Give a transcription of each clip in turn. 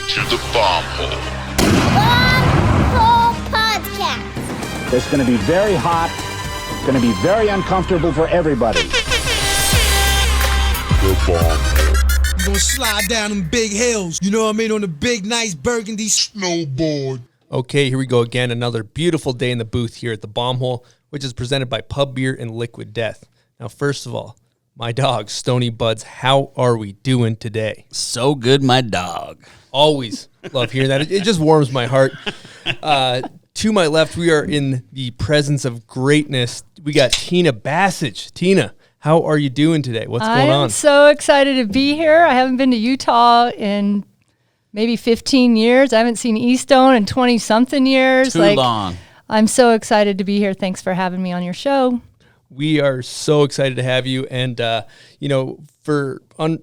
to the Bomb Hole. Bomb Hole Podcast. It's going to be very hot. It's going to be very uncomfortable for everybody. The Bomb Hole. I'm gonna slide down them big hills, you know what I mean, on the big, nice burgundy snowboard. Okay, here we go again. Another beautiful day in the booth here at the Bomb Hole, which is presented by Pub Beer and Liquid Death. Now, first of all, my dog, Stony Buds, how are we doing today? So good, my dog. Always love hearing that. It just warms my heart. To my left, we are in the presence of greatness. We got Tina Basich. Tina, how are you doing today? What's going on? I'm so excited to be here. I haven't been to Utah in maybe 15 years. I haven't seen Eastone in 20-something years. Too long. I'm so excited to be here. Thanks for having me on your show. We are so excited to have you. And, for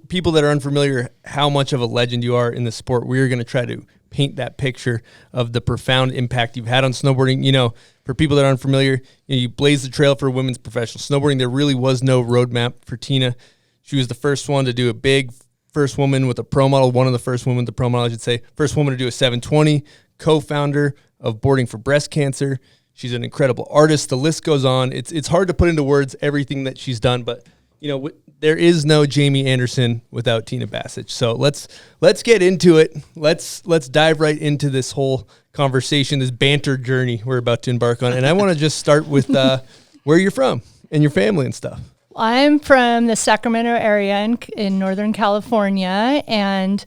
people that are unfamiliar how much of a legend you are in the sport, we're going to try to paint that picture of the profound impact you've had on snowboarding. You know, for people that are unfamiliar, you blazed the trail for women's professional snowboarding. There really was no roadmap for Tina. She was the first one to do a big, first woman with a pro model, one of the first women with a pro model, I should say. First woman to do a 720, co-founder of Boarding for Breast Cancer. She's an incredible artist. The list goes on. It's hard to put into words everything that she's done, but there is no Jamie Anderson without Tina Basich. So let's get into it. Let's dive right into this whole conversation, this banter journey we're about to embark on. And I want to just start with where you're from and your family and stuff. I'm from the Sacramento area in Northern California, and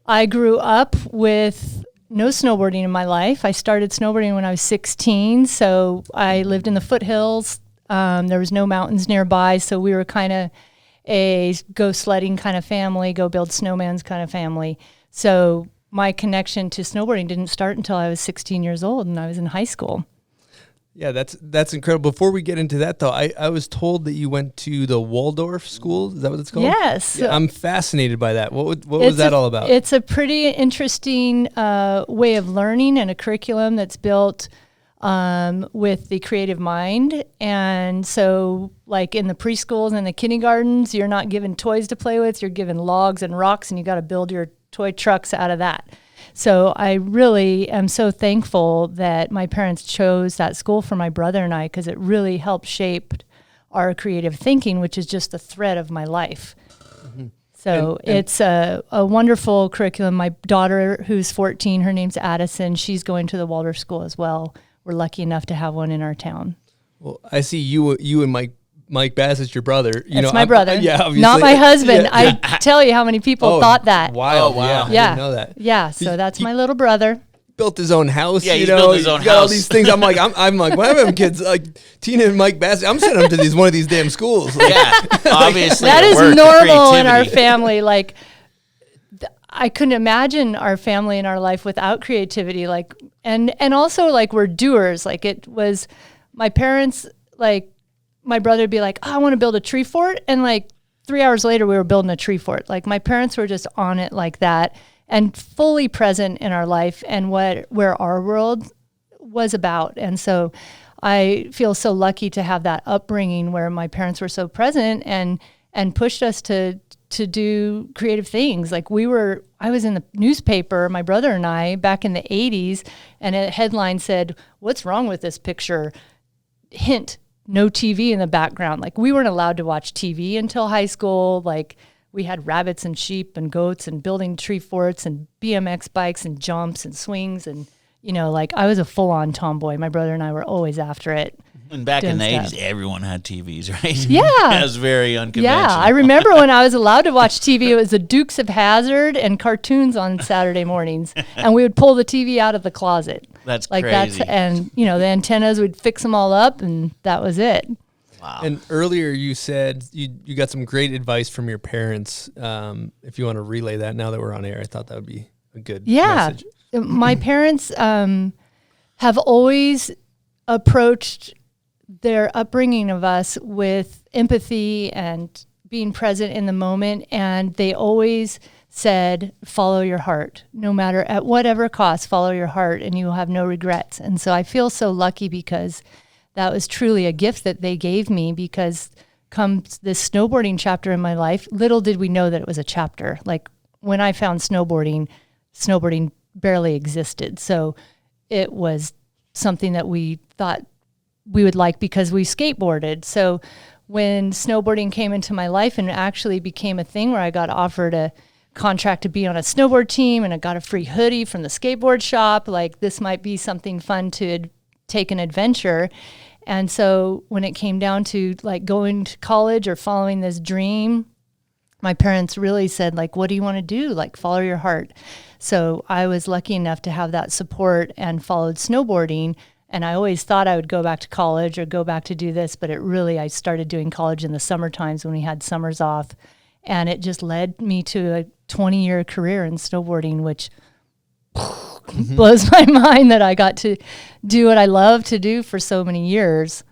I grew up with no snowboarding in my life. I started snowboarding when I was 16, so I lived in the foothills. There was no mountains nearby, so we were kind of a go sledding kind of family, go build snowmans kind of family. So my connection to snowboarding didn't start until I was 16 years old and I was in high school. Yeah, that's incredible. Before we get into that, though, I was told that you went to the Waldorf School. Is that what it's called? Yes. Yeah, I'm fascinated by that. What was that all about? It's a pretty interesting way of learning and a curriculum that's built with the creative mind. And so like in the preschools and the kindergartens, you're not given toys to play with, you're given logs and rocks, and you got to build your toy trucks out of that. So I really am so thankful that my parents chose that school for my brother and I, because it really helped shape our creative thinking, which is just the thread of my life. Mm-hmm. So it's a wonderful curriculum. My daughter, who's 14, her name's Addison, she's going to the Waldorf School as well. We're lucky enough to have one in our town. Well, I see you and Mike Basich, your brother. My brother. Yeah, obviously. Not my husband. Yeah. I tell you how many people thought that. Wow. Yeah. I didn't know that. Yeah, so that's my little brother. Built his own house. Yeah, he's built his own got house. All these things. I'm like, why am I having kids like Tina and Mike Basich? I'm sending them to one of these damn schools. Like, Yeah, obviously. That is work, normal in our creativity. family. Like, I couldn't imagine our family and our life without creativity. Like, and also like we're doers. Like it was my parents, like my brother would be like, oh, I want to build a tree fort. And like 3 hours later, we were building a tree fort. Like my parents were just on it like that and fully present in our life and where our world was about. And so I feel so lucky to have that upbringing where my parents were so present and pushed us to do creative things. Like I was in the newspaper, my brother and I, back in the 80s, and a headline said, "What's wrong with this picture?" Hint, no TV in the background. Like we weren't allowed to watch TV until high school. Like we had rabbits and sheep and goats and building tree forts and BMX bikes and jumps and swings. And, like I was a full-on tomboy. My brother and I were always after it. And back in the stuff. 80s, everyone had TVs, right? Yeah. That was very unconventional. Yeah, I remember when I was allowed to watch TV, it was the Dukes of Hazzard and cartoons on Saturday mornings. And we would pull the TV out of the closet. That's like crazy. And, the antennas, we'd fix them all up, and that was it. Wow. And earlier you said you got some great advice from your parents. If you want to relay that now that we're on air, I thought that would be a good message. My parents have always approached their upbringing of us with empathy and being present in the moment. And they always said, follow your heart, no matter at whatever cost, follow your heart and you will have no regrets. And so I feel so lucky because that was truly a gift that they gave me, because come this snowboarding chapter in my life, little did we know that it was a chapter. Like when I found snowboarding, snowboarding barely existed. So it was something that we thought we would like because we skateboarded. So when snowboarding came into my life and actually became a thing where I got offered a contract to be on a snowboard team and I got a free hoodie from the skateboard shop, like this might be something fun to take an adventure. And so when it came down to like going to college or following this dream, my parents really said, like, what do you want to do? Like, follow your heart. So I was lucky enough to have that support and followed snowboarding. And I always thought I would go back to college or go back to do this, but I started doing college in the summer times when we had summers off. And it just led me to a 20-year career in snowboarding, which blows my mind that I got to do what I love to do for so many years.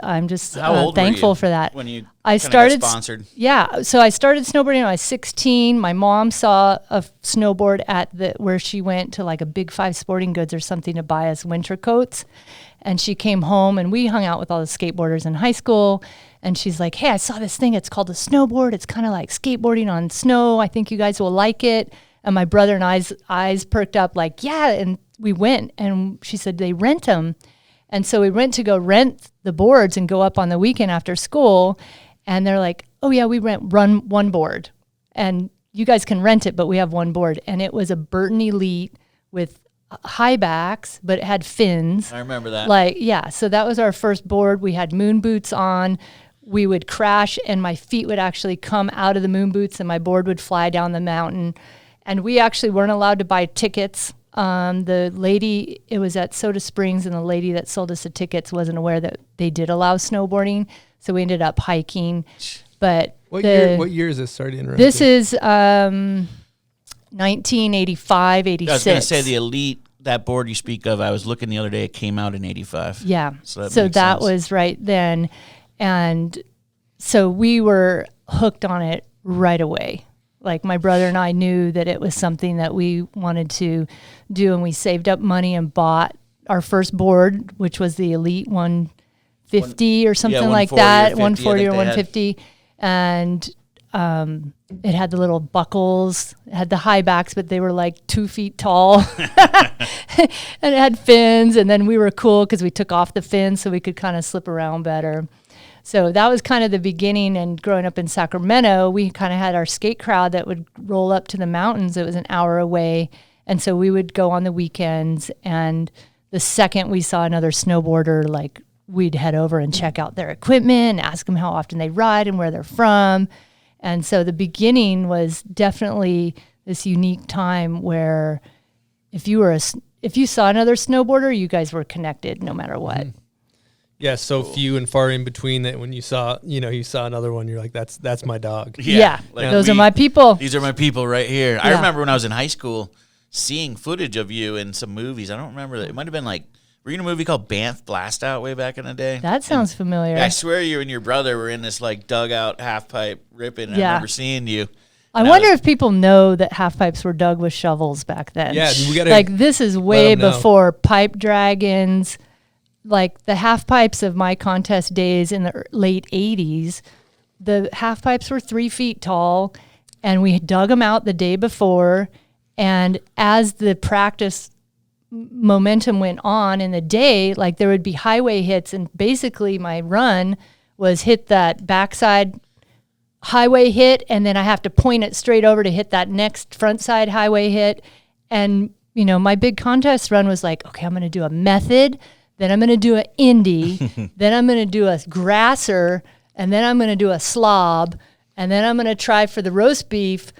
I'm just thankful for that. When you I started got sponsored? Yeah, so I started snowboarding when I was 16. My mom saw a snowboard at where she went to like a Big Five Sporting Goods or something to buy us winter coats, and she came home and we hung out with all the skateboarders in high school. And she's like, "Hey, I saw this thing. It's called a snowboard. It's kind of like skateboarding on snow. I think you guys will like it." And my brother and I's eyes perked up, like, "Yeah." And we went, and she said they rent them. And so we went to go rent the boards and go up on the weekend after school. And they're like, "Oh yeah, we run one board, and you guys can rent it, but we have one board." And it was a Burton Elite with high backs, but it had fins. I remember that. Like, yeah. So that was our first board. We had moon boots on. We would crash, and my feet would actually come out of the moon boots, and my board would fly down the mountain. And we actually weren't allowed to buy tickets. The lady, it was at Soda Springs, and the lady that sold us the tickets wasn't aware that they did allow snowboarding. So we ended up hiking. But What year is this? Sorry to interrupt. this is 1985, 86. I was going to say the Elite, that board you speak of, I was looking the other day, it came out in 85. Yeah. So that so makes that sense. was right then. And so we were hooked on it right away. Like my brother and I knew that it was something that we wanted to do, and we saved up money and bought our first board, which was the Elite 150 or something like that, 140 or 150. And it had the little buckles, it had the high backs, but they were like 2 feet tall. And it had fins, and then we were cool because we took off the fins so we could kind of slip around better. So that was kind of the beginning. And growing up in Sacramento, we kind of had our skate crowd that would roll up to the mountains. It was an hour away. And so we would go on the weekends. And the second we saw another snowboarder, like we'd head over and check out their equipment, ask them how often they ride and where they're from. And so the beginning was definitely this unique time where if you saw another snowboarder, you guys were connected no matter what. Mm-hmm. Yeah, so few and far in between that when you saw another one, you're like, that's my dog. Yeah, like those are my people. These are my people right here. Yeah. I remember when I was in high school seeing footage of you in some movies. I don't remember that. It might have been like, were you in a movie called Banff Blast Out way back in the day? That sounds familiar. I swear you and your brother were in this like dugout half pipe ripping. Yeah. I remember seeing you. I wonder if people know that half pipes were dug with shovels back then. Yeah, we gotta like this is way them know. before pipe dragons. Like the half pipes of my contest days in the late 80s, the half pipes were 3 feet tall, and we dug them out the day before. And as the practice momentum went on in the day, like there would be highway hits, and basically my run was hit that backside highway hit, and then I have to point it straight over to hit that next front side highway hit. And, you know, my big contest run was like, okay, I'm going to do a method, then I'm going to do an indie, then I'm going to do a grasser, and then I'm going to do a slob, and then I'm going to try for the roast beef,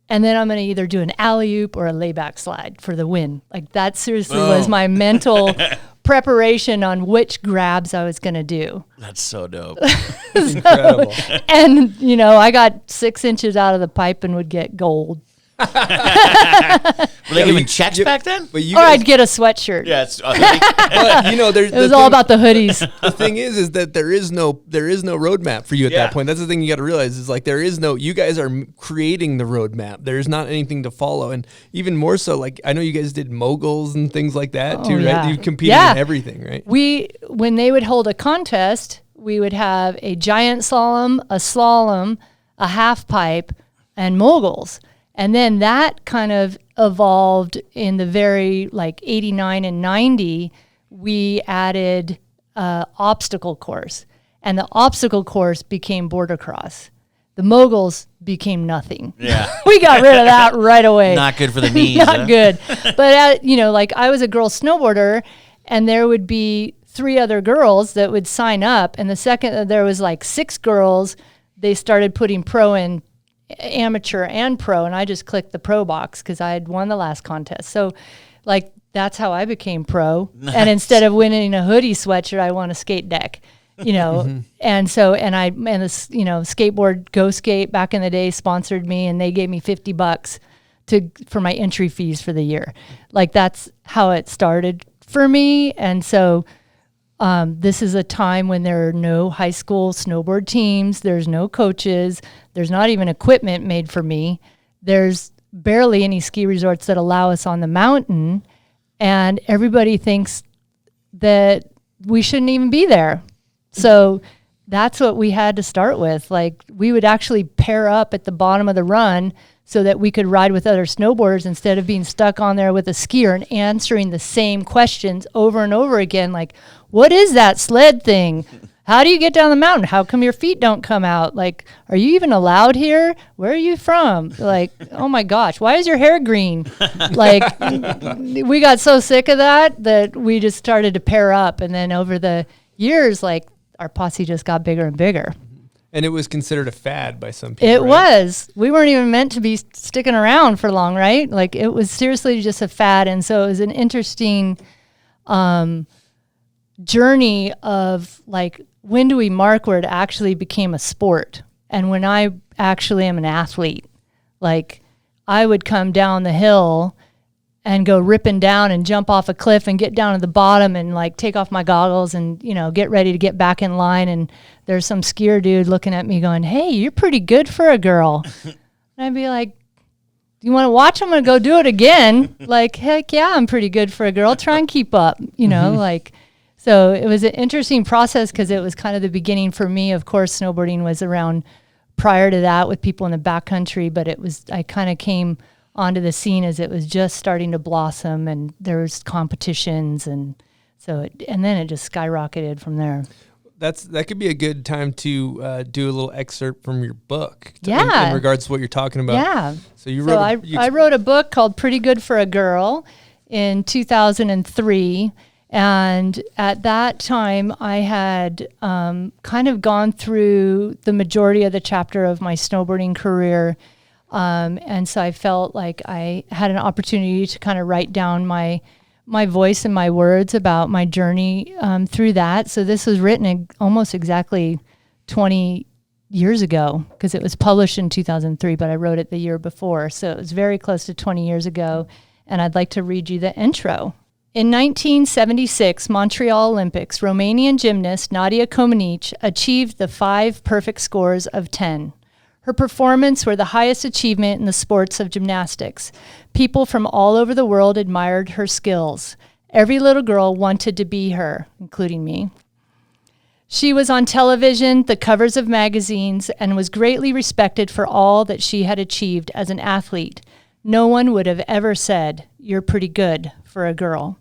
and then I'm going to either do an alley-oop or a layback slide for the win. Like that seriously was my mental preparation on which grabs I was going to do. That's so dope. Incredible. And, you know, I got 6 inches out of the pipe and would get gold. Were they giving checks back then? But you Or guys, I'd get a sweatshirt. Yeah, it's but, you know, It was all about the hoodies. The thing is that there is no roadmap for you at Yeah. that point. That's the thing you got to realize is like you guys are creating the roadmap. There's not anything to follow, and even more so, like I know you guys did moguls and things like that too, yeah. right? You competed in everything, right? When they would hold a contest, we would have a giant slalom, a half pipe, and moguls. And then that kind of evolved in the very 89 and 90, we added obstacle course, and the obstacle course became border cross. The moguls became nothing. Yeah. We got rid of that right away. Not good for the knees. Not good. But, I was a girl snowboarder, and there would be 3 other girls that would sign up. And the second that there was 6 girls, they started putting pro in, amateur and pro. And I just clicked the pro box because I had won the last contest. So, that's how I became pro. Nice. And instead of winning a hoodie sweatshirt, I won a skate deck. And so, the skateboard Go Skate back in the day sponsored me, and they gave me $50 for my entry fees for the year. That's how it started for me. And so, this is a time when there are no high school snowboard teams. There's no coaches. There's not even equipment made for me. There's barely any ski resorts that allow us on the mountain. And everybody thinks that we shouldn't even be there. So that's what we had to start with. We would actually pair up at the bottom of the run so that we could ride with other snowboarders instead of being stuck on there with a skier and answering the same questions over and over again. What is that sled thing? How do you get down the mountain? How come your feet don't come out? Are you even allowed here? Where are you from? Oh my gosh, why is your hair green? We got so sick of that we just started to pair up. And then over the years, our posse just got bigger and bigger. And it was considered a fad by some people. It was. We weren't even meant to be sticking around for long, right? It was seriously just a fad. And so it was an interesting journey of when do we mark where it actually became a sport? And when I actually am an athlete, I would come down the hill and go ripping down and jump off a cliff and get down to the bottom and take off my goggles and, get ready to get back in line. And there's some skier dude looking at me going, "Hey, you're pretty good for a girl." And I'd be like, "You want to watch? I'm going to go do it again." Heck yeah, I'm pretty good for a girl. Try and keep up, So it was an interesting process because it was kind of the beginning for me. Of course, snowboarding was around prior to that with people in the backcountry, but I kind of came onto the scene as it was just starting to blossom, and there was competitions, and then it just skyrocketed from there. That could be a good time to do a little excerpt from your book. Yeah. In regards to what you're talking about. Yeah. So I wrote a book called Pretty Good for a Girl in 2003. And at that time, I had kind of gone through the majority of the chapter of my snowboarding career. And so I felt like I had an opportunity to kind of write down my voice and my words about my journey through that. So this was written almost exactly 20 years ago because it was published in 2003, but I wrote it the year before. So it was very close to 20 years ago. And I'd like to read you the intro. In 1976 Montreal Olympics, Romanian gymnast Nadia Comaneci achieved the 5 perfect scores of 10. Her performance were the highest achievement in the sports of gymnastics. People from all over the world admired her skills. Every little girl wanted to be her, including me. She was on television, the covers of magazines, and was greatly respected for all that she had achieved as an athlete. No one would have ever said, "You're pretty good for a girl."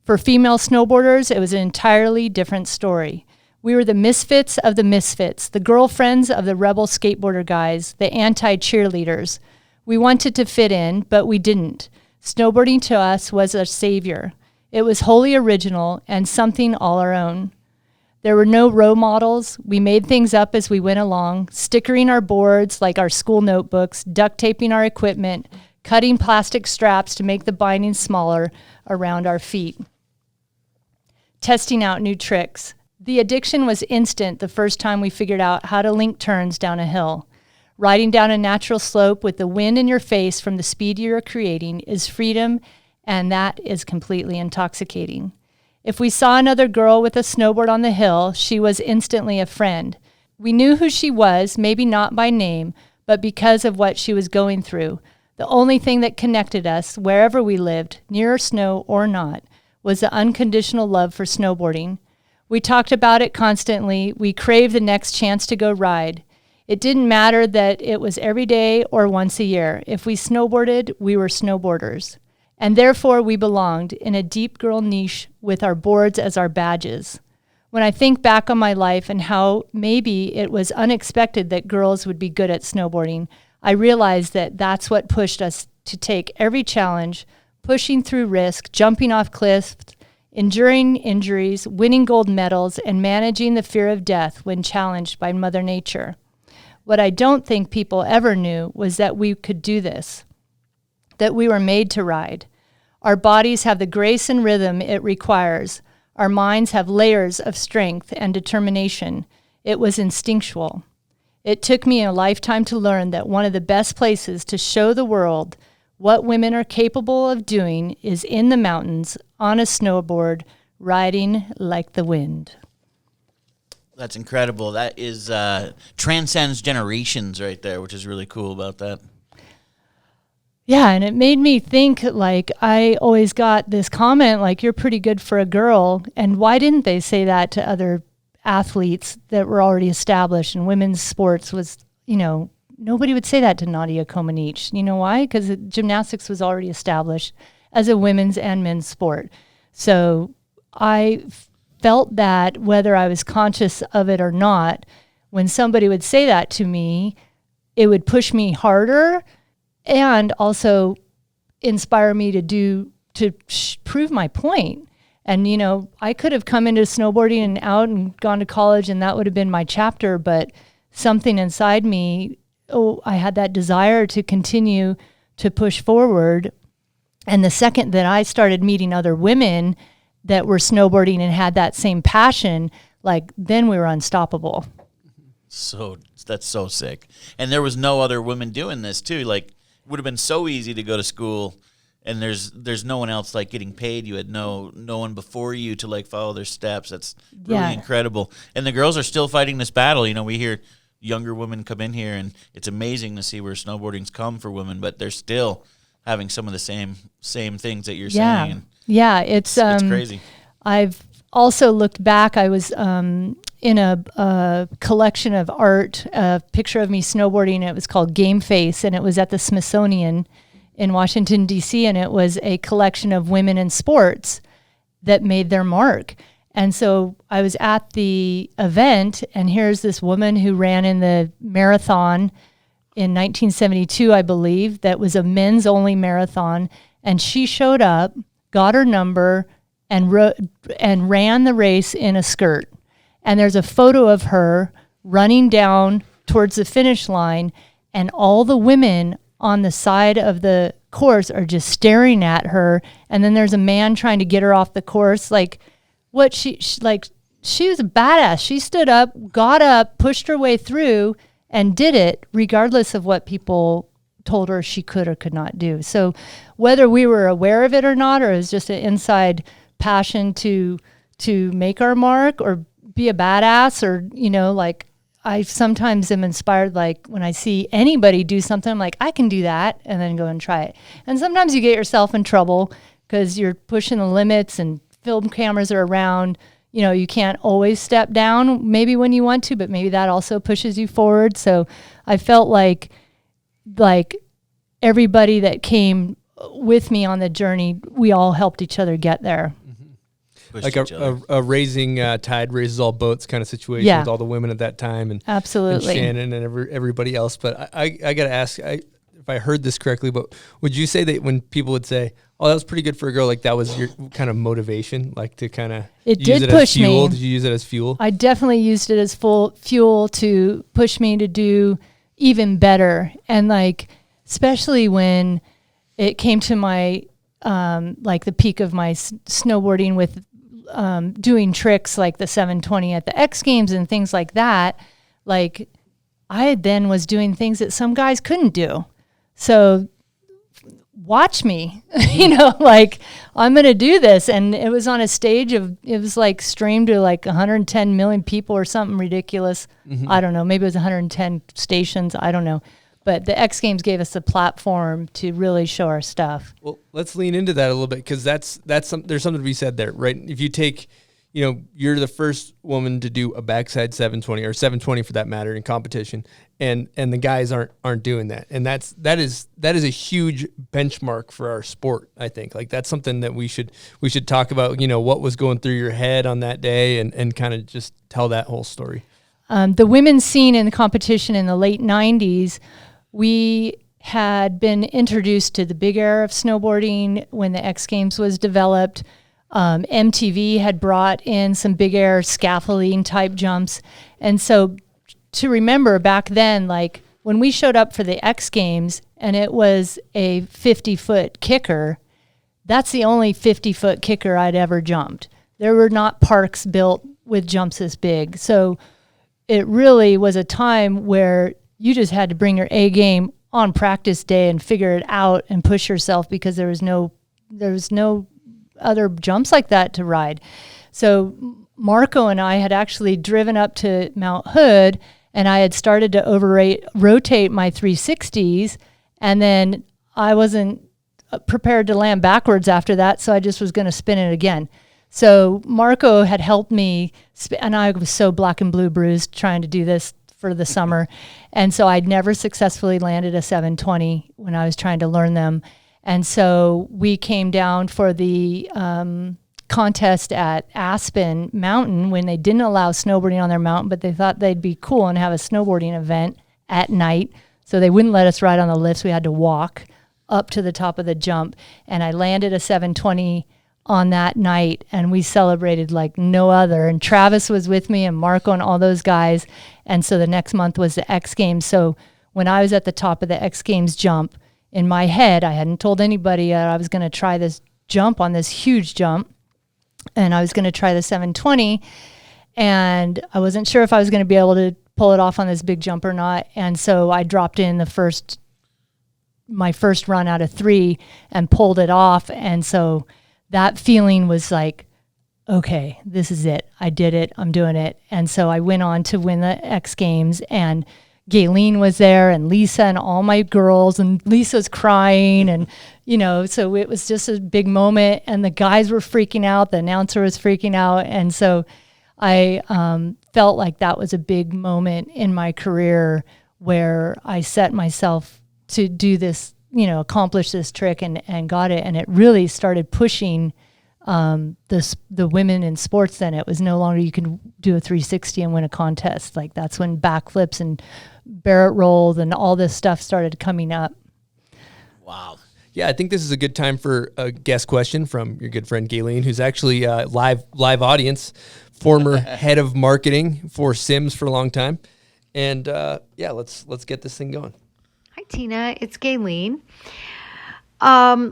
For female snowboarders, it was an entirely different story. We were the misfits of the misfits, the girlfriends of the rebel skateboarder guys, the anti-cheerleaders. We wanted to fit in, but we didn't. Snowboarding to us was a savior. It was wholly original and something all our own. There were no role models. We made things up as we went along, stickering our boards like our school notebooks, duct taping our equipment, cutting plastic straps to make the bindings smaller around our feet, testing out new tricks. The addiction was instant the first time we figured out how to link turns down a hill. Riding down a natural slope with the wind in your face from the speed you're creating is freedom, and that is completely intoxicating. If we saw another girl with a snowboard on the hill, she was instantly a friend. We knew who she was, maybe not by name, but because of what she was going through. The only thing that connected us, wherever we lived, near snow or not, was the unconditional love for snowboarding. We talked about it constantly. We craved the next chance to go ride. It didn't matter that it was every day or once a year. If we snowboarded, we were snowboarders. And therefore, we belonged in a deep girl niche with our boards as our badges. When I think back on my life and how maybe it was unexpected that girls would be good at snowboarding, I realized that that's what pushed us to take every challenge, pushing through risk, jumping off cliffs, enduring injuries, winning gold medals, and managing the fear of death when challenged by Mother Nature. What I don't think people ever knew was that we could do this, that we were made to ride. Our bodies have the grace and rhythm it requires. Our minds have layers of strength and determination. It was instinctual. It took me a lifetime to learn that one of the best places to show the world what women are capable of doing is in the mountains, on a snowboard, riding like the wind. That's incredible. That is transcends generations right there, which is really cool about that. Yeah, and it made me think, like, I always got this comment, like, you're pretty good for a girl. And why didn't they say that to other athletes that were already established? And women's sports was, nobody would say that to Nadia Comaneci. You know why? Because gymnastics was already established as a women's and men's sport. So I felt that whether I was conscious of it or not, when somebody would say that to me, it would push me harder and also inspire me to prove my point. And, I could have come into snowboarding and out and gone to college and that would have been my chapter, but something inside me, I had that desire to continue to push forward. And the second that I started meeting other women that were snowboarding and had that same passion, then we were unstoppable. So that's so sick. And there was no other women doing this too. It would have been so easy to go to school and there's no one else getting paid. You had no one before you to follow their steps. That's really incredible. And the girls are still fighting this battle. We hear younger women come in here and it's amazing to see where snowboarding's come for women, but they're still having some of the same things that you're saying. And it's crazy. I've also looked back. I was in a collection of art, a picture of me snowboarding. It was called Game Face, and it was at the Smithsonian in Washington, D.C., and it was a collection of women in sports that made their mark. And so I was at the event, and here's this woman who ran in the marathon in 1972, I believe, that was a men's-only marathon, and she showed up, got her number, and ran the race in a skirt. And there's a photo of her running down towards the finish line, and all the women on the side of the course are just staring at her. And then there's a man trying to get her off the course. She was a badass. She stood up, got up, pushed her way through, and did it regardless of what people told her she could or could not do. So whether we were aware of it or not, or it was just an inside passion to make our mark or be a badass, or I sometimes am inspired, when I see anybody do something, I'm like, I can do that, and then go and try it. And sometimes you get yourself in trouble because you're pushing the limits and film cameras are around. You can't always step down maybe when you want to, but maybe that also pushes you forward. So I felt like everybody that came with me on the journey, we all helped each other get there. Like a raising tide raises all boats kind of situation with all the women at that time, and absolutely, and Shannon and everybody else. But I got to ask, if I heard this correctly, but would you say that when people would say, "Oh, that was pretty good for a girl," that was your kind of motivation, to kind of it use did it push as fuel? me. Did you use it as fuel? I definitely used it as full fuel to push me to do even better, and especially when it came to my the peak of my snowboarding with doing tricks like the 720 at the X Games and things like that. I then was doing things that some guys couldn't do. So watch me, I'm going to do this. And it was on a stage it was streamed to 110 million people or something ridiculous. Mm-hmm. I don't know. Maybe it was 110 stations. I don't know. But the X Games gave us a platform to really show our stuff. Well, let's lean into that a little bit, because there's something to be said there, right? If you take, you're the first woman to do a backside 720 or 720 for that matter in competition, and the guys aren't doing that, and that is a huge benchmark for our sport. I think like that's something that we should talk about. What was going through your head on that day, and kind of just tell that whole story. The women's scene in the competition in the late 90s, we had been introduced to the big air of snowboarding when the X Games was developed. MTV had brought in some big air scaffolding type jumps. And so to remember back then, like when we showed up for the X Games and it was a 50-foot kicker, that's the only 50-foot kicker I'd ever jumped. There were not parks built with jumps this big. So it really was a time where you just had to bring your A game on practice day and figure it out and push yourself because there was no other jumps like that to ride. So Marco and I had actually driven up to Mount Hood, and I had started to rotate my 360s, and then I wasn't prepared to land backwards after that, so I just was going to spin it again. So Marco had helped me, and I was so black and blue bruised trying to do this for the summer. And so I'd never successfully landed a 720 when I was trying to learn them. And so we came down for the contest at Aspen Mountain when they didn't allow snowboarding on their mountain, but they thought they'd be cool and have a snowboarding event at night. So they wouldn't let us ride on the lifts. We had to walk up to the top of the jump. And I landed a 720 on that night, and we celebrated like no other. And Travis was with me and Marco and all those guys. And so the next month was the X Games. So when I was at the top of the X Games jump, in my head, I hadn't told anybody I was going to try this jump on this huge jump, and I was going to try the 720, and I wasn't sure if I was going to be able to pull it off on this big jump or not. And so I dropped in my first run out of 3 and pulled it off. And so that feeling was like, okay, this is it. I did it. I'm doing it. And so I went on to win the X Games, and Gayleen was there, and Lisa and all my girls, and Lisa's crying, and so it was just a big moment, and the guys were freaking out, the announcer was freaking out. And so I felt like that was a big moment in my career where I set myself to do this, accomplish this trick and got it. And it really started pushing the women in sports. Then it was no longer you can do a 360 and win a contest. Like that's when backflips and Barrett rolls and all this stuff started coming up. Wow. Yeah, I think this is a good time for a guest question from your good friend Gayleen, who's actually live audience, former head of marketing for Sims for a long time. And let's get this thing going. Hi, Tina. It's Gayleen.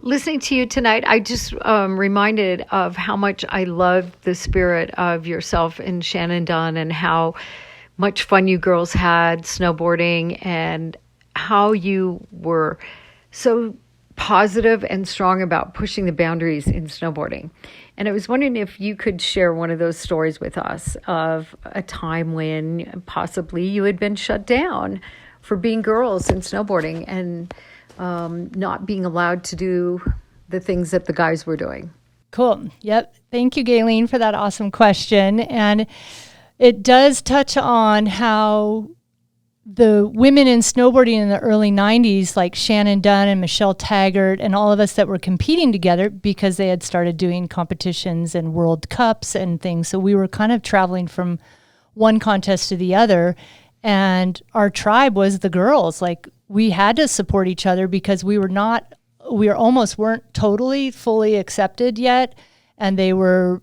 Listening to you tonight, I just reminded of how much I love the spirit of yourself and Shannon Dunn, and how much fun you girls had snowboarding, and how you were so positive and strong about pushing the boundaries in snowboarding. And I was wondering if you could share one of those stories with us of a time when possibly you had been shut down for being girls in snowboarding and not being allowed to do the things that the guys were doing. Cool. Yep. Thank you, Gayleen, for that awesome question. And it does touch on how the women in snowboarding in the early 90s, like Shannon Dunn and Michelle Taggart and all of us that were competing together because they had started doing competitions and World Cups and things. So we were kind of traveling from one contest to the other. And our tribe was the girls. Like we had to support each other because we almost weren't totally fully accepted yet. And they were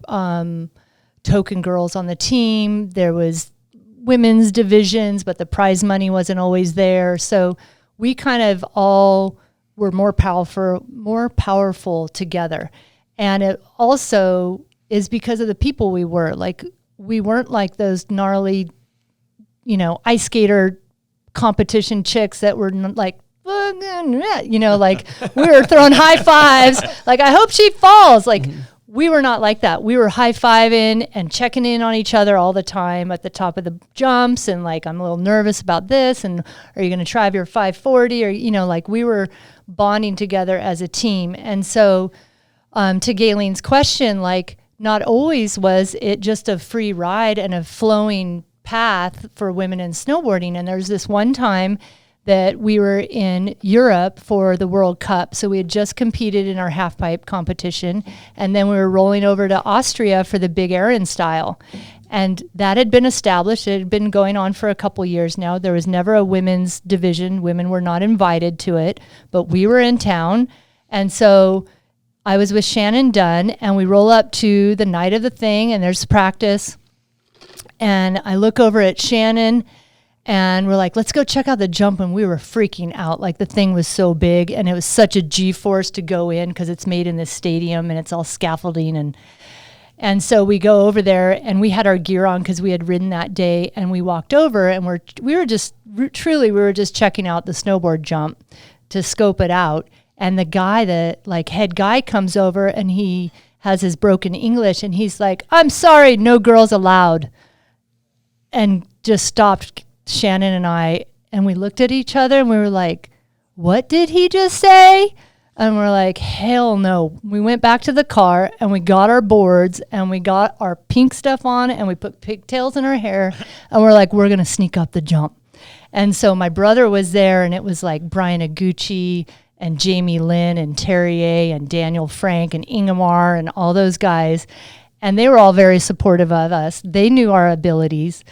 token girls on the team. There was women's divisions, but the prize money wasn't always there. So we kind of all were more powerful together. And it also is because of the people we were. Like we weren't like those gnarly, ice skater competition chicks that were like, like we were throwing high fives. Like, I hope she falls. Like, we were not like that. We were high-fiving and checking in on each other all the time at the top of the jumps. And like, I'm a little nervous about this. And are you going to try your 540? Or, like we were bonding together as a team. And so to Gayleen's question, like not always was it just a free ride and a flowing path for women in snowboarding. And there's this one time that we were in Europe for the World Cup. So we had just competed in our half pipe competition, and then we were rolling over to Austria for the big Aaron style. And that had been established. It had been going on for a couple years now. There was never a women's division. Women were not invited to it, but we were in town. And so I was with Shannon Dunn, and we roll up to the night of the thing, and there's practice. And I look over at Shannon, and we're like, let's go check out the jump. And we were freaking out. Like, the thing was so big, and it was such a G-force to go in because it's made in this stadium, and it's all scaffolding. And so we go over there, and we had our gear on because we had ridden that day. And we walked over, and we were just checking out the snowboard jump to scope it out. And the guy, head guy, comes over, and he has his broken English, and he's like, "I'm sorry, no girls allowed," and just stopped Shannon and I, and we looked at each other, and we were like, "What did he just say?" And we're like, "Hell no." We went back to the car, and we got our boards, and we got our pink stuff on, and we put pigtails in our hair, and we're like, we're going to sneak up the jump. And so my brother was there, and it was like Brian Aguchi and Jamie Lynn and Terrier and Daniel Frank and Ingemar and all those guys. And they were all very supportive of us. They knew our abilities.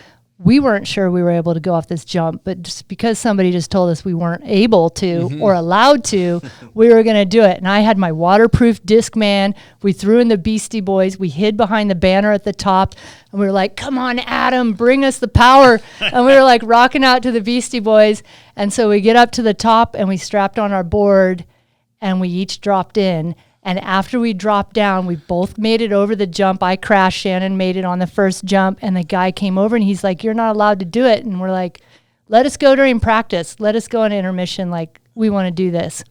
We weren't sure we were able to go off this jump, but just because somebody just told us we weren't able to or allowed to, we were going to do it. And I had my waterproof Discman. We threw in the Beastie Boys. We hid behind the banner at the top, and we were like, "Come on, Adam, bring us the power." And we were like rocking out to the Beastie Boys. And so we get up to the top, and we strapped on our board, and we each dropped in. And after we dropped down, we both made it over the jump. I crashed. Shannon made it on the first jump. And the guy came over, and he's like, "You're not allowed to do it." And we're like, "Let us go during practice. Let us go in intermission. Like, we want to do this."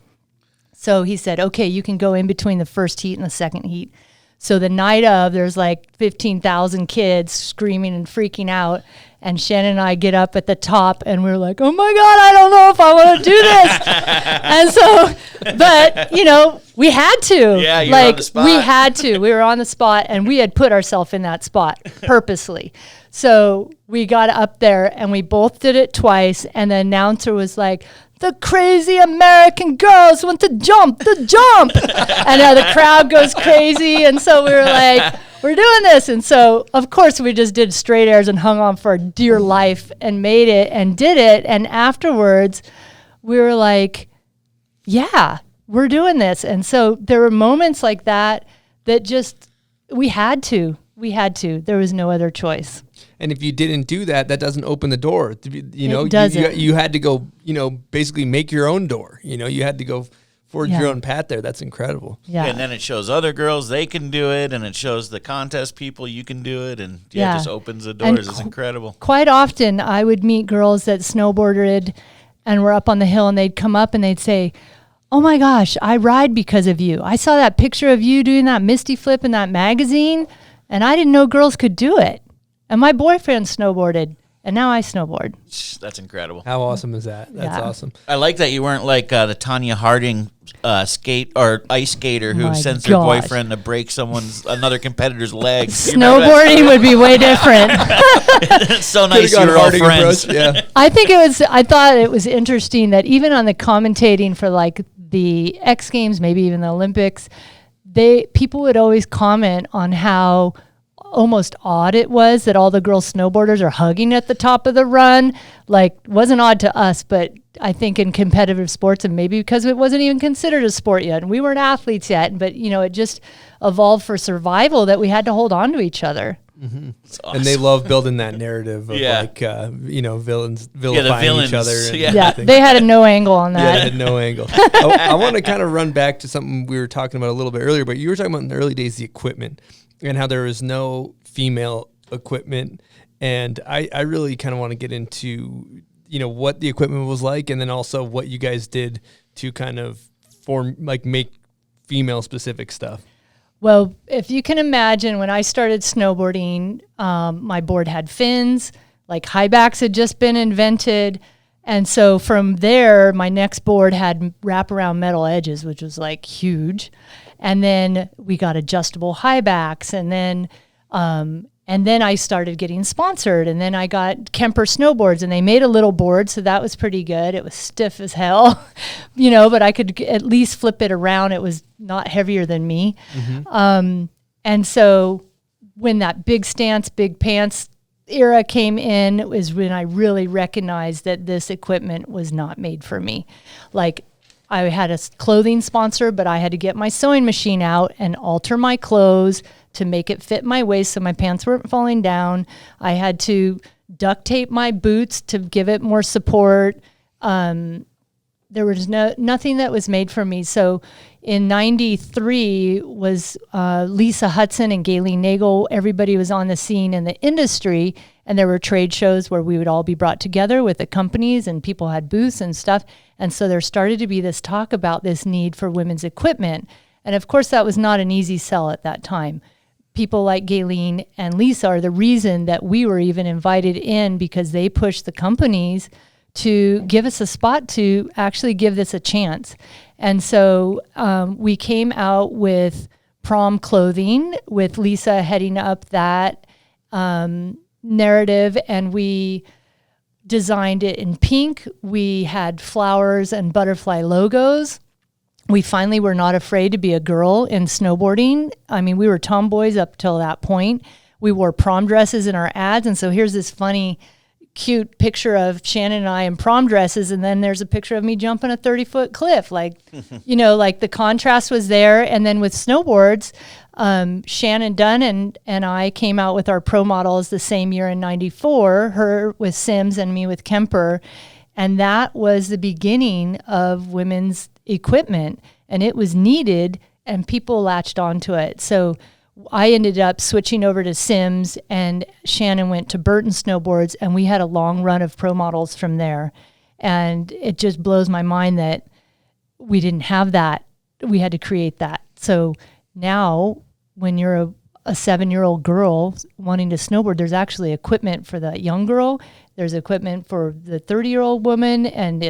So he said, "Okay, you can go in between the first heat and the second heat." So the night of, there's like 15,000 kids screaming and freaking out. And Shannon and I get up at the top, and we're like, "Oh my God, I don't know if I want to do this." And so, but we had to. Yeah, you were on the spot. We had to. We were on the spot, and we had put ourselves in that spot purposely. So we got up there, and we both did it twice. And the announcer was like, "The crazy American girls want to jump the jump." And the crowd goes crazy. And so we were like, "We're doing this." And so, of course, we just did straight airs and hung on for dear life and made it and did it. And afterwards, we were like, yeah, we're doing this. And so there were moments like that just, we had to. There was no other choice. And if you didn't do that, that doesn't open the door. It doesn't. You had to go, basically make your own door. You had to go forge your own path there. That's incredible. Yeah. And then it shows other girls they can do it, and it shows the contest people you can do it, and it just opens the doors. It's incredible. Quite often, I would meet girls that snowboarded and were up on the hill, and they'd come up and they'd say, "Oh my gosh, I ride because of you. I saw that picture of you doing that Misty flip in that magazine, and I didn't know girls could do it. And my boyfriend snowboarded, and now I snowboard." That's incredible. How awesome is that? That's awesome. I like that you weren't like the Tanya Harding skate or ice skater who My sends her gosh. boyfriend to break another competitor's leg. Snowboarding would be way different. It's so nice Could've you gone were all Harding friends. approach, yeah. I thought it was interesting that even on the commentating for like the X Games, maybe even the Olympics, people would always comment on how almost odd it was that all the girl snowboarders are hugging at the top of the run. Like, wasn't odd to us, but I think in competitive sports, and maybe because it wasn't even considered a sport yet, and we weren't athletes yet, but it just evolved for survival that we had to hold on to each other. Mm-hmm. Awesome. And they love building that narrative of villains vilifying each other. And They had a no angle on that. Yeah, they had no angle. I want to kind of run back to something we were talking about a little bit earlier, but you were talking about in the early days, the equipment and how there was no female equipment. And I really kind of want to get into, what the equipment was like, and then also what you guys did to kind of make female specific stuff. Well, if you can imagine, when I started snowboarding, my board had fins, like high backs had just been invented. And so from there, my next board had wraparound metal edges, which was like huge. And then we got adjustable high backs, and then I started getting sponsored, and then I got Kemper snowboards, and they made a little board, so that was pretty good. It was stiff as hell, but I could at least flip it around. It was not heavier than me. And so when that big stance, big pants era came in, was when I really recognized that this equipment was not made for me. Like, I had a clothing sponsor, but I had to get my sewing machine out and alter my clothes to make it fit my waist so my pants weren't falling down. I had to duct tape my boots to give it more support. There was nothing that was made for me. So in 93 was Lisa Hudson and Gayleen Nagel. Everybody was on the scene in the industry, and there were trade shows where we would all be brought together with the companies, and people had booths and stuff. And so there started to be this talk about this need for women's equipment. And of course, that was not an easy sell at that time. People like Gayleen and Lisa are the reason that we were even invited in, because they pushed the companies to give us a spot to actually give this a chance. And so we came out with prom clothing, with Lisa heading up that narrative, and we designed it in pink. We had flowers and butterfly logos. We finally were not afraid to be a girl in snowboarding. I mean, we were tomboys up till that point. We wore prom dresses in our ads. And so here's this funny, cute picture of Shannon and I in prom dresses. And then there's a picture of me jumping a 30-foot cliff. Like, like the contrast was there. And then with snowboards, Shannon Dunn and I came out with our pro models the same year in 94, her with Sims and me with Kemper. And that was the beginning of women's equipment, and it was needed, and people latched onto it. So I ended up switching over to Sims, and Shannon went to Burton Snowboards, and we had a long run of pro models from there. And it just blows my mind that we didn't have that. We had to create that. So now when you're a 7-year-old girl wanting to snowboard, there's actually equipment for the young girl. There's equipment for the 30-year-old woman, and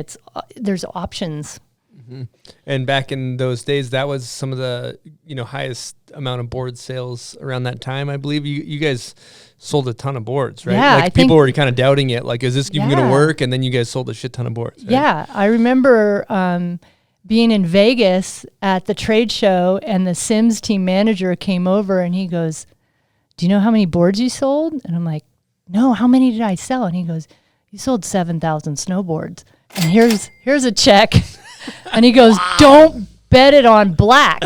there's options. Mm-hmm. And back in those days, that was some of the highest amount of board sales around that time. I believe you guys sold a ton of boards, right? Yeah, like people were kind of doubting it. Like, is this even going to work? And then you guys sold a shit ton of boards. Right? Yeah, I remember being in Vegas at the trade show, and the Sims team manager came over, and he goes, "Do you know how many boards you sold?" And I'm like, "No, how many did I sell?" And he goes, "You sold 7,000 snowboards. And here's a check." And he goes, "Don't bet it on black."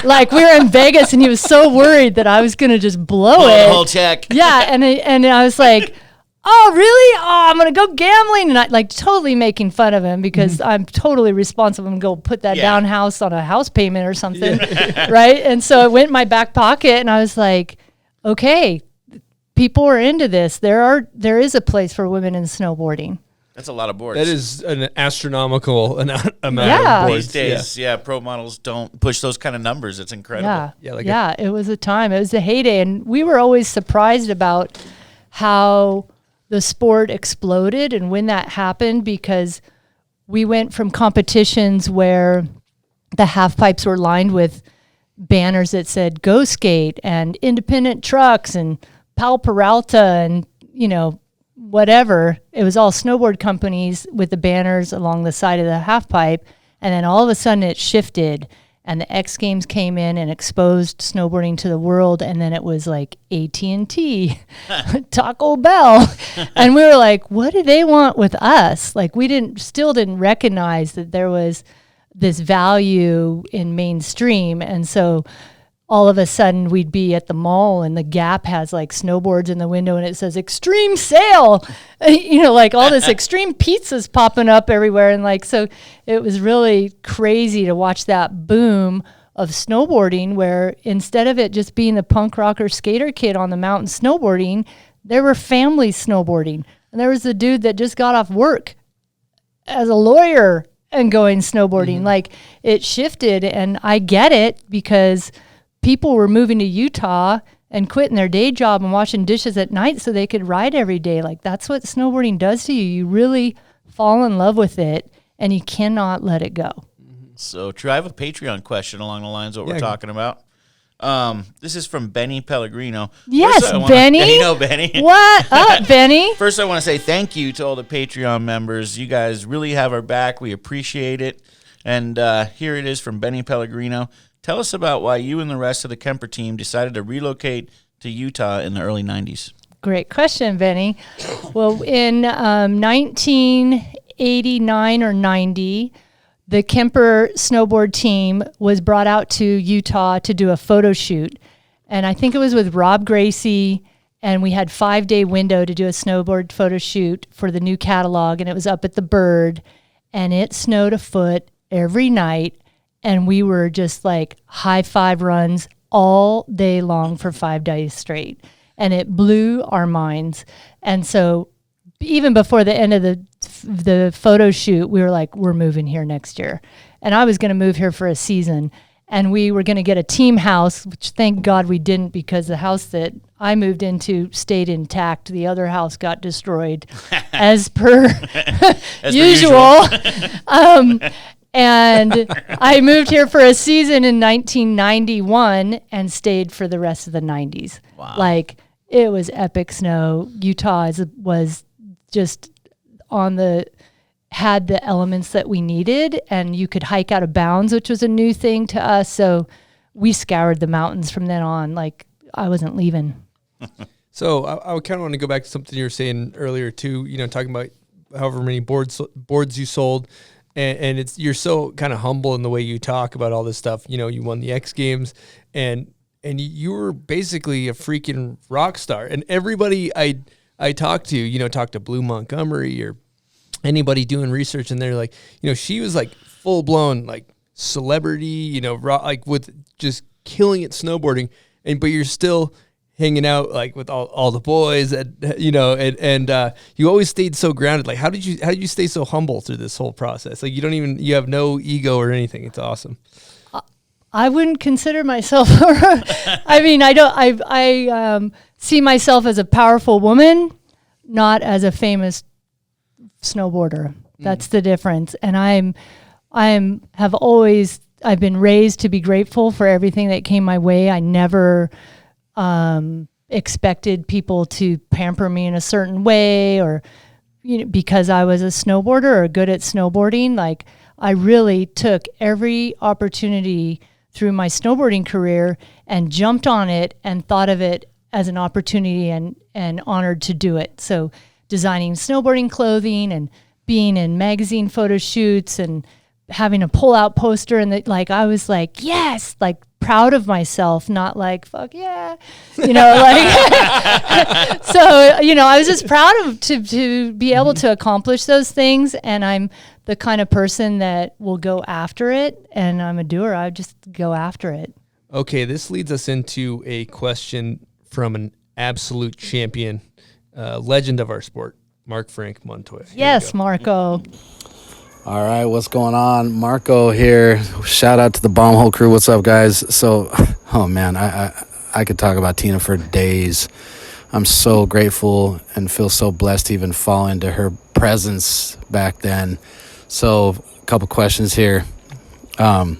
Like, we were in Vegas, and he was so worried that I was going to just blow it. The whole check. Yeah, and I was like, "Oh, really? Oh, I'm going to go gambling." And I like totally making fun of him, because I'm totally responsible and go put that down house on a house payment or something. Right? And so it went in my back pocket, and I was like, okay, people are into this. There is a place for women in snowboarding. That's a lot of boards. That is an astronomical amount of boards. These days, pro models don't push those kind of numbers. It's incredible. It was a time. It was a heyday. And we were always surprised about how the sport exploded and when that happened, because we went from competitions where the half pipes were lined with banners that said "Go Skate" and independent trucks and Pal Peralta and, whatever. It was all snowboard companies with the banners along the side of the half pipe. And then all of a sudden it shifted, and the X Games came in and exposed snowboarding to the world. And then it was like AT&T, Taco Bell. And we were like, what do they want with us? Like, we still didn't recognize that there was this value in mainstream. And so all of a sudden we'd be at the mall, and the Gap has like snowboards in the window, and it says "extreme sale," like all this extreme pizzas popping up everywhere. And like, so it was really crazy to watch that boom of snowboarding, where instead of it just being the punk rocker skater kid on the mountain snowboarding, there were families snowboarding. And there was a dude that just got off work as a lawyer and going snowboarding. Like, it shifted, and I get it, because people were moving to Utah and quitting their day job and washing dishes at night so they could ride every day. Like, that's what snowboarding does to you. You really fall in love with it, and you cannot let it go. So true. I have a Patreon question along the lines of what we're Yeah. talking about. This is from Benny Pellegrino. Yes, First, Benny. Yeah, you know Benny. What up, Benny? First, I want to say thank you to all the Patreon members. You guys really have our back. We appreciate it. And here it is from Benny Pellegrino. Tell us about why you and the rest of the Kemper team decided to relocate to Utah in the early 90s. Great question, Benny. Well, in 1989 or 90, the Kemper snowboard team was brought out to Utah to do a photo shoot. And I think it was with Rob Gracie, and we had 5-day window to do a snowboard photo shoot for the new catalog, and it was up at the Bird, and it snowed a foot every night, and we were just like high five runs all day long for 5 days straight. And it blew our minds. And so even before the end of the photo shoot, we were like, we're moving here next year. And I was going to move here for a season. And we were going to get a team house, which thank God we didn't, because the house that I moved into stayed intact. The other house got destroyed as per usual. And I moved here for a season in 1991 and stayed for the rest of the 90s. Wow. Like, it was epic snow. Utah was just had the elements that we needed, and you could hike out of bounds, which was a new thing to us. So we scoured the mountains from then on. Like, I wasn't leaving. So I kind of want to go back to something you were saying earlier too. You know, talking about however many boards you sold, and you're so kind of humble in the way you talk about all this stuff. You know, you won the X Games, and you were basically a freaking rock star. And everybody I talked to, talked to Blue Montgomery or anybody doing research, and they're like, she was like full blown like celebrity, like with just killing it snowboarding, but you're still hanging out like with all the boys, and you always stayed so grounded. Like, how did you stay so humble through this whole process? Like, you have no ego or anything. It's awesome. I wouldn't consider myself. I mean, I see myself as a powerful woman, not as a famous snowboarder. That's the difference. And I've been raised to be grateful for everything that came my way. I never expected people to pamper me in a certain way, or because I was a snowboarder or good at snowboarding. Like, I really took every opportunity through my snowboarding career and jumped on it and thought of it as an opportunity and honored to do it. So designing snowboarding clothing and being in magazine photo shoots and having a pull-out poster, and I was like, yes, like proud of myself, not like, fuck yeah, so, I was just proud to be able to accomplish those things. And I'm the kind of person that will go after it, and I'm a doer. I just go after it. Okay, this leads us into a question from an absolute champion, legend of our sport, Mark Frank Montoya. Yes, Marco. All right, what's going on? Marco here. Shout out to the Bomb Hole crew. What's up, guys? So, oh man, I could talk about Tina for days. I'm so grateful and feel so blessed to even fall into her presence back then. So, a couple questions here. Tina,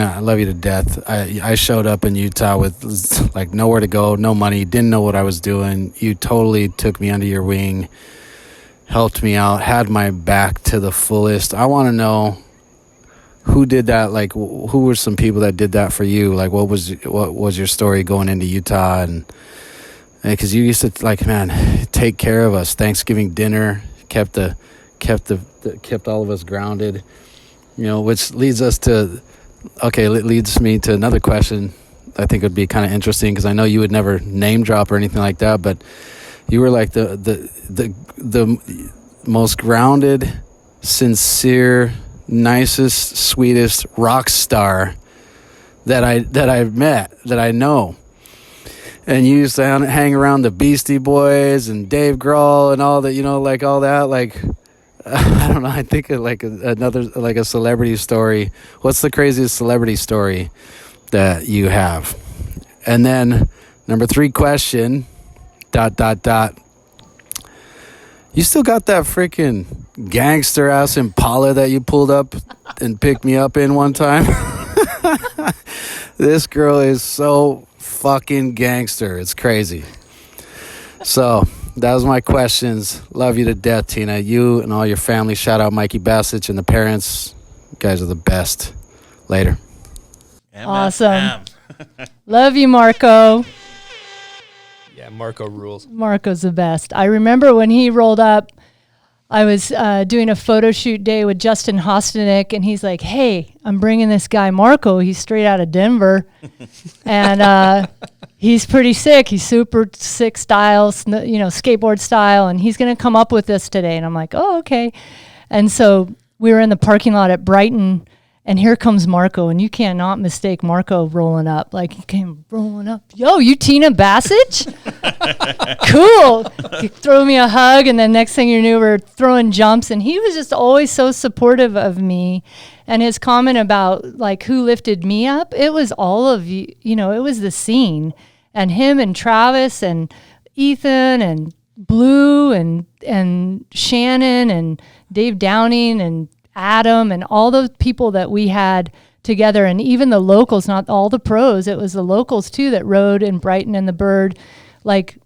I love you to death. I showed up in Utah with like nowhere to go, no money, didn't know what I was doing. You totally took me under your wing, helped me out, had my back to the fullest. I want to know who did that. Like, who were some people that did that for you? Like, what was your story going into Utah? And because you used to, like, man, take care of us. Thanksgiving dinner kept all of us grounded. Which leads me to another question. I think would be kind of interesting, because I know you would never name drop or anything like that, but you were like the most grounded, sincere, nicest, sweetest rock star that I've met, that I know. And you used to hang around the Beastie Boys and Dave Grohl and all that, like all that. Like, I don't know. I think of like a celebrity story. What's the craziest celebrity story that you have? And then number 3 question, ... You still got that freaking gangster ass Impala that you pulled up and picked me up in one time? This girl is so fucking gangster. It's crazy. So that was my questions. Love you to death, Tina. You and all your family. Shout out Mikey Basich and the parents. You guys are the best. Later. Awesome. Love you, Marco. Yeah, Marco rules. Marco's the best. I remember when he rolled up, I was doing a photo shoot day with Justin Hostenik, and he's like, hey, I'm bringing this guy Marco. He's straight out of Denver. And he's pretty sick. He's super sick style, skateboard style, and he's going to come up with this today. And I'm like, oh, okay. And so we were in the parking lot at Brighton, and here comes Marco, and you cannot mistake Marco rolling up. Like, he came rolling up. Yo, you Tina Basich? Cool. He threw me a hug, and then next thing you knew, we were throwing jumps, and he was just always so supportive of me. And his comment about, like, who lifted me up, it was all of you, it was the scene. And him and Travis and Ethan and Blue and Shannon and Dave Downing and Adam and all those people that we had together, and even the locals, not all the pros, it was the locals too that rode in Brighton and the Bird. Like,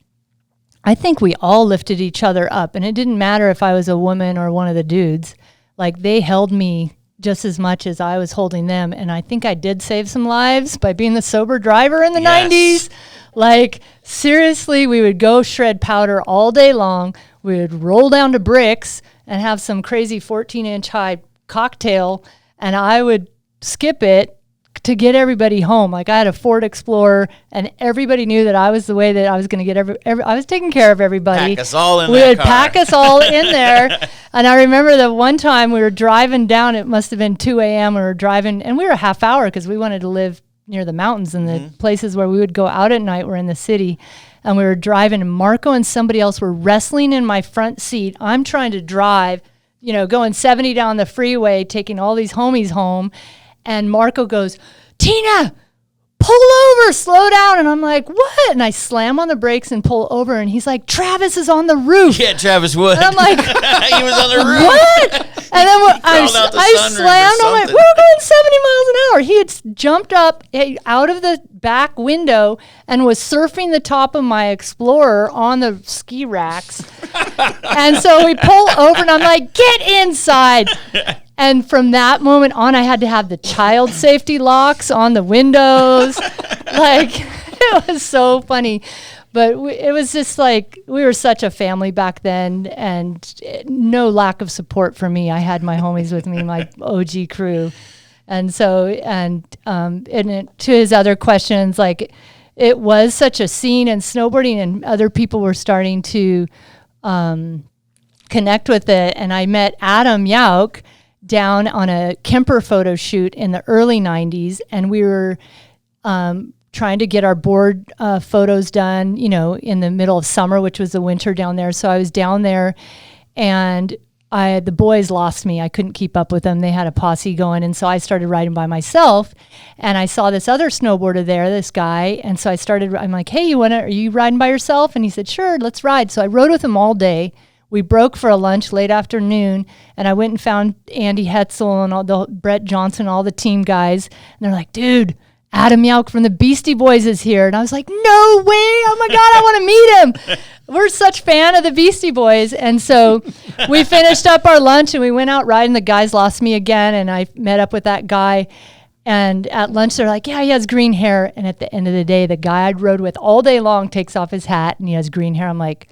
I think we all lifted each other up, and it didn't matter if I was a woman or one of the dudes. Like, they held me just as much as I was holding them, and I think I did save some lives by being the sober driver in the 90s. Like, seriously, we would go shred powder all day long. We would roll down to Bricks and have some crazy 14-inch high cocktail, and I would skip it to get everybody home. Like, I had a Ford Explorer, and everybody knew that I was the way that I was going to get I was taking care of everybody. Pack us all in we that would car. pack us all in there. And I remember that one time we were driving down, it must have been 2 a.m. We were driving, and we were a half hour because we wanted to live near the mountains, and the places where we would go out at night were in the city. And we were driving, and Marco and somebody else were wrestling in my front seat. I'm trying to drive, going 70 down the freeway, taking all these homies home. And Marco goes, Tina, pull over, slow down. And I'm like, what? And I slam on the brakes and pull over. And he's like, Travis is on the roof. Yeah, Travis would. And I'm like, he was on the roof. what? And then I slammed. I'm like, we were going 70 miles an hour. He had jumped up out of the back window and was surfing the top of my Explorer on the ski racks. And so we pull over, and I'm like, get inside. And from that moment on, I had to have the child safety locks on the windows. Like, it was so funny. But it was just like, we were such a family back then, and no lack of support for me. I had my homies with me, my OG crew. And so, to his other questions, like, it was such a scene in snowboarding, and other people were starting to connect with it. And I met Adam Yauch down on a Kemper photo shoot in the early 90s, and we were trying to get our board photos done, in the middle of summer, which was the winter down there. So I was down there, and the boys lost me. I couldn't keep up with them. They had a posse going, and so I started riding by myself. And I saw this other snowboarder there, this guy, and so I'm like, hey, are you riding by yourself? And he said, sure, let's ride. So I rode with him all day. We broke for a lunch late afternoon, and I went and found Andy Hetzel and all the Brett Johnson, all the team guys, and they're like, dude, Adam Yauch from the Beastie Boys is here. And I was like, no way. Oh my God, I want to meet him. We're such fan of the Beastie Boys. And so we finished up our lunch, and we went out riding. The guys lost me again, and I met up with that guy. And at lunch, they're like, yeah, he has green hair. And at the end of the day, the guy I'd rode with all day long takes off his hat, and he has green hair. I'm like,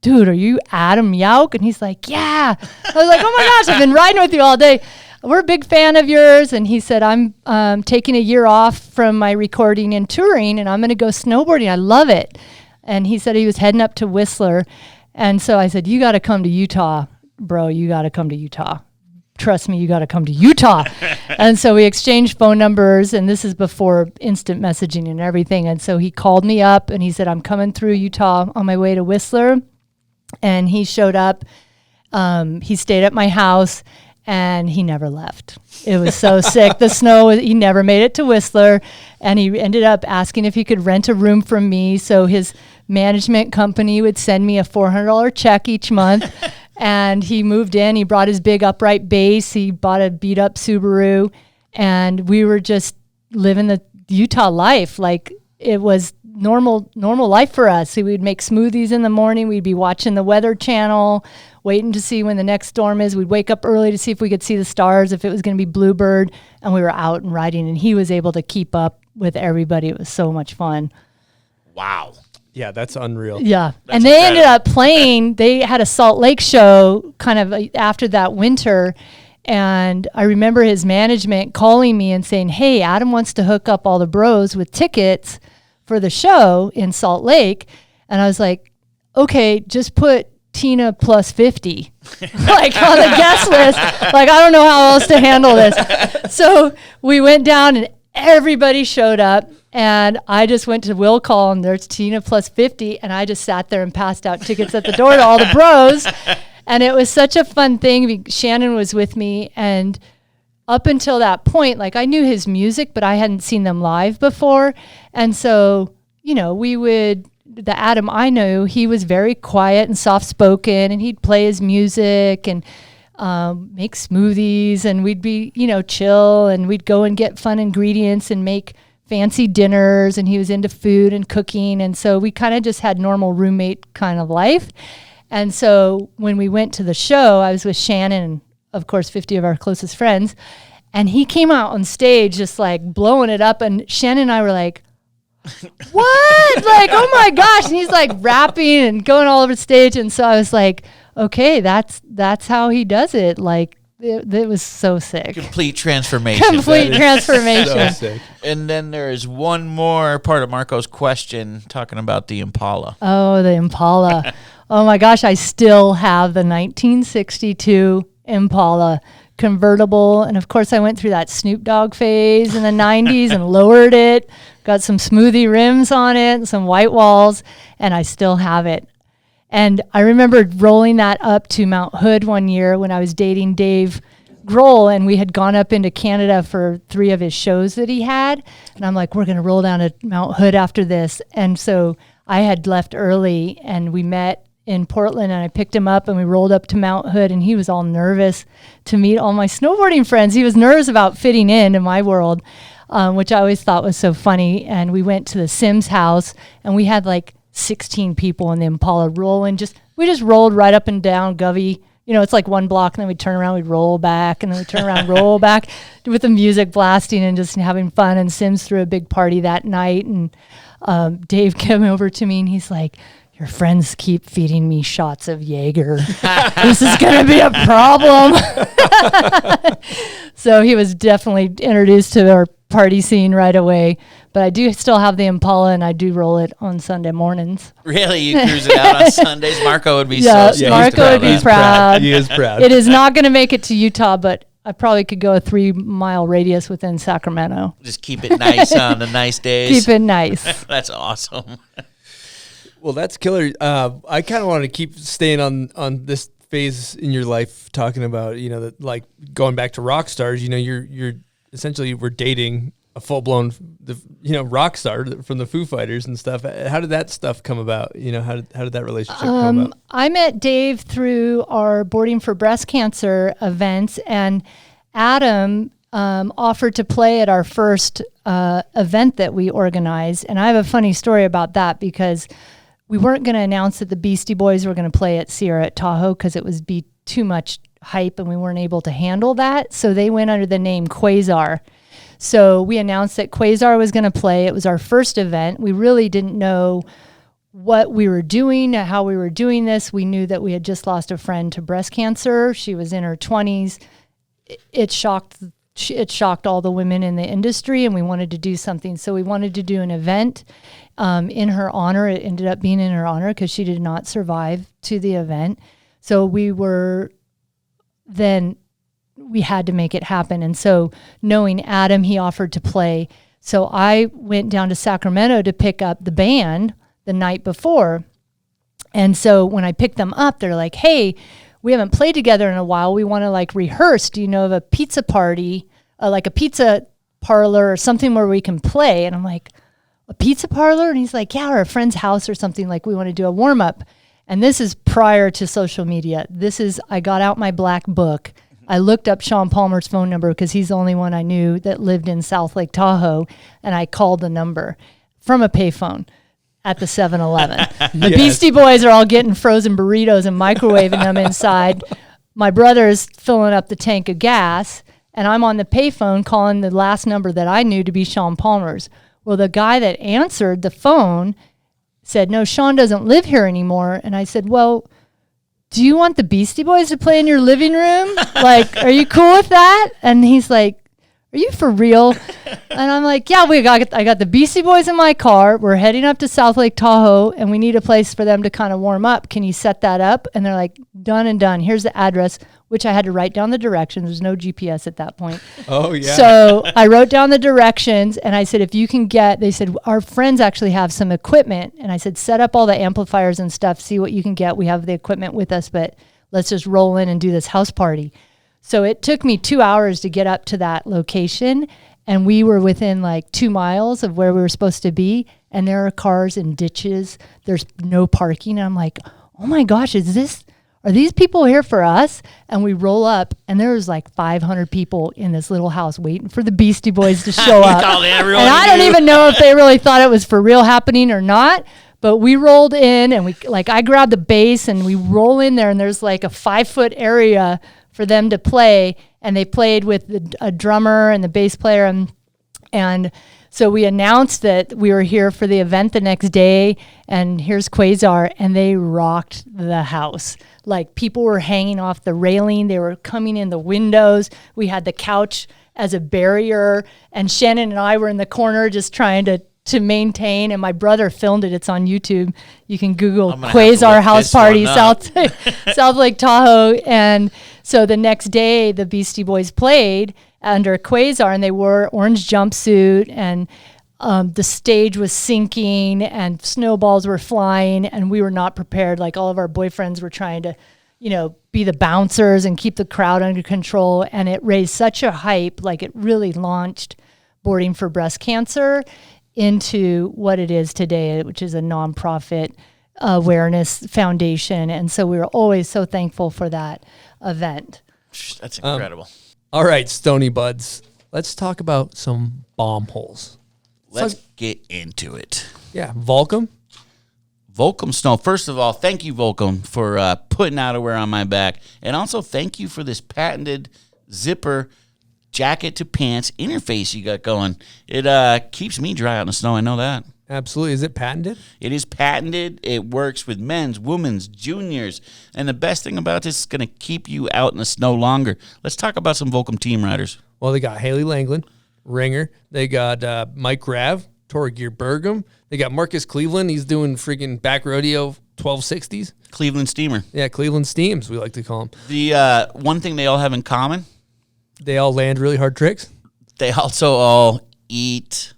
dude, are you Adam Yauch? And he's like, yeah. I was like, oh my gosh, I've been riding with you all day. We're a big fan of yours. And he said, I'm taking a year off from my recording and touring, and I'm going to go snowboarding. I love it. And he said he was heading up to Whistler. And so I said, you got to come to Utah, bro. You got to come to Utah. Trust me, you got to come to Utah. And so we exchanged phone numbers, and this is before instant messaging and everything. And so he called me up, and he said, I'm coming through Utah on my way to Whistler. And he showed up. He stayed at my house, and he never left. It was so sick. The snow, he never made it to Whistler, and he ended up asking if he could rent a room from me. So his management company would send me a $400 check each month. And he moved in, he brought his big upright bass, he bought a beat up Subaru, and we were just living the Utah life. Like, it was normal life for us. So we'd make smoothies in the morning, we'd be watching the Weather Channel, waiting to see when the next storm is. We'd wake up early to see if we could see the stars, if it was going to be Bluebird, and we were out and riding, and he was able to keep up with everybody. It was so much fun. Wow. Yeah, that's unreal. Yeah. That's and they incredible. ended up playing, they had a Salt Lake show kind of after that winter. And I remember his management calling me and saying, hey, Adam wants to hook up all the bros with tickets for the show in Salt Lake. And I was like, okay, just put Tina plus 50 like on the guest list. Like, I don't know how else to handle this. So we went down and everybody showed up. And I just went to will call, and there's Tina plus 50. And I just sat there and passed out tickets at the door to all the bros. And it was such a fun thing. Shannon was with me. And up until that point, like, I knew his music, but I hadn't seen them live before. And so, you know, the Adam I knew, he was very quiet and soft-spoken, and he'd play his music and make smoothies, and we'd be, you know, chill, and we'd go and get fun ingredients and make fancy dinners, and he was into food and cooking. And so we kind of just had normal roommate kind of life. And so when we went to the show, I was with Shannon and, of course, 50 of our closest friends. And he came out on stage just like blowing it up. And Shannon and I were like, what? Like, oh my gosh. And he's like rapping and going all over the stage. And so I was like, okay, that's how he does it. Like, it was so sick. Complete transformation. Complete transformation. So sick. And then there is one more part of Marco's question talking about the Impala. Oh, the Impala. Oh my gosh, I still have the 1962 Impala convertible. And of course, I went through that Snoop Dogg phase in the 90s and lowered it, got some smoothie rims on it and some white walls, and I still have it. And I remember rolling that up to Mount Hood one year when I was dating Dave Grohl, and we had gone up into Canada for 3 of his shows that he had. And I'm like, we're going to roll down to Mount Hood after this. And so I had left early, and we met in Portland, and I picked him up, and we rolled up to Mount Hood, and he was all nervous to meet all my snowboarding friends. He was nervous about fitting into my world, which I always thought was so funny. And we went to the Sims house, and we had like 16 people in the Impala rolling. We just rolled right up and down Govey. You know, it's like one block, and then we'd turn around, we'd roll back, and then we'd turn around, roll back with the music blasting and just having fun. And Sims threw a big party that night. And Dave came over to me, and he's like, your friends keep feeding me shots of Jaeger. This is going to be a problem. So he was definitely introduced to our party scene right away. But I do still have the Impala, and I do roll it on Sunday mornings. Really? You cruise it out on Sundays? Marco would be Yeah, so Marco would be proud. He is proud. It is not going to make it to Utah, but I probably could go a 3-mile radius within Sacramento. Just keep it nice on the nice days. Keep it nice. That's awesome. Well, that's killer. I kind of want to keep staying on this phase in your life, talking about, you know, that, like, going back to rock stars. You know, you're essentially, we're dating a full blown, rock star from the Foo Fighters and stuff. How did that stuff come about? You know, how did that relationship come about? I met Dave through our Boarding for Breast Cancer events, and Adam offered to play at our first event that we organized. And I have a funny story about that, because we weren't going to announce that the Beastie Boys were going to play at Sierra at Tahoe because it was be too much hype and we weren't able to handle that. So they went under the name Quasar. So we announced that Quasar was going to play. It was our first event. We really didn't know what we were doing, how we were doing this. We knew that we had just lost a friend to breast cancer. She was in her 20s. It shocked all the women in the industry, and we wanted to do something. So we wanted to do an event in her honor. It ended up being in her honor because she did not survive to the event. So we had to make it happen. And so knowing Adam, he offered to play. So I went down to Sacramento to pick up the band the night before. And so when I picked them up, they're like, hey, we haven't played together in a while. We want to like rehearse. Do you know of a pizza party, like a pizza parlor or something where we can play? And I'm like, a pizza parlor? And he's like, yeah, or a friend's house or something. Like, we want to do a warm up. And this is prior to social media. I got out my black book. I looked up Sean Palmer's phone number because he's the only one I knew that lived in South Lake Tahoe. And I called the number from a payphone at the 7-Eleven. The Beastie Boys are all getting frozen burritos and microwaving them inside. My brother's filling up the tank of gas, and I'm on the payphone calling the last number that I knew to be Sean Palmer's. Well, the guy that answered the phone said, no, Sean doesn't live here anymore. And I said, well, do you want the Beastie Boys to play in your living room? Like, are you cool with that? And he's like, are you for real? And I'm like, yeah, I got the Beastie Boys in my car. We're heading up to South Lake Tahoe, and we need a place for them to kind of warm up. Can you set that up? And they're like, done and done. Here's the address, which I had to write down the directions. There's no GPS at that point. Oh, yeah. So I wrote down the directions, and I said, if you can they said, our friends actually have some equipment. And I said, set up all the amplifiers and stuff, see what you can get. We have the equipment with us, but let's just roll in and do this house party. So it took me 2 hours to get up to that location, and we were within like 2 miles of where we were supposed to be, and there are cars in ditches. There's no parking. And I'm like, oh my gosh, are these people here for us? And we roll up, and there's like 500 people in this little house waiting for the Beastie Boys to show up. And I don't even know if they really thought it was for real happening or not. But we rolled in, and I grabbed the bass, and we roll in there, and there's like a 5-foot area for them to play, and they played with a drummer and the bass player, and so we announced that we were here for the event the next day, and here's Quasar, and they rocked the house. Like, people were hanging off the railing, they were coming in the windows. We had the couch as a barrier, and Shannon and I were in the corner just trying to maintain, and my brother filmed it. It's on YouTube. You can Google Quasar House Party South Lake Tahoe. And so the next day, the Beastie Boys played under Quasar, and they wore orange jumpsuit, and the stage was sinking, and snowballs were flying, and we were not prepared. Like, all of our boyfriends were trying to, be the bouncers and keep the crowd under control, and it raised such a hype. Like, it really launched Boarding for Breast Cancer into what it is today, which is a nonprofit awareness foundation. And so we were always so thankful for that event. That's incredible. All right, Stony Buds, let's talk about some bomb holes. Let's get into it. Yeah, Volcom Snow. First of all, thank you, Volcom, for putting outerwear on my back. And also thank you for this patented zipper jacket to pants interface you got going. It keeps me dry out in the snow. I know that. Absolutely. Is it patented? It is patented. It works with men's, women's, juniors. And the best thing about this is going to keep you out in the snow longer. Let's talk about some Volcom team riders. Well, they got Haley Langland, ringer. They got Mike Rav, Tora Gear Bergam. They got Marcus Cleveland. He's doing freaking back rodeo 1260s. Cleveland Steamer. Yeah, Cleveland Steams, we like to call them. The one thing they all have in common, they all land really hard tricks. They also all eat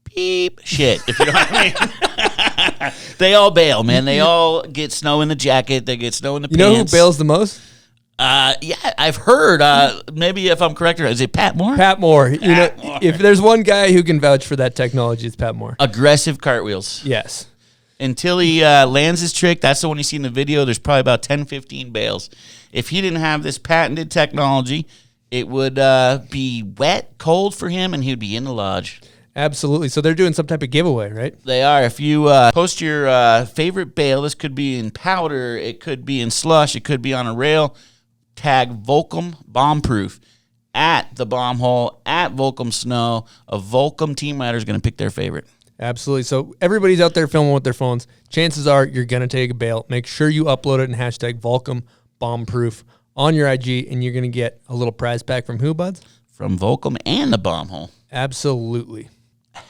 beep shit, if you know what I mean. They all bail, man. They all get snow in the jacket. They get snow in the pants. You know who bails the most? Yeah, I've heard. Maybe if I'm correct, is it Pat Moore? Pat Moore. Moore. If there's one guy who can vouch for that technology, it's Pat Moore. Aggressive cartwheels. Yes. Until he lands his trick, that's the one you see in the video. There's probably about 10, 15 bails. If he didn't have this patented technology, it would be wet, cold for him, and he would be in the lodge. Absolutely. So they're doing some type of giveaway, right? They are. If you post your favorite bail, this could be in powder, it could be in slush, it could be on a rail, tag volcombombproof at the bomb hole, at Volcom Snow. A Volcom team rider is going to pick their favorite. Absolutely. So everybody's out there filming with their phones. Chances are you're going to take a bail. Make sure you upload it and hashtag volcombombproof on your IG, and you're going to get a little prize pack from who, buds? From Volcom and the bomb hole. Absolutely.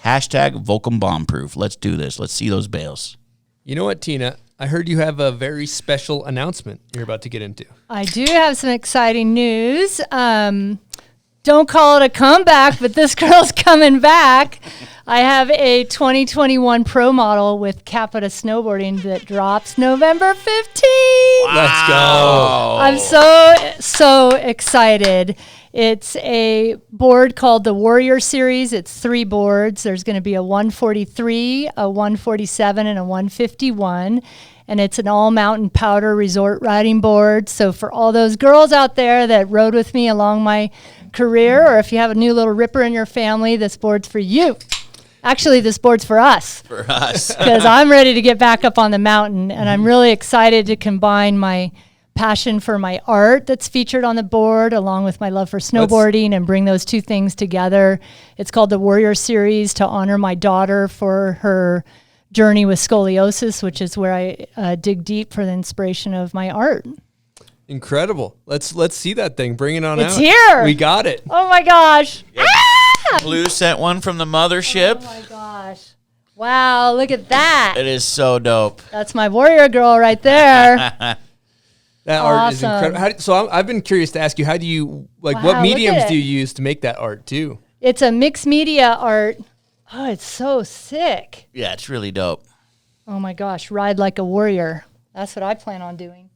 Hashtag volcombombproof. Let's do this. Let's see those bails. You know what, Tina? I heard you have a very special announcement you're about to get into. I do have some exciting news. Don't call it a comeback, but this girl's coming back. I have a 2021 pro model with Capita Snowboarding that drops November 15th. Wow. Let's go. I'm so excited. It's a board called the Warrior Series. It's 3 boards. There's going to be a 143, a 147, and a 151. And it's an all-mountain powder resort riding board. So for all those girls out there that rode with me along my career, or if you have a new little ripper in your family, this board's for you. Actually, this board's for us. For us. Because I'm ready to get back up on the mountain, and I'm really excited to combine my passion for my art that's featured on the board along with my love for snowboarding and bring those 2 things together. It's called the Warrior Series to honor my daughter for her journey with scoliosis, which is where I dig deep for the inspiration of my art. Incredible. Let's see that thing. Bring it on out. It's here. We got it. Oh my gosh. Ah! Blue sent one from the mothership. Oh my gosh. Wow, look at that. It is so dope. That's my warrior girl right there. That art is incredible. I've been curious to ask you, how do you, what mediums do you use to make that art too? It's a mixed media art. Oh, it's so sick. Yeah, it's really dope. Oh my gosh, ride like a warrior. That's what I plan on doing.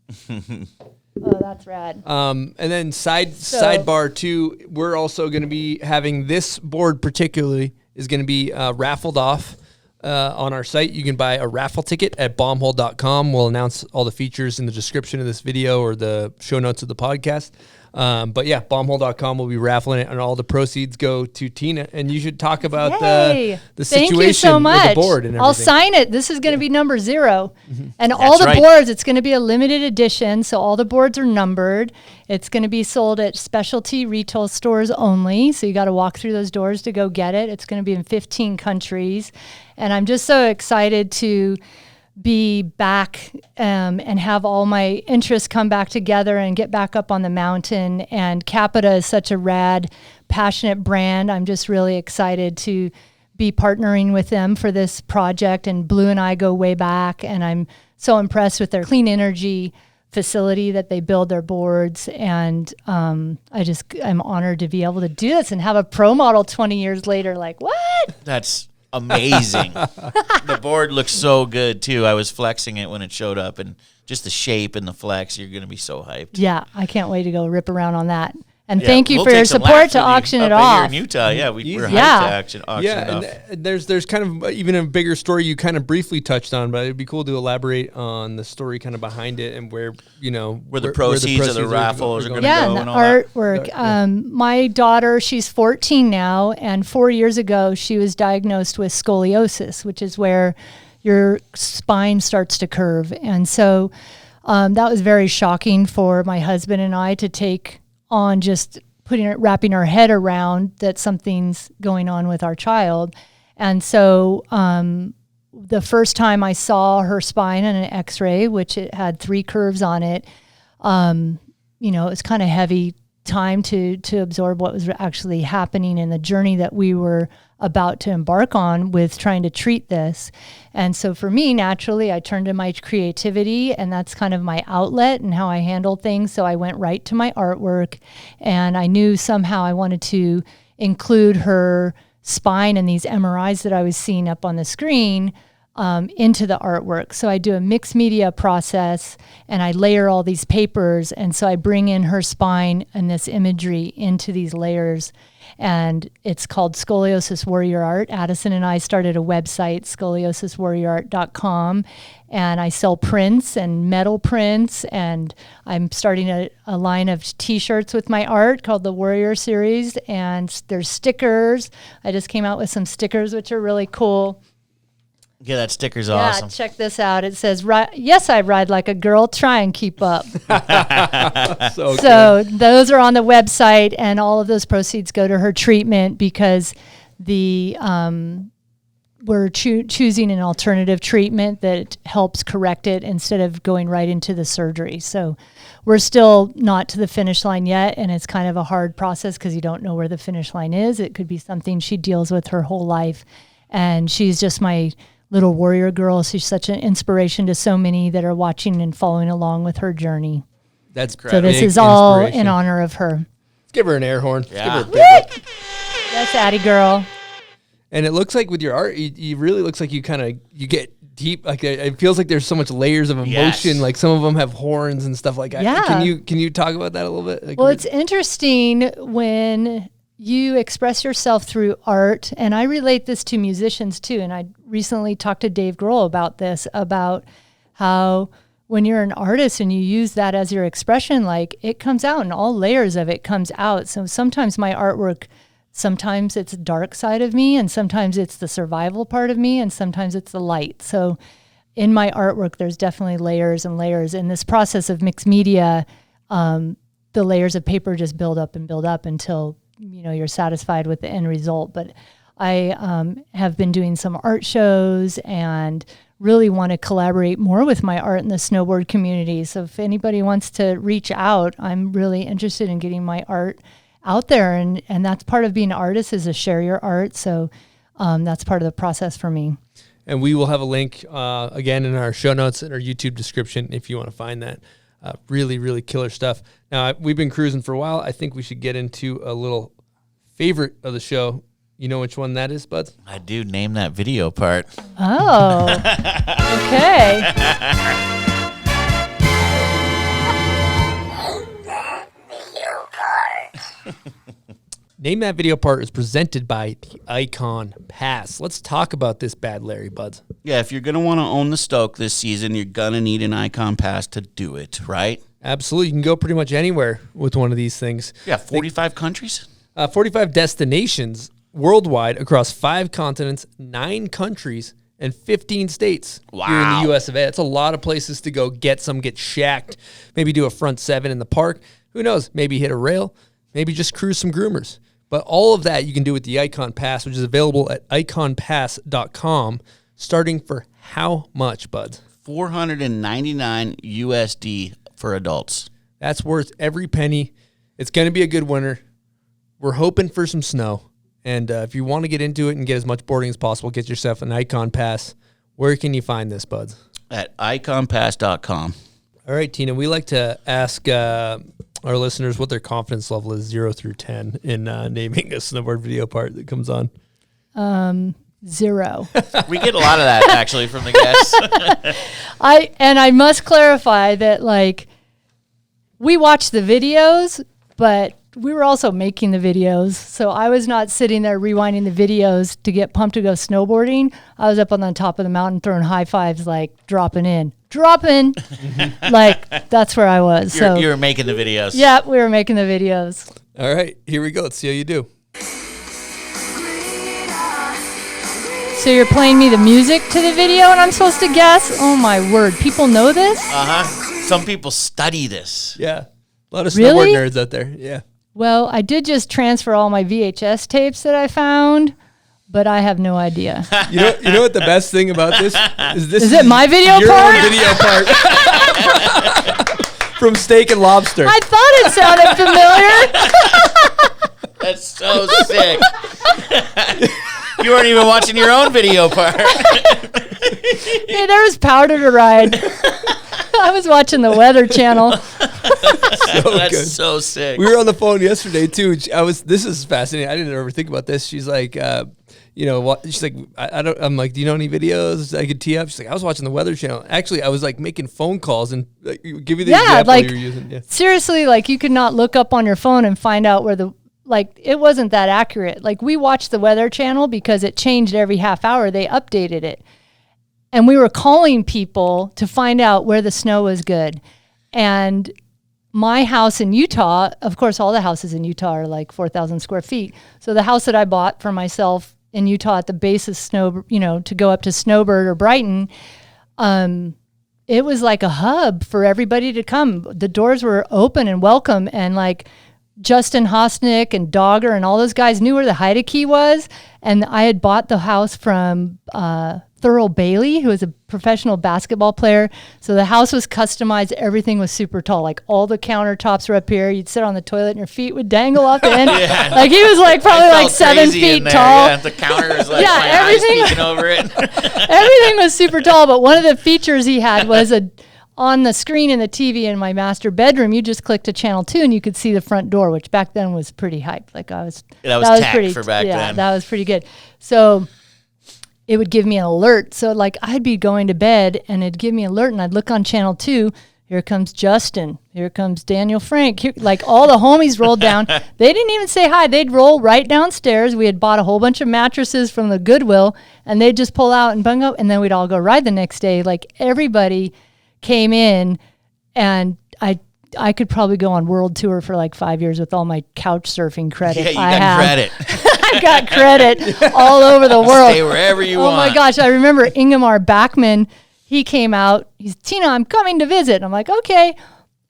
Oh, that's rad. And then sidebar too, we're also going to be having this board particularly is going to be raffled off on our site. You can buy a raffle ticket at bombhole.com. We'll announce all the features in the description of this video or the show notes of the podcast. But yeah, bombhole.com will be raffling it, and all the proceeds go to Tina. And you should talk about the situation Thank you so much. with the board and everything. I'll sign it. This is going to be number 0. And all the boards, it's going to be a limited edition, so all the boards are numbered. It's going to be sold at specialty retail stores only, so you got to walk through those doors to go get it. It's going to be in 15 countries. And I'm just so excited to be back and have all my interests come back together and get back up on the mountain. And Capita is such a rad, passionate brand. I'm just really excited to be partnering with them for this project. And Blue and I go way back, and I'm so impressed with their clean energy facility that they build their boards. And I'm honored to be able to do this and have a pro model 20 years later. Like, what? That's amazing. The board looks so good too. I was flexing it when it showed up, and just the shape and the flex, you're going to be so hyped. Yeah, I can't wait to go rip around on that. And thank you for your support to auction it off. Here in Utah, we're hyped to auction it off. And there's kind of even a bigger story you kind of briefly touched on, but it'd be cool to elaborate on the story kind of behind it and where the proceeds of the raffles are going to go. Yeah, and the artwork. My daughter, she's 14 now, and 4 years ago she was diagnosed with scoliosis, which is where your spine starts to curve. And so that was very shocking for my husband and I to take on, just wrapping our head around that something's going on with our child. And so the first time I saw her spine in an x-ray, which it had 3 curves on it, it was kind of heavy time to absorb what was actually happening in the journey that we were about to embark on with trying to treat this. And so for me, naturally, I turned to my creativity, and that's kind of my outlet and how I handle things. So I went right to my artwork, and I knew somehow I wanted to include her spine and these MRIs that I was seeing up on the screen into the artwork. So I do a mixed media process, and I layer all these papers. And so I bring in her spine and this imagery into these layers. And it's called Scoliosis Warrior Art. Addison and I started a website, scoliosiswarriorart.com. And I sell prints and metal prints. And I'm starting a line of T-shirts with my art called the Warrior Series. And there's stickers. I just came out with some stickers, which are really cool. Yeah, that sticker's awesome. Yeah, check this out. It says, yes, I ride like a girl. Try and keep up. So those are on the website, and all of those proceeds go to her treatment because we're choosing an alternative treatment that helps correct it instead of going right into the surgery. So we're still not to the finish line yet, and it's kind of a hard process because you don't know where the finish line is. It could be something she deals with her whole life, and she's just my little warrior girl. She's such an inspiration to so many that are watching and following along with her journey. That's great. So this is all in honor of her. Let's give her an air horn. Yeah. Give her a big Yes, Addie girl. And it looks like with your art, you really looks like you get deep. Like it feels like there's so much layers of emotion. Yes. Like some of them have horns and stuff like that. Yeah. Can you talk about that a little bit? Like, Well, it's interesting when you express yourself through art, and I relate this to musicians too. And I recently talked to Dave Grohl about this, about how when you're an artist and you use that as your expression, like it comes out and all layers of it comes out. So sometimes my artwork, sometimes it's dark side of me, and sometimes it's the survival part of me, and sometimes it's the light. So in my artwork, there's definitely layers and layers. In this process of mixed media, the layers of paper just build up until, you know, you're satisfied with the end result. But I have been doing some art shows and really want to collaborate more with my art in the snowboard community. So if anybody wants to reach out, I'm really interested in getting my art out there. And that's part of being an artist, is to share your art. So that's part of the process for me. And we will have a link, again, in our show notes and our YouTube description if you want to find that. Really, really killer stuff. Now, we've been cruising for a while. I think we should get into a little favorite of the show. You know which one that is, Buds? I do. Name that video part. Oh, okay. Name That Video part is presented by the Icon Pass. Let's talk about this bad Larry, Buds. Yeah, if you're going to want to own the Stoke this season, you're going to need an Icon Pass to do it, right? Absolutely. You can go pretty much anywhere with one of these things. Yeah, 45 countries? 45 destinations worldwide across 5 continents, 9 countries, and 15 states here in the U.S. of A. It's a lot of places to go get shacked, maybe do a front 7 in the park. Who knows? Maybe hit a rail, maybe just cruise some groomers. But all of that you can do with the Icon Pass, which is available at iconpass.com, starting for how much, Buds? $499 USD for adults. That's worth every penny. It's going to be a good winter. We're hoping for some snow. And if you want to get into it and get as much boarding as possible, get yourself an Icon Pass. Where can you find this, Buds? At iconpass.com. All right, Tina, we like to ask our listeners what their confidence level is 0 through 10 in naming a snowboard video part that comes on. 0. We get a lot of that, actually, from the guests. I must clarify that, like, we watch the videos, but we were also making the videos. So I was not sitting there rewinding the videos to get pumped to go snowboarding. I was up on the top of the mountain throwing high fives, like dropping. Like, that's where I was. You were making the videos. Yeah, we were making the videos. All right, here we go. Let's see how you do. So you're playing me the music to the video and I'm supposed to guess? Oh my word. People know this? Uh-huh. Some people study this. Yeah. A lot of Really? snowboard nerds out there. Yeah. Well, I did just transfer all my VHS tapes that I found, but I have no idea. You know what the best thing about this is? This Is it my video your part? own video part. From Steak and Lobster. I thought it sounded familiar. That's so sick. You weren't even watching your own video part. Hey, there was powder to ride. I was watching the Weather Channel. That's good. so sick. We were on the phone yesterday too. This is fascinating. I didn't ever think about this. She's like, she's like, I'm like, do you know any videos I could tee up? She's like, I was watching the Weather Channel. Actually, I was like making phone calls and like, give you the example like, you were using. Yeah. Seriously, like you could not look up on your phone and find out where it wasn't that accurate. Like we watched the Weather Channel because it changed every half hour. They updated it. And we were calling people to find out where the snow was good. And my house in Utah, of course, all the houses in Utah are like 4,000 square feet. So the house that I bought for myself in Utah at the base of snow, to go up to Snowbird or Brighton, it was like a hub for everybody to come. The doors were open and welcome. And like Justin Hosnick and Dogger and all those guys knew where the Haida Key was. And I had bought the house from Thurl Bailey, who is a professional basketball player. So the house was customized. Everything was super tall. Like all the countertops were up here. You'd sit on the toilet and your feet would dangle off the end. Yeah. Like he was like probably like 7 feet tall. Yeah, the counter is like my everything, eyes peeking over it. Everything was super tall. But one of the features he had was on the screen in the TV in my master bedroom, you just clicked to channel 2 and you could see the front door, which back then was pretty hyped. Like that was tech for back then. Yeah, that was pretty good. So it would give me an alert. So like I'd be going to bed and it'd give me an alert and I'd look on channel 2. Here comes Justin. Here comes Daniel Frank. Like all the homies rolled down. They didn't even say hi. They'd roll right downstairs. We had bought a whole bunch of mattresses from the Goodwill and they'd just pull out and bung up and then we'd all go ride the next day. Like everybody came in and I could probably go on world tour for like 5 years with all my couch surfing credit. Yeah, you got credit. I got credit all over the world. Stay wherever you want. Oh my gosh. I remember Ingemar Backman. He came out. He's, Tina, I'm coming to visit. And I'm like, okay.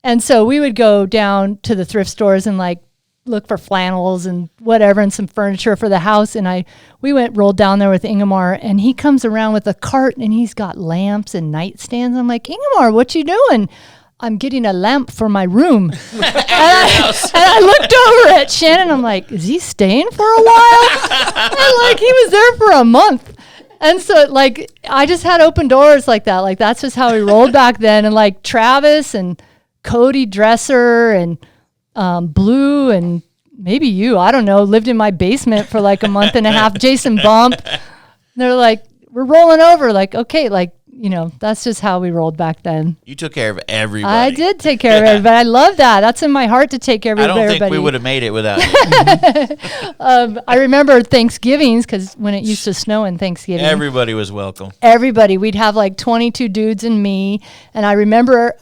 And so we would go down to the thrift stores and like look for flannels and whatever and some furniture for the house. And we rolled down there with Ingemar and he comes around with a cart and he's got lamps and nightstands. I'm like, Ingemar, what you doing? I'm getting a lamp for my room. and I looked over at Shannon. I'm like, is he staying for a while? And like he was there for a month. And so like I just had open doors like that. Like that's just how we rolled back then. And like Travis and Cody Dresser and Blue and maybe you, I don't know, lived in my basement for like a month and a half. Jason Bump. They're like, we're rolling over. Like, okay, like, you know, that's just how we rolled back then. You took care of everybody. I did take care of everybody. I love that. That's in my heart to take care of everybody. I don't think we would have made it without you. I remember Thanksgivings because when it used to snow in Thanksgiving. Everybody was welcome. Everybody. We'd have like 22 dudes and me. And I remember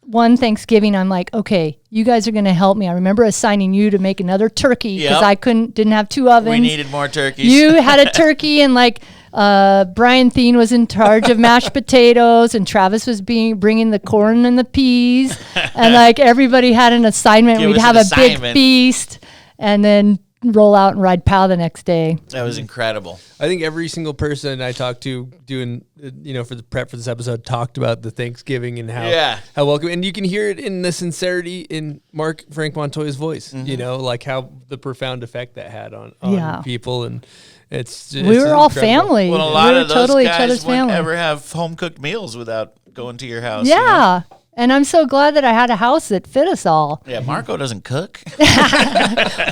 one Thanksgiving, I'm like, okay, you guys are going to help me. I remember assigning you to make another turkey because I didn't have 2 ovens. We needed more turkeys. You had a turkey and like Brian Thien was in charge of mashed potatoes and Travis was bringing the corn and the peas and like everybody had an assignment. We'd have a big feast and then roll out and ride POW the next day. That was incredible. I think every single person I talked to doing, for the prep for this episode talked about the Thanksgiving and how welcome. And you can hear it in the sincerity in Frank Montoya's voice, like how the profound effect that had on people. And we were all family. Well, a lot of those guys wouldn't ever have home-cooked meals without going to your house. Yeah. And I'm so glad that I had a house that fit us all. Yeah, Marco doesn't cook.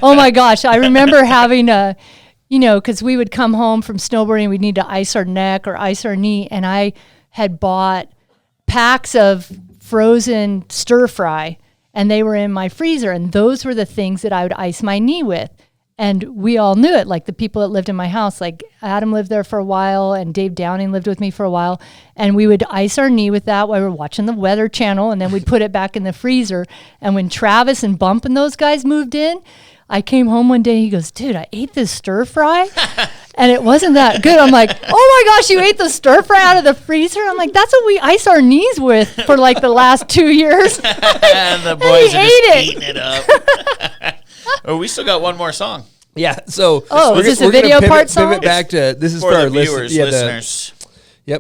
Oh my gosh. I remember having because we would come home from snowboarding, we'd need to ice our neck or ice our knee. And I had bought packs of frozen stir fry and they were in my freezer. And those were the things that I would ice my knee with. And we all knew it, like the people that lived in my house, like Adam lived there for a while and Dave Downing lived with me for a while. And we would ice our knee with that while we were watching the Weather Channel and then we'd put it back in the freezer. And when Travis and Bump and those guys moved in, I came home one day, he goes, dude, I ate this stir fry and it wasn't that good. I'm like, oh my gosh, you ate the stir fry out of the freezer? I'm like, that's what we ice our knees with for like the last 2 years. And the boys are just eating it up. Oh, we still got one more song. Yeah, so is this a video part song? Pivot back to this is for for the our viewers, listeners.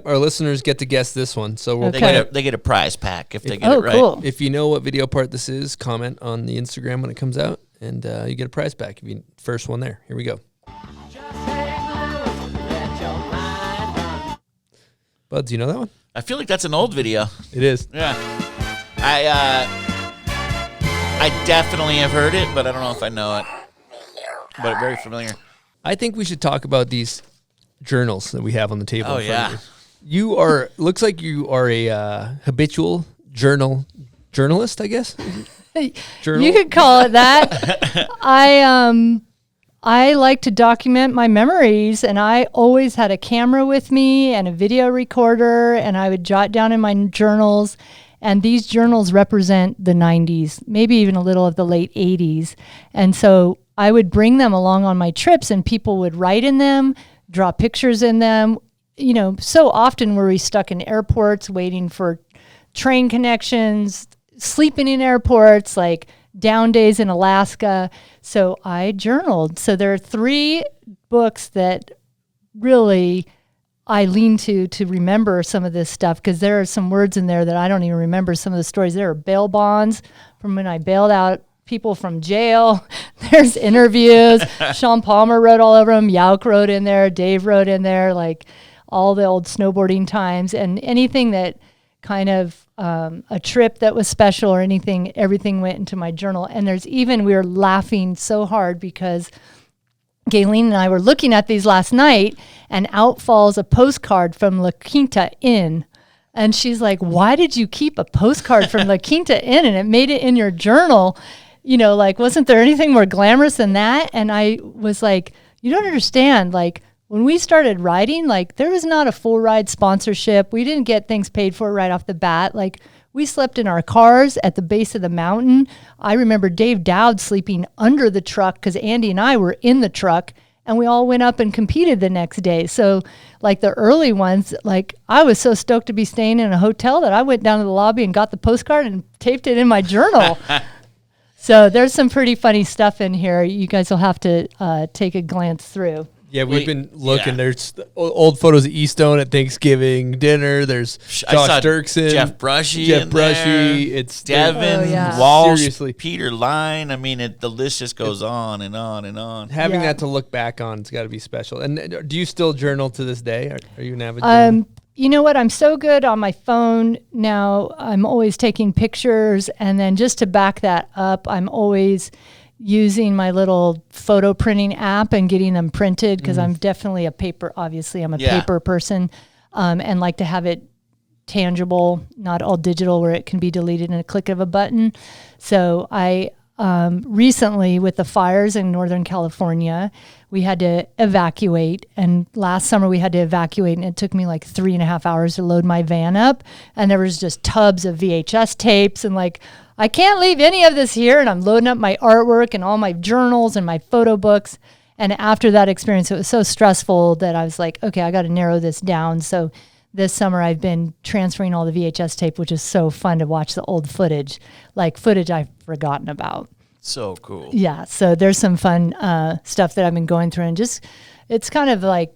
Our listeners get to guess this one. So they get a prize pack if they get it right. Cool. If you know what video part this is, comment on the Instagram when it comes out, and you get a prize pack. If you first one there, here we go. Bud, do you know that one? I feel like that's an old video. It is. Yeah, I definitely have heard it, but I don't know if I know it. But very familiar. I think we should talk about these journals that we have on the table. Oh, yeah. You looks like you are a habitual journalist, I guess. You could call it that. I like to document my memories, and I always had a camera with me and a video recorder, and I would jot down in my journals. And these journals represent the 90s, maybe even a little of the late 80s. And so I would bring them along on my trips and people would write in them, draw pictures in them. So often were we stuck in airports waiting for train connections, sleeping in airports, like down days in Alaska. So I journaled. So there are 3 books that really I lean to remember some of this stuff because there are some words in there that I don't even remember some of the stories. There are bail bonds from when I bailed out people from jail. There's interviews. Sean Palmer wrote all over them. Yauch wrote in there. Dave wrote in there, like all the old snowboarding times and anything that kind of a trip that was special or anything, everything went into my journal. And we were laughing so hard because Gayleen and I were looking at these last night, and out falls a postcard from La Quinta Inn. And she's like, why did you keep a postcard from La Quinta Inn? And it made it in your journal. You know, like, wasn't there anything more glamorous than that? And I was like, you don't understand. Like, when we started riding, like, there was not a full ride sponsorship. We didn't get things paid for right off the bat. Like, we slept in our cars at the base of the mountain. I remember Dave Dowd sleeping under the truck because Andy and I were in the truck, and we all went up and competed the next day. So, like, the early ones, like, I was so stoked to be staying in a hotel that I went down to the lobby and got the postcard and taped it in my journal. So there's some pretty funny stuff in here. You guys will have to take a glance through. Yeah, we've been looking. Yeah. There's old photos of Eastone at Thanksgiving dinner. There's Josh Dirksen, Jeff Brushy, It's Devin, Walsh, seriously. Peter Line. I mean, the list just goes on and on and on. Having that to look back on, it's got to be special. And do you still journal to this day? Are you an avid journaler? You know what? I'm so good on my phone now. I'm always taking pictures, and then just to back that up, I'm always using my little photo printing app and getting them printed because I'm definitely I'm a paper person, and like to have it tangible, not all digital where it can be deleted in a click of a button. So I recently, with the fires in Northern California, we had to evacuate, and last summer we had to evacuate, and it took me like 3.5 hours to load my van up, and there was just tubs of VHS tapes, and like, I can't leave any of this here, and I'm loading up my artwork and all my journals and my photo books. And after that experience, it was so stressful that I was like, okay, I got to narrow this down. So this summer I've been transferring all the VHS tape, which is so fun to watch the old footage, like footage I've forgotten about. So cool. Yeah, so there's some fun stuff that I've been going through, and just, it's kind of like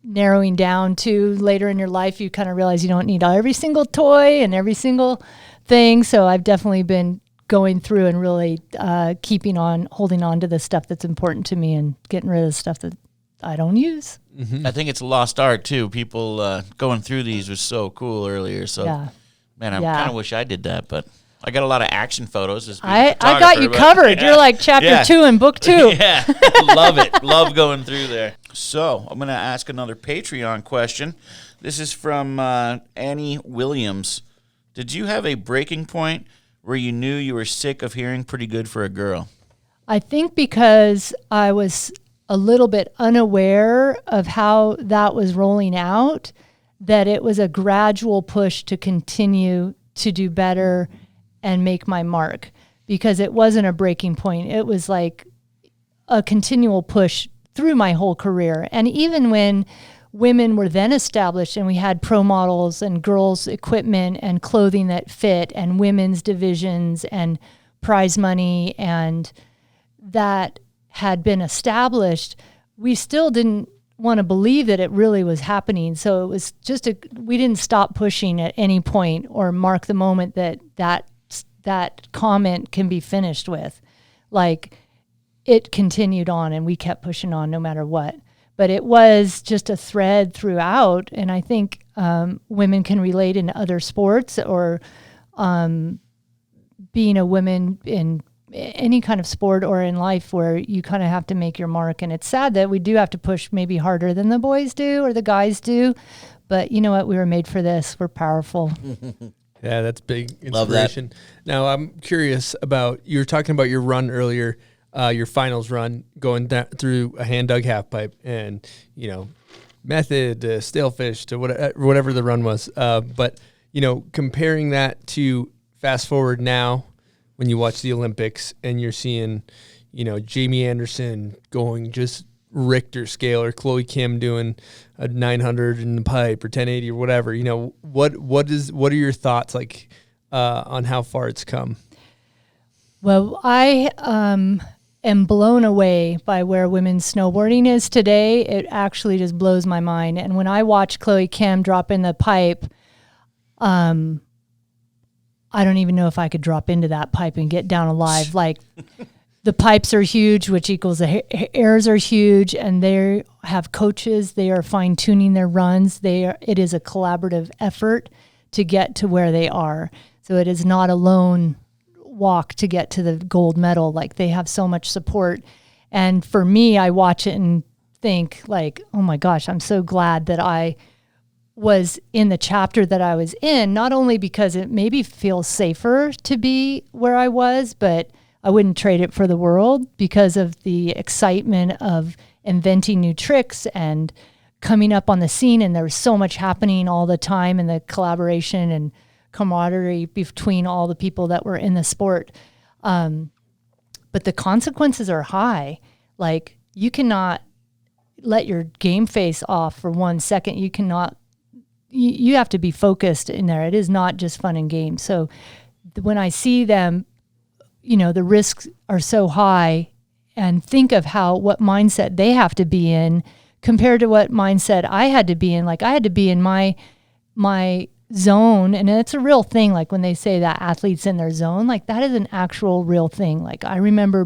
narrowing down to later in your life, you kind of realize you don't need every single toy and every single thing. So I've definitely been going through and really holding on to the stuff that's important to me and getting rid of the stuff that I don't use. Mm-hmm. I think it's a lost art too. People going through these was so cool earlier. So, man, I kind of wish I did that, but I got a lot of action photos. I got you covered. Yeah. You're like chapter 2 in book 2. Yeah, love it. Love going through there. So I'm going to ask another Patreon question. This is from Annie Williams. Did you have a breaking point where you knew you were sick of hearing pretty good for a girl? I think because I was a little bit unaware of how that was rolling out, that it was a gradual push to continue to do better and make my mark, because it wasn't a breaking point. It was like a continual push through my whole career. And even when women were then established and we had pro models and girls equipment and clothing that fit and women's divisions and prize money, and that had been established, we still didn't want to believe that it really was happening. So it was just we didn't stop pushing at any point or mark the moment that comment can be finished with. Like, it continued on and we kept pushing on no matter what. But it was just a thread throughout, and I think women can relate in other sports, or being a woman in any kind of sport or in life where you kind of have to make your mark. And it's sad that we do have to push maybe harder than the boys do or the guys do, but you know what? We were made for this. We're powerful. Yeah, that's big inspiration. Love that. Now, I'm curious about, you were talking about your run earlier, your finals run, going through a hand dug half pipe and, you know, method to stalefish to whatever the run was. But, you know, comparing that to fast forward now when you watch the Olympics and you're seeing, you know, Jamie Anderson going just Richter scale, or Chloe Kim doing a 900 in the pipe or 1080 or whatever, you know, what are your thoughts like on how far it's come? Well, I am blown away by where women's snowboarding is today. It actually just blows my mind. And when I watch Chloe Kim drop in the pipe, I don't even know if I could drop into that pipe and get down alive. Like, the pipes are huge, which equals the airs are huge, and they have coaches. They are fine-tuning their runs. It is a collaborative effort to get to where they are. So it is not a lone walk to get to the gold medal. Like, they have so much support. And for me, I watch it and think like, oh my gosh, I'm so glad that I was in the chapter that I was in, not only because it maybe feels safer to be where I was, but I wouldn't trade it for the world because of the excitement of inventing new tricks and coming up on the scene. And there was so much happening all the time, and the collaboration and camaraderie between all the people that were in the sport. But the consequences are high. Like, you cannot let your game face off for 1 second. You cannot, you have to be focused in there. It is not just fun and games. So when I see them, you know, the risks are so high, and think of what mindset they have to be in compared to what mindset I had to be in. Like, I had to be in my zone, and it's a real thing. Like, when they say that athletes in their zone, like, that is an actual real thing. Like, I remember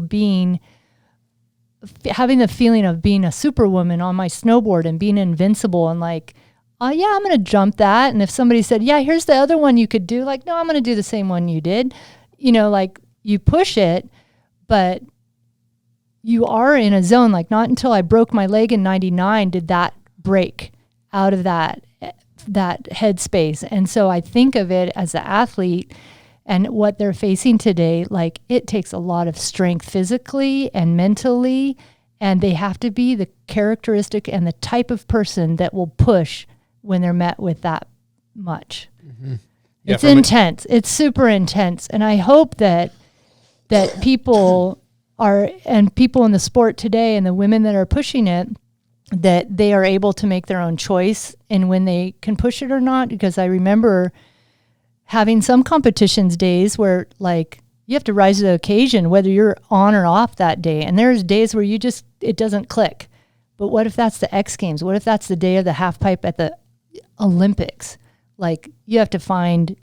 having the feeling of being a superwoman on my snowboard and being invincible, and like, oh yeah, I'm going to jump that. And if somebody said, yeah, here's the other one you could do, like, no, I'm going to do the same one you did. You know, like, you push it, but you are in a zone. Like, not until I broke my leg in 99 did that break out of that headspace. And so I think of it as an athlete and what they're facing today. Like, it takes a lot of strength physically and mentally, and they have to be the characteristic and the type of person that will push when they're met with that much. Mm-hmm. Yeah, it's intense. It's super intense. And I hope that people people in the sport today, and the women that are pushing it, that they are able to make their own choice and when they can push it or not. Because I remember having some competitions days where, like, you have to rise to the occasion whether you're on or off that day. And there's days where it doesn't click. But what if that's the X Games? What if that's the day of the half pipe at the Olympics? Like, you have to find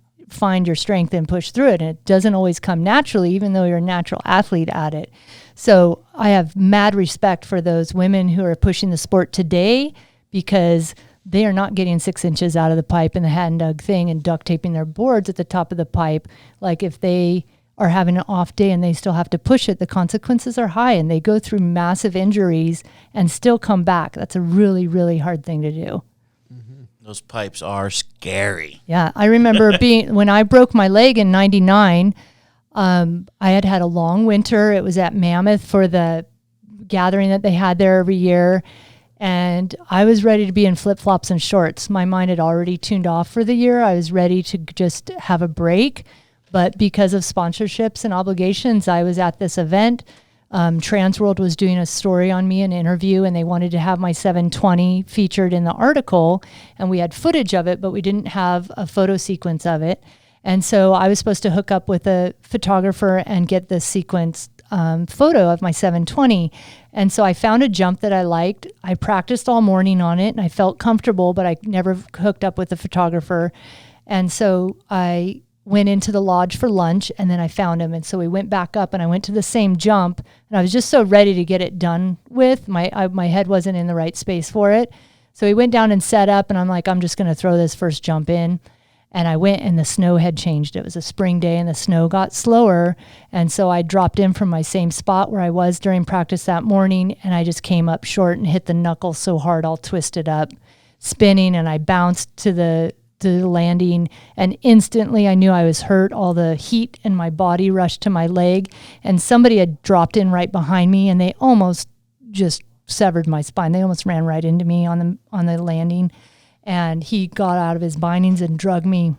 your strength and push through it. And it doesn't always come naturally, even though you're a natural athlete at it. So I have mad respect for those women who are pushing the sport today, because they are not getting 6 inches out of the pipe in the hand dug thing and duct taping their boards at the top of the pipe. Like, if they are having an off day and they still have to push it, the consequences are high, and they go through massive injuries and still come back. That's a really, really hard thing to do. Those pipes are scary. Yeah, I remember when I broke my leg in 99, I had a long winter. It was at Mammoth for the gathering that they had there every year. And I was ready to be in flip-flops and shorts. My mind had already tuned off for the year. I was ready to just have a break. But because of sponsorships and obligations, I was at this event. Transworld was doing a story on me, an interview, and they wanted to have my 720 featured in the article. And we had footage of it, but we didn't have a photo sequence of it. And so I was supposed to hook up with a photographer and get the sequence photo of my 720. And so I found a jump that I liked. I practiced all morning on it, and I felt comfortable, but I never hooked up with a photographer. And so I went into the lodge for lunch, and then I found him. And so we went back up, and I went to the same jump, and I was just so ready to get it done with. My head wasn't in the right space for it. So we went down and set up, and I'm like, I'm just going to throw this first jump in. And I went, and the snow had changed. It was a spring day, and the snow got slower. And so I dropped in from my same spot where I was during practice that morning, and I just came up short and hit the knuckle so hard, all twisted up, spinning, and I bounced to the landing, and instantly I knew I was hurt. All the heat in my body rushed to my leg, and somebody had dropped in right behind me, and they almost just severed my spine. They almost ran right into me on the landing. And he got out of his bindings and dragged me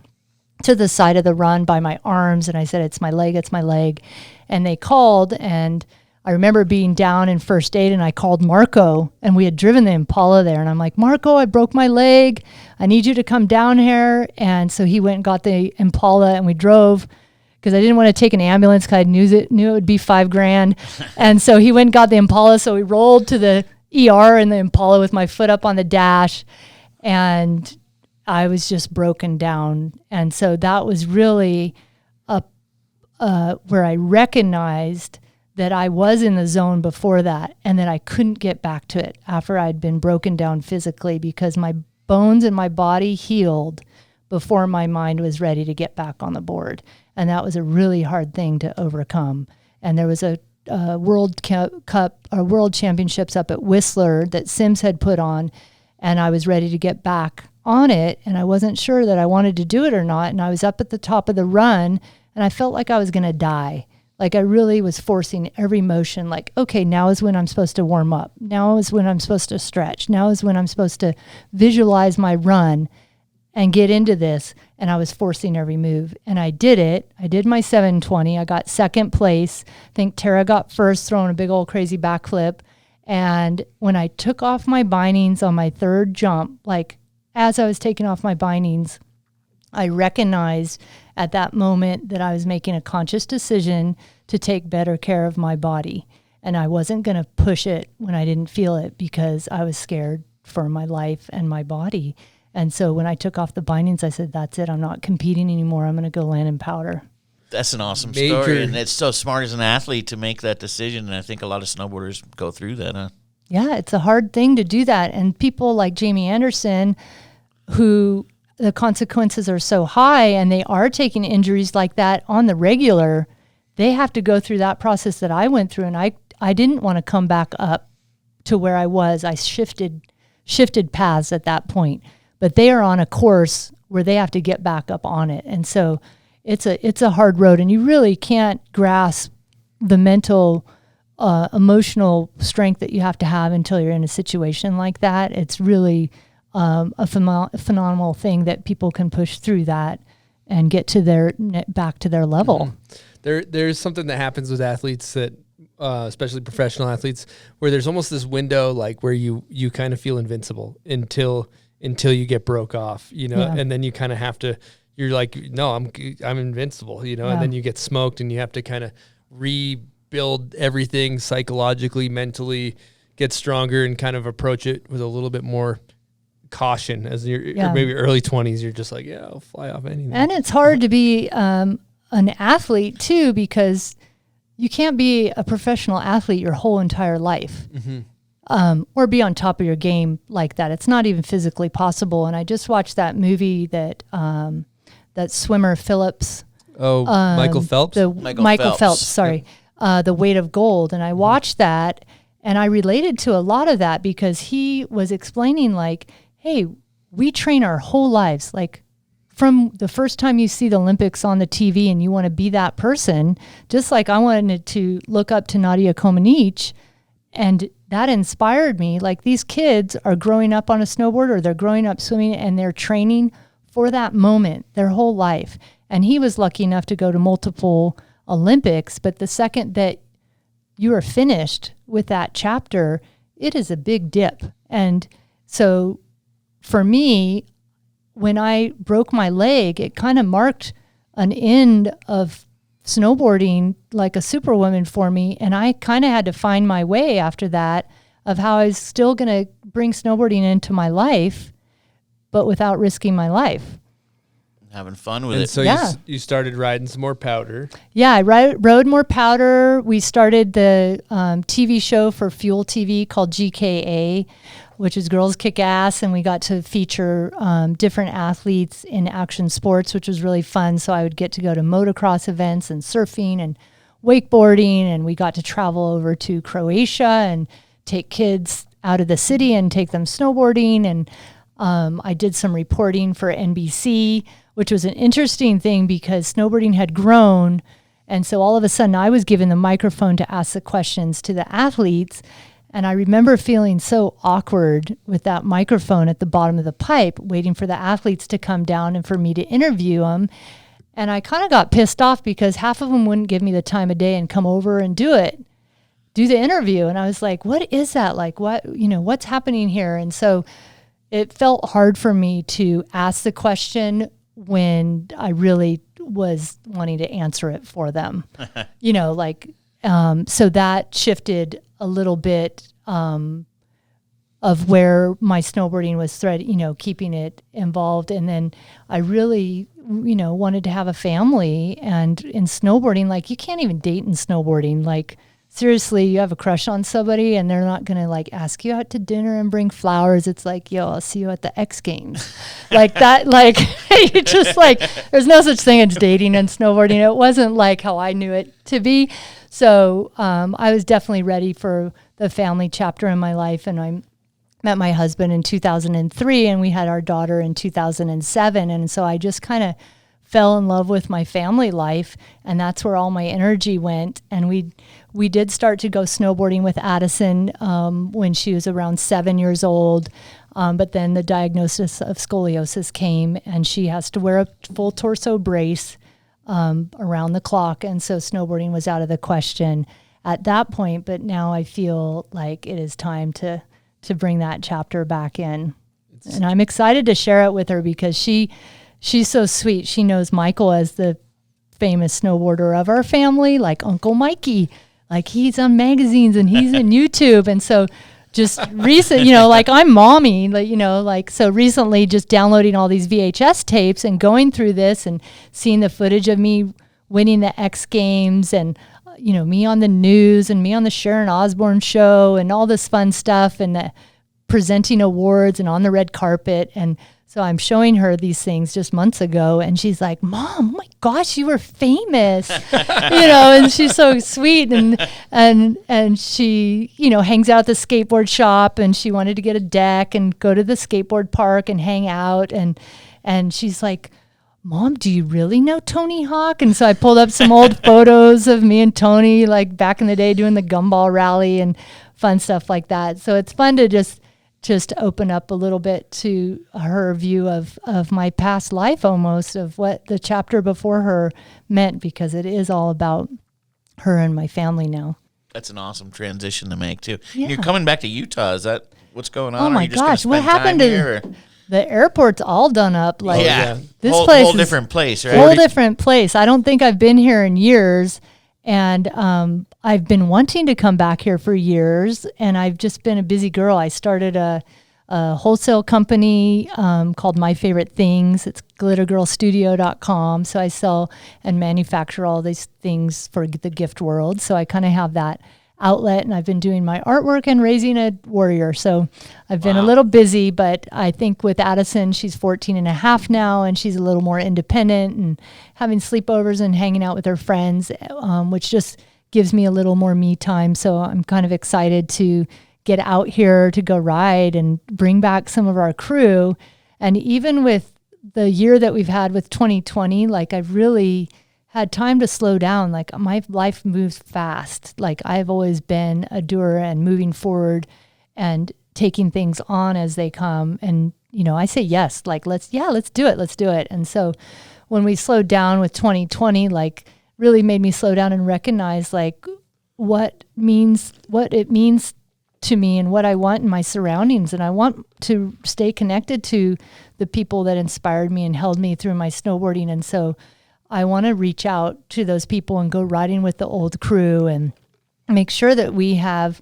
to the side of the run by my arms. And I said, it's my leg. And they called, and I remember being down in first aid, and I called Marco, and we had driven the Impala there. And I'm like, Marco, I broke my leg. I need you to come down here. And so he went and got the Impala, and we drove, because I didn't want to take an ambulance, because I knew it would be $5,000. And so he went and got the Impala. So we rolled to the ER in the Impala with my foot up on the dash. And I was just broken down. And so that was really where I recognized that I was in the zone before that, and that I couldn't get back to it after I'd been broken down physically, because my bones and my body healed before my mind was ready to get back on the board. And that was a really hard thing to overcome. And there was a World Cup or World Championships up at Whistler that Sims had put on, and I was ready to get back on it, and I wasn't sure that I wanted to do it or not, and I was up at the top of the run, and I felt like I was going to die. Like I really was forcing every motion, like, okay, now is when I'm supposed to warm up. Now is when I'm supposed to stretch. Now is when I'm supposed to visualize my run and get into this. And I was forcing every move. And I did it. I did my 720. I got second place. I think Tara got first, throwing a big old crazy backflip. And when I took off my bindings on my third jump, like as I was taking off my bindings, I recognized at that moment that I was making a conscious decision to take better care of my body. And I wasn't going to push it when I didn't feel it because I was scared for my life and my body. And so when I took off the bindings, I said, that's it. I'm not competing anymore. I'm going to go land in powder. That's an awesome story. And it's so smart as an athlete to make that decision. And I think a lot of snowboarders go through that, huh? Yeah, it's a hard thing to do that. And people like Jamie Anderson, who the consequences are so high and they are taking injuries like that on the regular, they have to go through that process that I went through. And I didn't want to come back up to where I was. I shifted paths at that point, but they are on a course where they have to get back up on it. And so it's a hard road, and you really can't grasp the mental, emotional strength that you have to have until you're in a situation like that. It's really a phenomenal thing that people can push through that and get to back to their level. Mm-hmm. There's something that happens with athletes that, especially professional athletes, where there's almost this window like where you kind of feel invincible until you get broke off, and then you kind of have to. You're like, no, I'm invincible, and then you get smoked, and you have to kind of rebuild everything psychologically, mentally, get stronger, and kind of approach it with a little bit more caution. As you're maybe early 20s, you're just like, yeah, I'll fly off anything. And it's hard to be an athlete too, because you can't be a professional athlete your whole entire life, or be on top of your game like that. It's not even physically possible. And I just watched that movie that swimmer Phillips. Michael Phelps? Michael Phelps, sorry. The Weight of Gold. And I watched that, and I related to a lot of that because he was explaining like, hey, we train our whole lives. Like from the first time you see the Olympics on the TV and you want to be that person, just like I wanted to look up to Nadia Comaneci, and that inspired me. Like these kids are growing up on a snowboard, or they're growing up swimming, and they're training for that moment their whole life. And he was lucky enough to go to multiple Olympics, but the second that you are finished with that chapter, it is a big dip. And so for me, when I broke my leg, it kind of marked an end of snowboarding like a superwoman for me. And I kind of had to find my way after that of how I was still going to bring snowboarding into my life, but without risking my life. Having fun with it. So you started riding some more powder. Yeah, I rode more powder. We started the TV show for Fuel TV called GKA, which is Girls Kick Ass, and we got to feature different athletes in action sports, which was really fun. So I would get to go to motocross events and surfing and wakeboarding, and we got to travel over to Croatia and take kids out of the city and take them snowboarding. And I did some reporting for NBC, which was an interesting thing because snowboarding had grown. And so all of a sudden I was given the microphone to ask the questions to the athletes. And I remember feeling so awkward with that microphone at the bottom of the pipe, waiting for the athletes to come down and for me to interview them. And I kind of got pissed off because half of them wouldn't give me the time of day and come over and do the interview. And I was like, what is that? Like, what's happening here? And so it felt hard for me to ask the question when I really was wanting to answer it for them, so that shifted a little bit of where my snowboarding was keeping it involved. And then I really, wanted to have a family, and in snowboarding, like you can't even date in snowboarding. Like seriously, you have a crush on somebody and they're not going to like ask you out to dinner and bring flowers. It's like, yo, I'll see you at the X Games. Like that, like you just like, there's no such thing as dating and snowboarding. It wasn't like how I knew it to be. So I was definitely ready for the family chapter in my life. And I met my husband in 2003 and we had our daughter in 2007. And so I just kind of fell in love with my family life, and that's where all my energy went. And we did start to go snowboarding with Addison when she was around 7 years old. But then the diagnosis of scoliosis came, and she has to wear a full torso brace around the clock. And so snowboarding was out of the question at that point. But now I feel like it is time to bring that chapter back in. And I'm excited to share it with her because she's so sweet. She knows Michael as the famous snowboarder of our family, like Uncle Mikey. Like he's on magazines and he's in YouTube. And so just recent, like I'm mommy, like, so recently just downloading all these VHS tapes and going through this and seeing the footage of me winning the X Games and, me on the news and me on the Sharon Osbourne show and all this fun stuff and the presenting awards and on the red carpet. And so I'm showing her these things just months ago, and she's like, "Mom, oh my gosh, you were famous," and she's so sweet, and she, hangs out at the skateboard shop, and she wanted to get a deck and go to the skateboard park and hang out, and she's like, "Mom, do you really know Tony Hawk?" And so I pulled up some old photos of me and Tony, like back in the day doing the gumball rally and fun stuff like that. So it's fun to just open up a little bit to her view of my past life, almost of what the chapter before her meant, because it is all about her and my family now. That's an awesome transition to make too. Yeah. You're coming back to Utah. Is that what's going on? Oh my gosh, what happened to the airport's all done up? Like this place whole is different place, right? Whole different place. I don't think I've been here in years. And I've been wanting to come back here for years, and I've just been a busy girl. I started a wholesale company called My Favorite Things. It's glittergirlstudio.com. So I sell and manufacture all these things for the gift world. So I kind of have that outlet, and I've been doing my artwork and raising a warrior. So I've been a little busy, but I think with Addison, she's 14 and a half now, and she's a little more independent and having sleepovers and hanging out with her friends, which just gives me a little more me time. So I'm kind of excited to get out here to go ride and bring back some of our crew. And even with the year that we've had with 2020, like I've really had time to slow down. Like my life moves fast. Like I've always been a doer and moving forward and taking things on as they come. And, I say yes, like, let's do it. And so when we slowed down with 2020, like really made me slow down and recognize like what it means to me and what I want in my surroundings. And I want to stay connected to the people that inspired me and held me through my snowboarding. And so I want to reach out to those people and go riding with the old crew and make sure that we have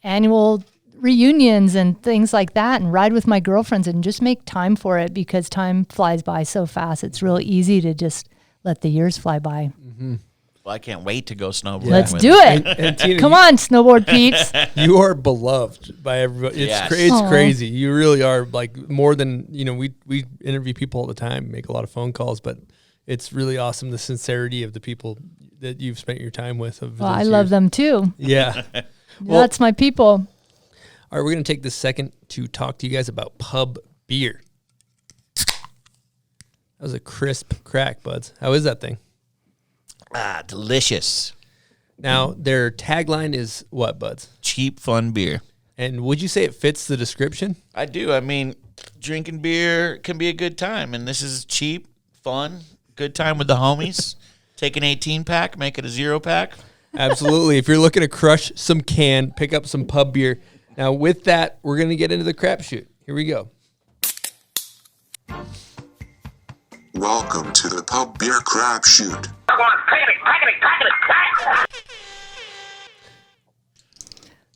annual reunions and things like that and ride with my girlfriends and just make time for it, because time flies by so fast. It's real easy to just let the years fly by. Mm-hmm. Well, I can't wait to go snowboarding. Let's do it. And Tina, come on, snowboard peeps. You are beloved by everybody. It's crazy. You really are, like, more than, we interview people all the time, make a lot of phone calls, but it's really awesome, the sincerity of the people that you've spent your time with. I love them too. Yeah. Well, that's my people. All right, we're going to take this second to talk to you guys about pub beer. That was a crisp crack, buds. How is that thing? Delicious. Now, their tagline is what, buds? Cheap, fun beer. And would you say it fits the description? I do. I mean, drinking beer can be a good time, and this is cheap, fun, good time with the homies. Take an 18-pack, make it a 0-pack. Absolutely. If you're looking to crush some can, pick up some pub beer. Now, with that, we're going to get into the crapshoot. Here we go. Welcome to the Pub Beer Crapshoot.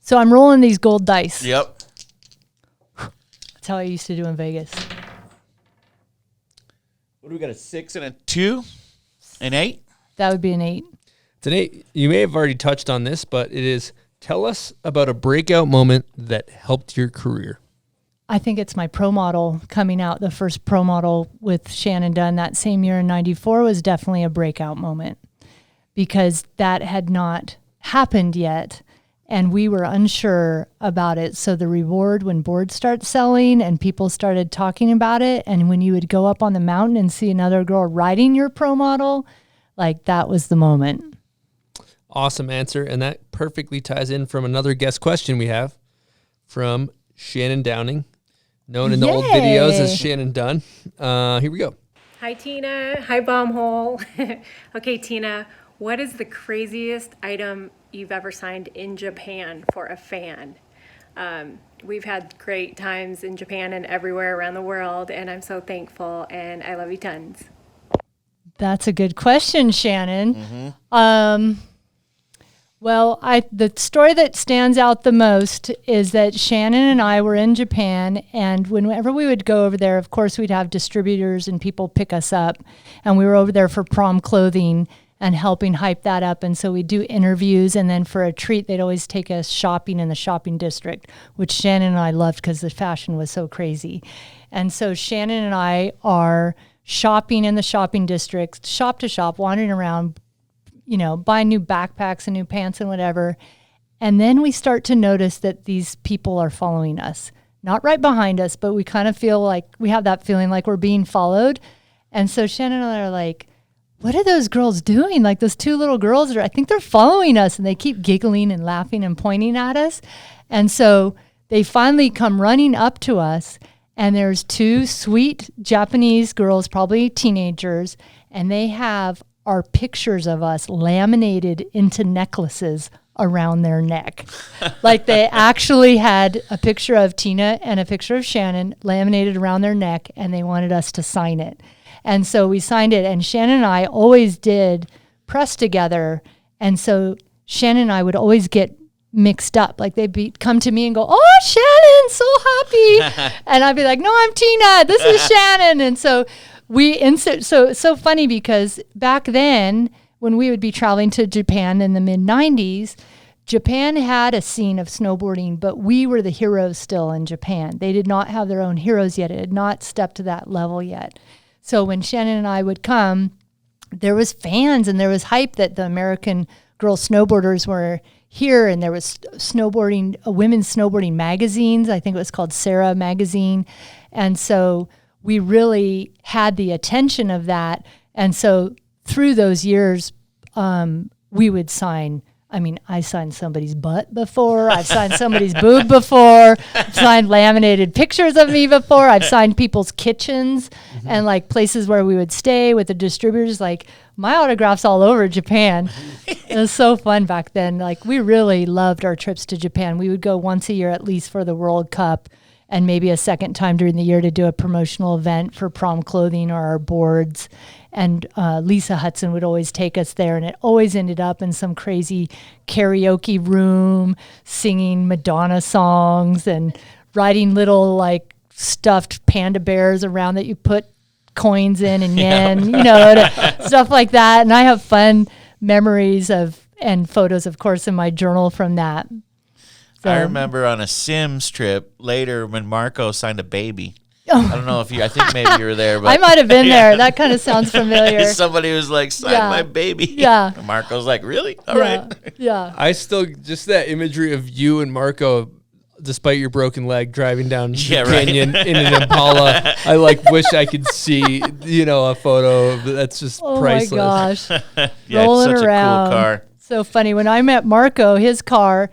So I'm rolling these gold dice. Yep. That's how I used to do in Vegas. What do we got, a 6 and a 2? An 8? That would be an 8. It's an 8. You may have already touched on this, but it is, tell us about a breakout moment that helped your career. I think it's my pro model coming out. The first pro model with Shannon Dunn that same year in 94 was definitely a breakout moment, because that had not happened yet. And we were unsure about it. So the reward when boards start selling and people started talking about it, and when you would go up on the mountain and see another girl riding your pro model, like that was the moment. Awesome answer. And that perfectly ties in from another guest question we have from Shannon Downing, known in the old videos as Shannon Dunn. Here we go. Hi, Tina. Hi, Bombhole. Okay, Tina, what is the craziest item you've ever signed in Japan for a fan? We've had great times in Japan and everywhere around the world, and I'm so thankful, and I love you tons. That's a good question, Shannon. Well, the story that stands out the most is that Shannon and I were in Japan, and whenever we would go over there, of course, we'd have distributors and people pick us up, and we were over there for prom clothing and helping hype that up. And so we'd do interviews, and then for a treat, they'd always take us shopping in the shopping district, which Shannon and I loved because the fashion was so crazy. And so Shannon and I are shopping in the shopping district, shop to shop, wandering around, you know, buying new backpacks and new pants and whatever. And then we start to notice that these people are following us, not right behind us, but we kind of feel like we have that feeling like we're being followed. And so Shannon and I are like, what are those girls doing? Like those two little girls, I think they're following us, and they keep giggling and laughing and pointing at us. And so they finally come running up to us, and there's two sweet Japanese girls, probably teenagers, and they have our pictures of us laminated into necklaces around their neck. Like they actually had a picture of Tina and a picture of Shannon laminated around their neck, and they wanted us to sign it. And so we signed it, and Shannon and I always did press together. And so Shannon and I would always get mixed up. Like they'd come to me and go, "Oh, Shannon, so happy." And I'd be like, "No, I'm Tina. This is Shannon." And so so it's so funny because back then when we would be traveling to Japan in the mid-90s, Japan had a scene of snowboarding, but we were the heroes still in Japan. They did not have their own heroes yet. It had not stepped to that level yet. So when Shannon and I would come, there was fans and there was hype that the American girl snowboarders were here, and there was snowboarding, women's snowboarding magazines. I think it was called Sarah Magazine. And so we really had the attention of that. And so through those years, we would sign, I mean, I signed somebody's butt before. I've signed somebody's boob before. I've signed laminated pictures of me before. I've signed people's kitchens and like places where we would stay with the distributors. Like my autographs all over Japan. It was so fun back then. Like we really loved our trips to Japan. We would go once a year at least for the World Cup, and maybe a second time during the year to do a promotional event for prom clothing or our boards. And Lisa Hudson would always take us there, and it always ended up in some crazy karaoke room, singing Madonna songs and riding little like stuffed panda bears around that you put coins in and yen, you know, stuff like that. And I have fun memories of and photos, of course, in my journal from that. So, I remember on a Sims trip later when Marco signed a baby. I don't know if I think maybe you were there, but I might have been there. That kind of sounds familiar. Somebody was like, sign my baby. Yeah. And Marco's like, really? All right. Yeah. I still, just that imagery of you and Marco, despite your broken leg, driving down the canyon in an Impala. I like wish I could see, you know, a photo of that's just priceless. Oh my gosh. Yeah, Rolling it's such around. a cool car. So funny. When I met Marco, his car,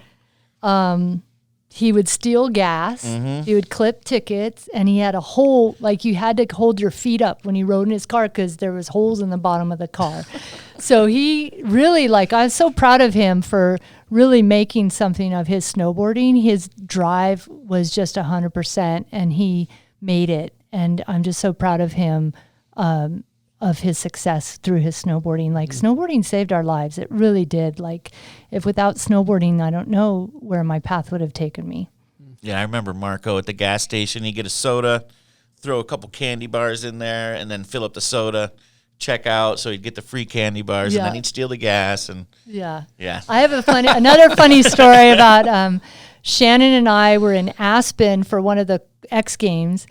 he would steal gas, he would clip tickets, and he had a hole, like you had to hold your feet up when he rode in his car because there was holes in the bottom of the car. So he really, like, I was so proud of him for really making something of his snowboarding. His drive was just 100%, and he made it. And I'm just so proud of him, of his success through his snowboarding. Like snowboarding saved our lives. It really did. Like if without snowboarding, I don't know where my path would have taken me. Yeah, I remember Marco at the gas station. He'd get a soda, throw a couple candy bars in there, and then fill up the soda, check out, so he'd get the free candy bars, and then he'd steal the gas. And yeah. I have another funny story about Shannon and I were in Aspen for one of the X Games,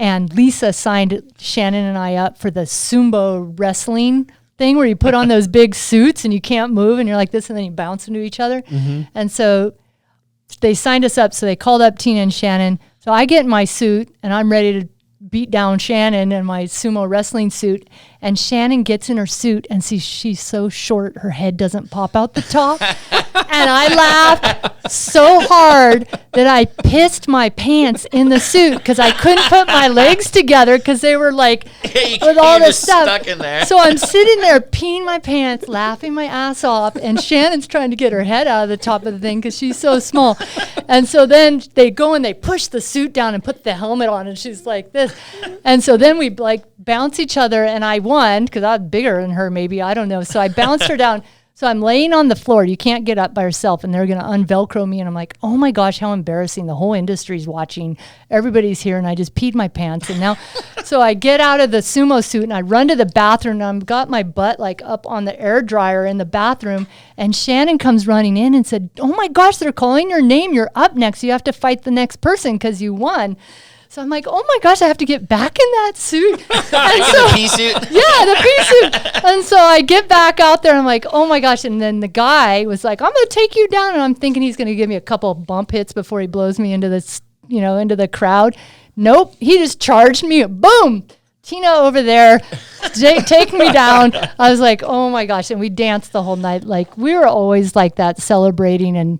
and Lisa signed Shannon and I up for the Sumo wrestling thing where you put on those big suits and you can't move and you're like this and then you bounce into each other. And so they signed us up. So they called up Tina and Shannon. So I get in my suit and I'm ready to beat down Shannon in my sumo wrestling suit. And Shannon gets in her suit and sees she's so short, her head doesn't pop out the top. And I laughed so hard that I pissed my pants in the suit because I couldn't put my legs together because they were like with all this stuff. Stuck in there. So I'm sitting there peeing my pants, laughing my ass off, and Shannon's trying to get her head out of the top of the thing because she's so small. And so then they go and they push the suit down and put the helmet on, and she's like this. And so then we like bounce each other, and I won because I was bigger than her, maybe, I don't know. So I bounced her down. So I'm laying on the floor. You can't get up by yourself, and they're going to unvelcro me. And I'm like, oh my gosh, how embarrassing. The whole industry's watching. Everybody's here, and I just peed my pants. And now, so I get out of the sumo suit, and I run to the bathroom, and I've got my butt like up on the air dryer in the bathroom. And Shannon comes running in and said, oh my gosh, they're calling your name. You're up next. You have to fight the next person because you won. So I'm like, oh my gosh, I have to get back in that suit. And so, the pea suit? Yeah, the pea suit. And so I get back out there and I'm like, oh my gosh. And then the guy was like, I'm going to take you down. And I'm thinking he's going to give me a couple of bump hits before he blows me into this, into the crowd. Nope. He just charged me. Boom. Tina over there, taking me down. I was like, oh my gosh. And we danced the whole night. Like we were always like that, celebrating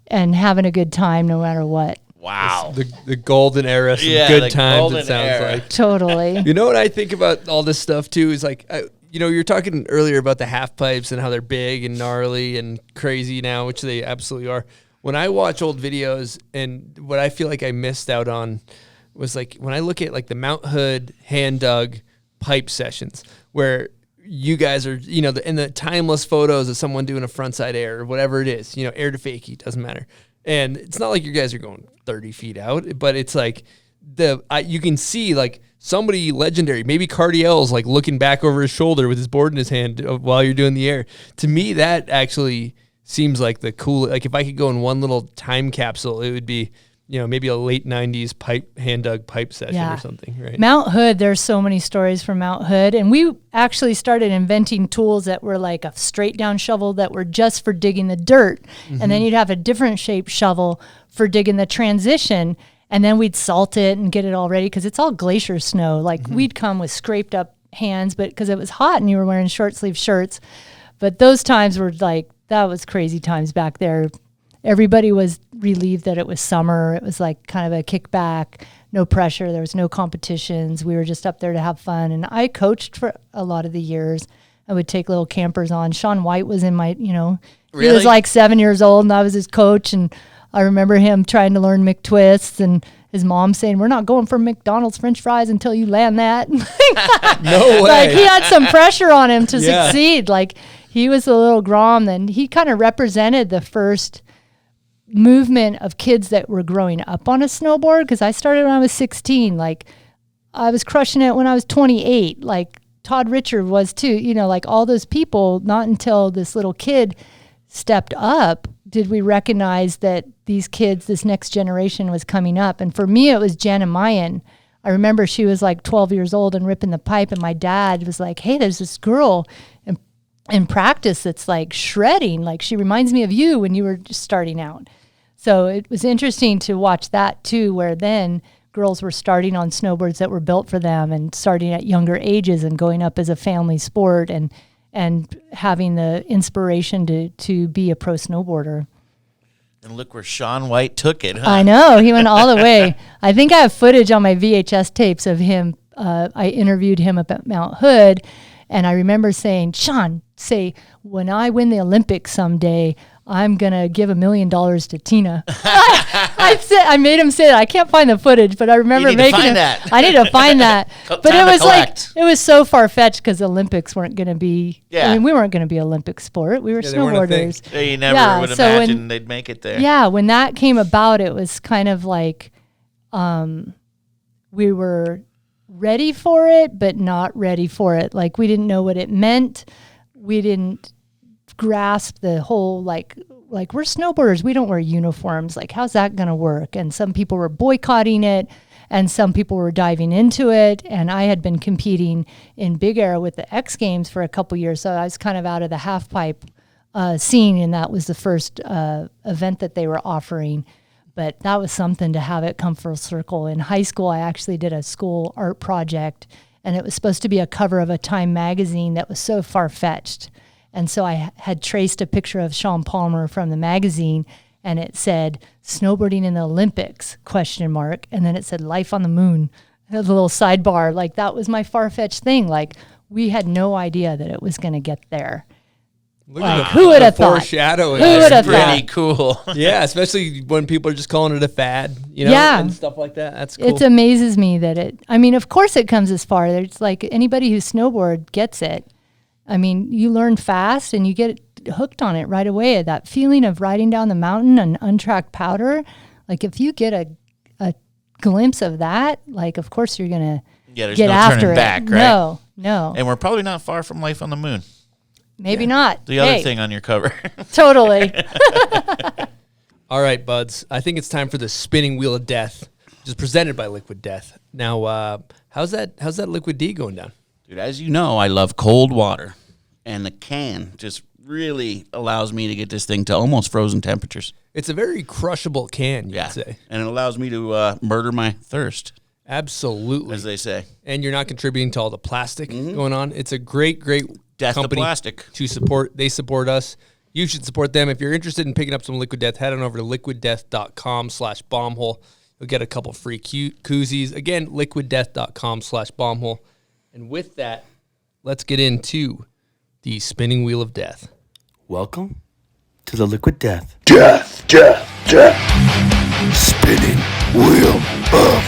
and having a good time no matter what. Wow. The golden era, some good times, it sounds like. Totally. You know what I think about all this stuff, too, is like, you're talking earlier about the half pipes and how they're big and gnarly and crazy now, which they absolutely are. When I watch old videos, and what I feel like I missed out on was like when I look at like the Mount Hood hand dug pipe sessions where you guys are, in the timeless photos of someone doing a frontside air or whatever it is, air to fakie, doesn't matter. And it's not like you guys are going 30 feet out, but it's like you can see like somebody legendary, maybe Cardiel's like looking back over his shoulder with his board in his hand while you're doing the air. To me, that actually seems like the cool, like if I could go in one little time capsule, it would be, maybe a late 90s hand dug pipe session or something, right? Mount Hood, there's so many stories from Mount Hood. And we actually started inventing tools that were like a straight down shovel that were just for digging the dirt. Mm-hmm. And then you'd have a different shaped shovel for digging the transition. And then we'd salt it and get it all ready because it's all glacier snow. Like we'd come with scraped up hands, but because it was hot and you were wearing short sleeve shirts. But those times were like, that was crazy times back there. Everybody was relieved that it was summer. It was like kind of a kickback, no pressure. There was no competitions. We were just up there to have fun. And I coached for a lot of the years. I would take little campers on. Sean White was in my, Really? He was like 7 years old and I was his coach. And I remember him trying to learn McTwists and his mom saying, we're not going for McDonald's French fries until you land that. No way. Like he had some pressure on him to succeed. Like he was a little Grom and he kind of represented the first movement of kids that were growing up on a snowboard because I started when I was 16. Like I was crushing it when I was 28. Like Todd Richard was too. Like all those people, not until this little kid stepped up did we recognize that these kids, this next generation was coming up. And for me, it was Jenna Mayan. I remember she was like 12 years old and ripping the pipe and my dad was like, hey, there's this girl in practice that's like shredding. Like she reminds me of you when you were just starting out. So it was interesting to watch that too, where then girls were starting on snowboards that were built for them and starting at younger ages and going up as a family sport and having the inspiration to be a pro snowboarder. And look where Sean White took it, huh? I know. He went all the way. I think I have footage on my VHS tapes of him. I interviewed him up at Mount Hood, and I remember saying, Sean, when I win the Olympics someday, I'm going to give $1 million to Tina. I made him say that. I can't find the footage, but I remember making it. I need to find that. But it was it was so far-fetched because Olympics weren't going to be, I mean, we weren't going to be Olympic sport. We were snowboarders. You never would imagine they'd make it there. Yeah, when that came about, it was kind of like we were ready for it, but not ready for it. Like we didn't know what it meant. We didn't grasp the whole like we're snowboarders, we don't wear uniforms, like how's that gonna work? And some people were boycotting it, and some people were diving into it. And I had been competing in big air with the X Games for a couple years, so I was kind of out of the half pipe scene, and that was the first event that they were offering. But that was something to have it come full circle. In high school, I actually did a school art project, and it was supposed to be a cover of a Time magazine that was so far-fetched. And so I had traced a picture of Sean Palmer from the magazine, and it said, snowboarding in the Olympics, ? And then it said life on the moon. It had a little sidebar. Like, that was my far-fetched thing. Like, we had no idea that it was going to get there. Look at who would have thought? Foreshadowing. Who would have Pretty thought? cool. Yeah, especially when people are just calling it a fad, you know, Yeah. and stuff like that. That's cool. It amazes me that I mean, of course it comes as far. It's like anybody who snowboard gets it. I mean, you learn fast and you get hooked on it right away. That feeling of riding down the mountain on untracked powder, like if you get a glimpse of that, like of course you're going to there's get no after turning it. back, right? No. And we're probably not far from life on the moon. Maybe not. The other thing on your cover. Totally. All right, buds. I think it's time for the spinning wheel of death, which is presented by Liquid Death. Now, how's that Liquid D going down? Dude, as you know, I love cold water, and the can just really allows me to get this thing to almost frozen temperatures. It's a very crushable can, you'd say. And it allows me to murder my thirst. Absolutely. As they say. And you're not contributing to all the plastic going on. It's a great Death to company plastic. to support. They support us. You should support them. If you're interested in picking up some Liquid Death, head on over to liquiddeath.com/bombhole. You'll get a couple free koozies. Again, liquiddeath.com/bombhole. And with that, let's get into the spinning wheel of death. Welcome to the Liquid Death. Death. Spinning wheel of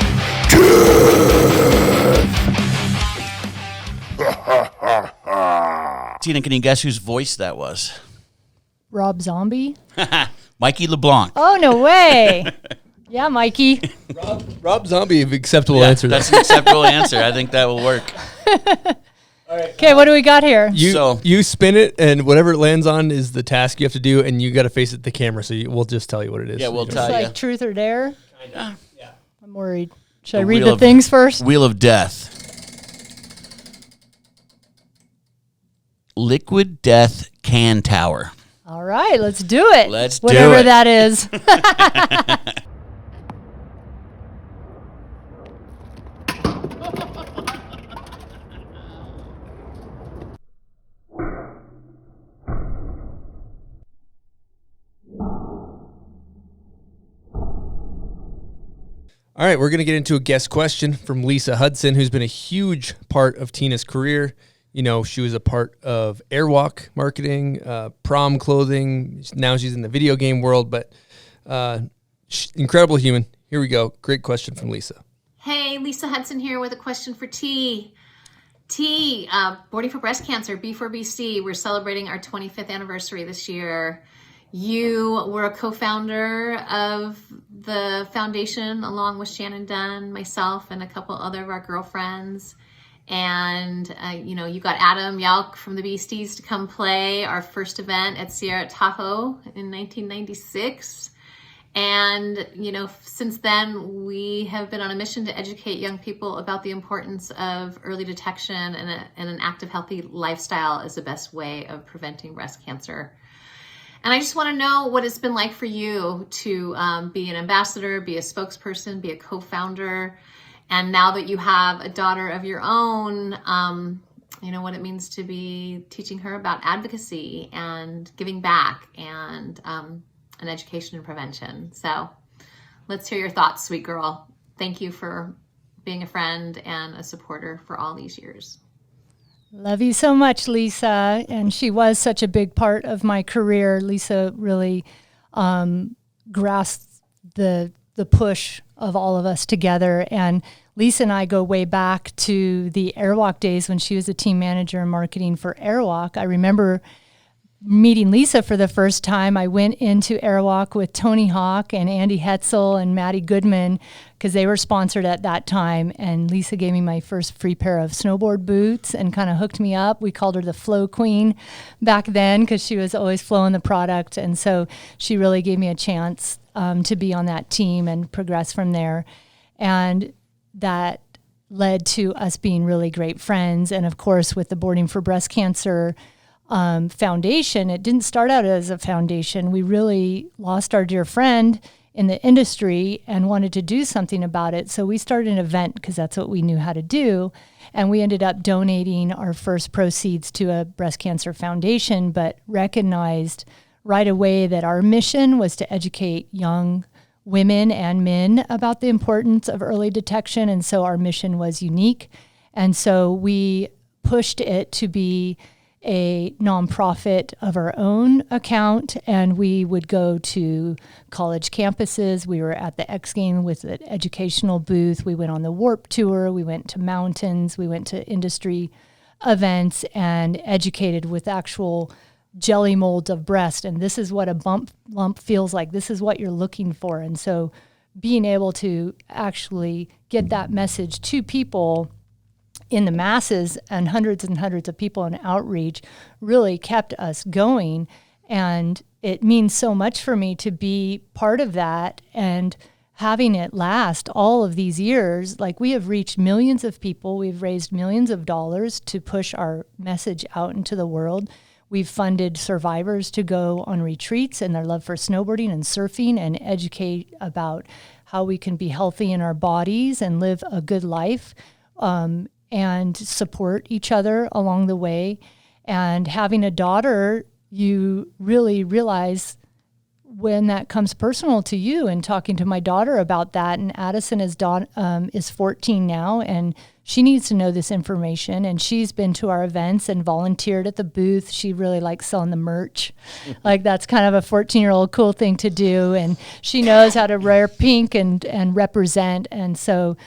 death. Tina, can you guess whose voice that was? Rob Zombie? Mikey LeBlanc. Oh, no way. Yeah, Mikey. Rob Zombie, acceptable answer. That's an acceptable answer. I think that will work. Okay, what do we got here? You spin it, and whatever it lands on is the task you have to do, and you got to face it to the camera, so we'll just tell you what it is. Yeah, we'll tell It's you. like truth or dare? Kinda. Yeah. I'm worried. Should I read the things first? Wheel of Death. Liquid Death Can Tower. All right, let's do it. Let's do Whatever it. that is. All right, we're going to get into a guest question from Lisa Hudson, who's been a huge part of Tina's career. You know, she was a part of Airwalk marketing, prom clothing. Now she's in the video game world, but incredible human. Here we go. Great question from Lisa. Hey, Lisa Hudson here with a question for T. T, Boarding for Breast Cancer, B4BC. We're celebrating our 25th anniversary this year. You were a co-founder of the foundation along with Shannon Dunn, myself, and a couple other of our girlfriends. And, you got Adam Yauch from the Beasties to come play our first event at Sierra Tahoe in 1996. And, since then, we have been on a mission to educate young people about the importance of early detection and an active, healthy lifestyle as the best way of preventing breast cancer. And I just want to know what it's been like for you to be an ambassador, be a spokesperson, be a co-founder. And now that you have a daughter of your own, what it means to be teaching her about advocacy and giving back and education and prevention. So let's hear your thoughts, sweet girl. Thank you for being a friend and a supporter for all these years. Love you so much, Lisa. And she was such a big part of my career. Lisa really grasped the push of all of us together. And Lisa and I go way back to the Airwalk days when she was a team manager in marketing for Airwalk. I remember meeting Lisa for the first time. I went into Airwalk with Tony Hawk and Andy Hetzel and Maddie Goodman because they were sponsored at that time. And Lisa gave me my first free pair of snowboard boots and kind of hooked me up. We called her the Flow Queen back then because she was always flowing the product. And so she really gave me a chance to be on that team and progress from there. And that led to us being really great friends. And of course, with the Boarding for Breast Cancer Foundation, it didn't start out as a foundation. We really lost our dear friend in the industry and wanted to do something about it. So we started an event because that's what we knew how to do. And we ended up donating our first proceeds to a breast cancer foundation, but recognized right away that our mission was to educate young women and men about the importance of early detection. And so our mission was unique. And so we pushed it to be a nonprofit of our own account, and we would go to college campuses. We were at the X Games with an educational booth. We went on the Warp Tour. We went to mountains. We went to industry events and educated with actual jelly molds of breast. And this is what a lump feels like. This is what you're looking for. And so being able to actually get that message to people in the masses and hundreds of people in outreach really kept us going. And it means so much for me to be part of that and having it last all of these years. Like, we have reached millions of people. We've raised millions of dollars to push our message out into the world. We've funded survivors to go on retreats and their love for snowboarding and surfing and educate about how we can be healthy in our bodies and live a good life. And support each other along the way. And having a daughter, you really realize when that comes personal to you, and talking to my daughter about that. And Addison is 14 now, and she needs to know this information. And she's been to our events and volunteered at the booth. She really likes selling the merch. Like, that's kind of a 14-year-old cool thing to do. And she knows how to wear pink and represent. And so,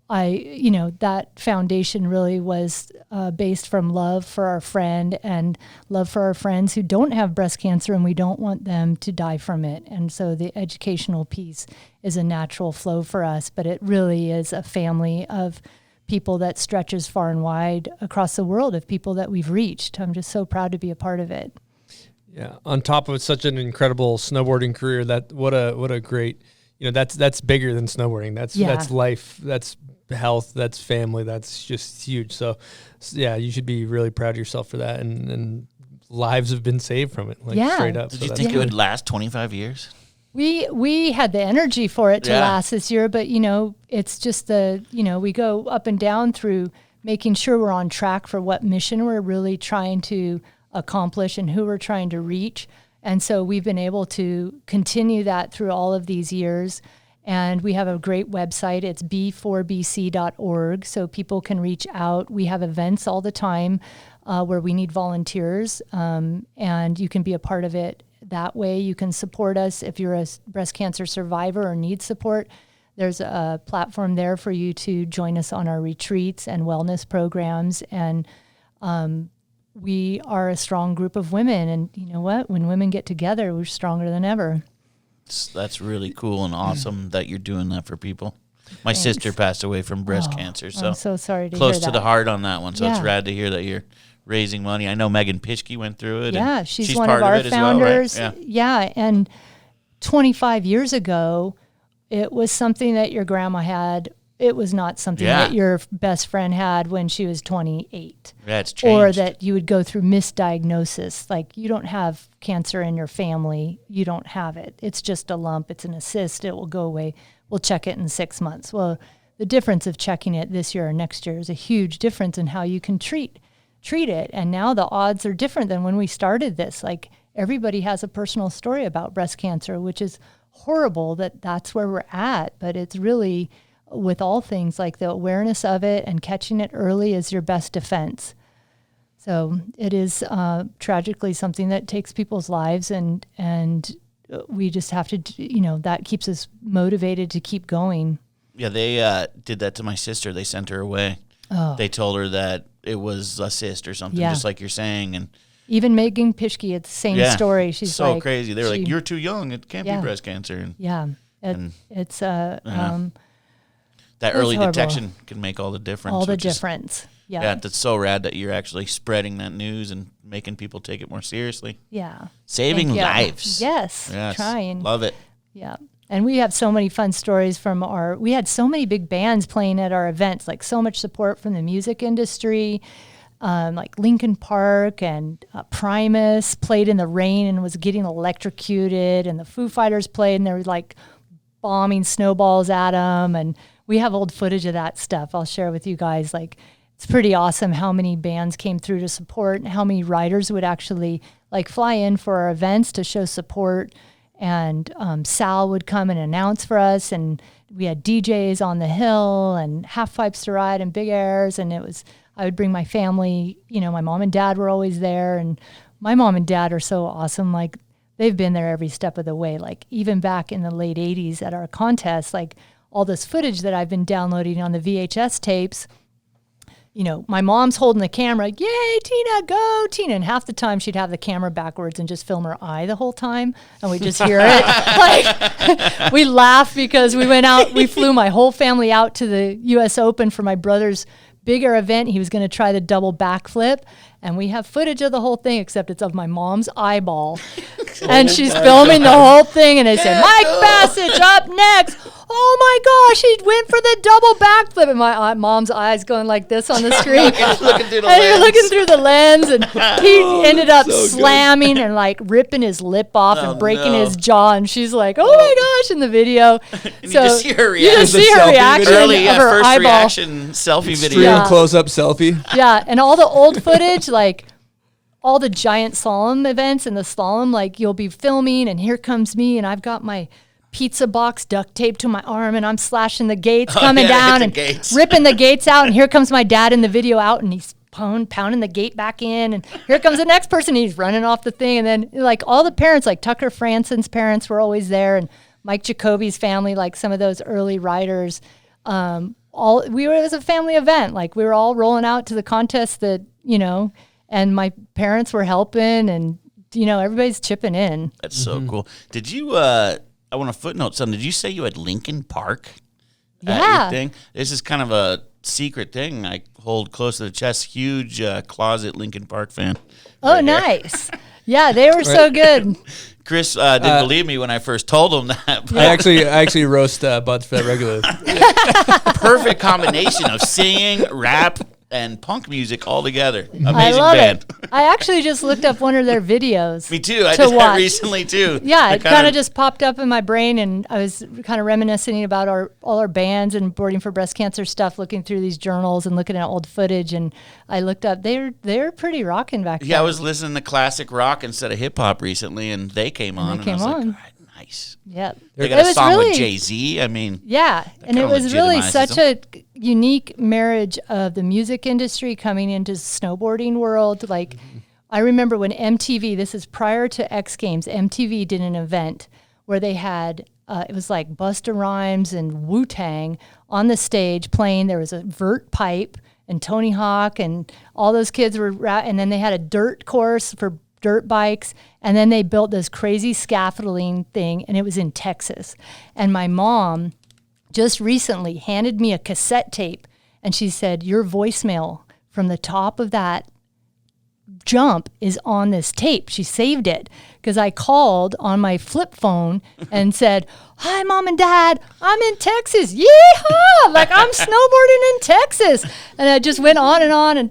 that foundation really was based from love for our friend and love for our friends who don't have breast cancer, and we don't want them to die from it. And so the educational piece is a natural flow for us, but it really is a family of people that stretches far and wide across the world, of people that we've reached. I'm just so proud to be a part of it. Yeah. On top of such an incredible snowboarding career, what a great, that's bigger than snowboarding. That's life. That's health, that's family, that's just huge. So yeah, you should be really proud of yourself for that, and lives have been saved from it, straight up. Did you think it would last 25 years? We had the energy for it to last this year, but it's just we go up and down through making sure we're on track for what mission we're really trying to accomplish and who we're trying to reach. And so we've been able to continue that through all of these years. And we have a great website. It's b4bc.org, so people can reach out. We have events all the time where we need volunteers, and you can be a part of it that way. You can support us if you're a breast cancer survivor or need support. There's a platform there for you to join us on our retreats and wellness programs. And we are a strong group of women. And you know what? When women get together, we're stronger than ever. That's really cool and awesome that you're doing that for people. My sister passed away from breast cancer, so I'm so sorry to close hear to that. the heart on that one. So it's rad to hear that you're raising money. I know Megan Pischke went through it. Yeah, and she's one part of our it founders. As well, right? Yeah, and 25 years ago, it was something that your grandma had. It was not something that your best friend had when she was 28. Yeah, it's changed. Or that you would go through misdiagnosis. Like, you don't have cancer in your family. You don't have it. It's just a lump. It's an cyst. It will go away. We'll check it in 6 months. Well, the difference of checking it this year or next year is a huge difference in how you can treat it. And now the odds are different than when we started this. Like, everybody has a personal story about breast cancer, which is horrible that that's where we're at. But it's really, with all things, like the awareness of it and catching it early is your best defense. So it is tragically something that takes people's lives, and we just have to, that keeps us motivated to keep going. Yeah, they did that to my sister. They sent her away. Oh. They told her that it was a cyst or something, just like you're saying. And even Megan Pischke, it's the same story. She's so crazy. They were like, "You're too young. It can't be breast cancer." And, it's that early detection can make all the difference. All the difference. Yeah, that's so rad that you're actually spreading that news and making people take it more seriously. Yeah. Saving lives. Yes. Yes. Trying. Love it. Yeah. And we have so many fun stories from we had so many big bands playing at our events, like so much support from the music industry, like Linkin Park and Primus played in the rain and was getting electrocuted, and the Foo Fighters played and they were like bombing snowballs at them. And we have old footage of that stuff I'll share with you guys. Like, it's pretty awesome how many bands came through to support and how many riders would actually like fly in for our events to show support. And Sal would come and announce for us, and we had DJs on the hill and half pipes to ride and big airs. And I would bring my family, my mom and dad were always there, and my mom and dad are so awesome. Like, they've been there every step of the way. Like, even back in the late 80s at our contest, like all this footage that I've been downloading on the VHS tapes, my mom's holding the camera, yay, Tina, go, Tina. And half the time she'd have the camera backwards and just film her eye the whole time. And we just hear it. Like, we laugh because we flew my whole family out to the U.S. Open for my brother's bigger event. He was going to try the double backflip. And we have footage of the whole thing, except it's of my mom's eyeball. And she's filming the whole thing. And they said, Mike Basich up next. Oh my gosh, he went for the double backflip. And my mom's eyes going like this on the screen. looking through the and lens. you're looking through the lens. And he ended up slamming and like ripping his lip off and breaking his jaw. And she's like, oh my gosh, in the video. You just see her reaction. You just see her reaction Early, of her first eyeball. reaction selfie video. Real close-up selfie. Yeah, and all the old footage, like all the giant slalom events and the slalom, like you'll be filming and here comes me and I've got my pizza box duct taped to my arm and I'm slashing the gates coming down and ripping the gates out, and here comes my dad in the video out and he's pounding the gate back in, and here comes the next person, he's running off the thing. And then like all the parents, like Tucker Franson's parents were always there, and Mike Jacoby's family, like some of those early riders. It was a family event. Like, we were all rolling out to the contest that, and my parents were helping, and everybody's chipping in. That's so cool. Did you I want to footnote something. Did you say you had Linkin Park at your thing? This is kind of a secret thing I hold close to the chest. Huge closet Linkin Park fan. Oh, nice. Yeah, they were so good. Chris didn't believe me when I first told him that. I actually roast Buds for that regularly. Perfect combination of singing, rap, and punk music all together. Amazing I love band. it. I actually just looked up one of their videos. Me too. I did that recently too. Yeah, it kind of just popped up in my brain, and I was kind of reminiscing about all our bands and Boarding for Breast Cancer stuff, looking through these journals and looking at old footage, and I looked up. They're pretty rocking back then. Yeah, I was listening to classic rock instead of hip hop recently, and they came on. And I was like, all right, nice. Yeah, they got a song with Jay-Z. I mean, yeah, and it was really such a unique marriage of the music industry coming into snowboarding world. Like, I remember when MTV, this is prior to X Games, MTV did an event where they had, it was like Busta Rhymes and Wu-Tang on the stage playing. There was a vert pipe and Tony Hawk and all those kids were, and then they had a dirt course for dirt bikes, and then they built this crazy scaffolding thing, and it was in Texas. And my mom just recently handed me a cassette tape, and she said, your voicemail from the top of that jump is on this tape. She saved it because I called on my flip phone and said, hi, Mom and Dad, I'm in Texas. Yeehaw! Like, I'm snowboarding in Texas. And I just went on and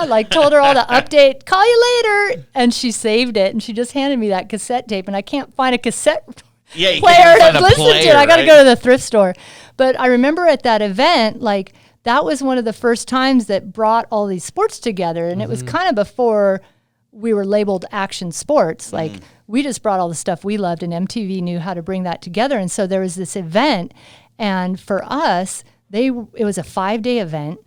like told her all the update, call you later. And she saved it, and she just handed me that cassette tape, and I can't find a cassette player to listen to. I got to go to the thrift store. But I remember at that event, like, that was one of the first times that brought all these sports together. And it was kind of before we were labeled action sports. Like, we just brought all the stuff we loved, and MTV knew how to bring that together. And so there was this event, and for us, it was a 5-day event.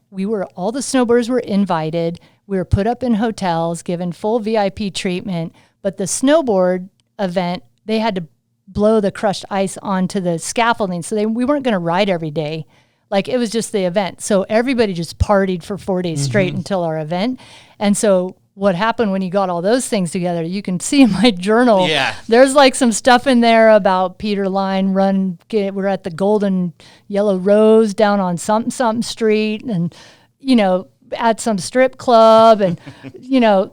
All the snowboarders were invited. We were put up in hotels, given full VIP treatment. But the snowboard event, they had to blow the crushed ice onto the scaffolding. So we weren't going to ride every day. Like, it was just the event. So everybody just partied for 4 days straight until our event. And so what happened when you got all those things together, you can see in my journal, there's like some stuff in there about Peter Line we're at the Golden Yellow Rose down on something street, and, at some strip club, and,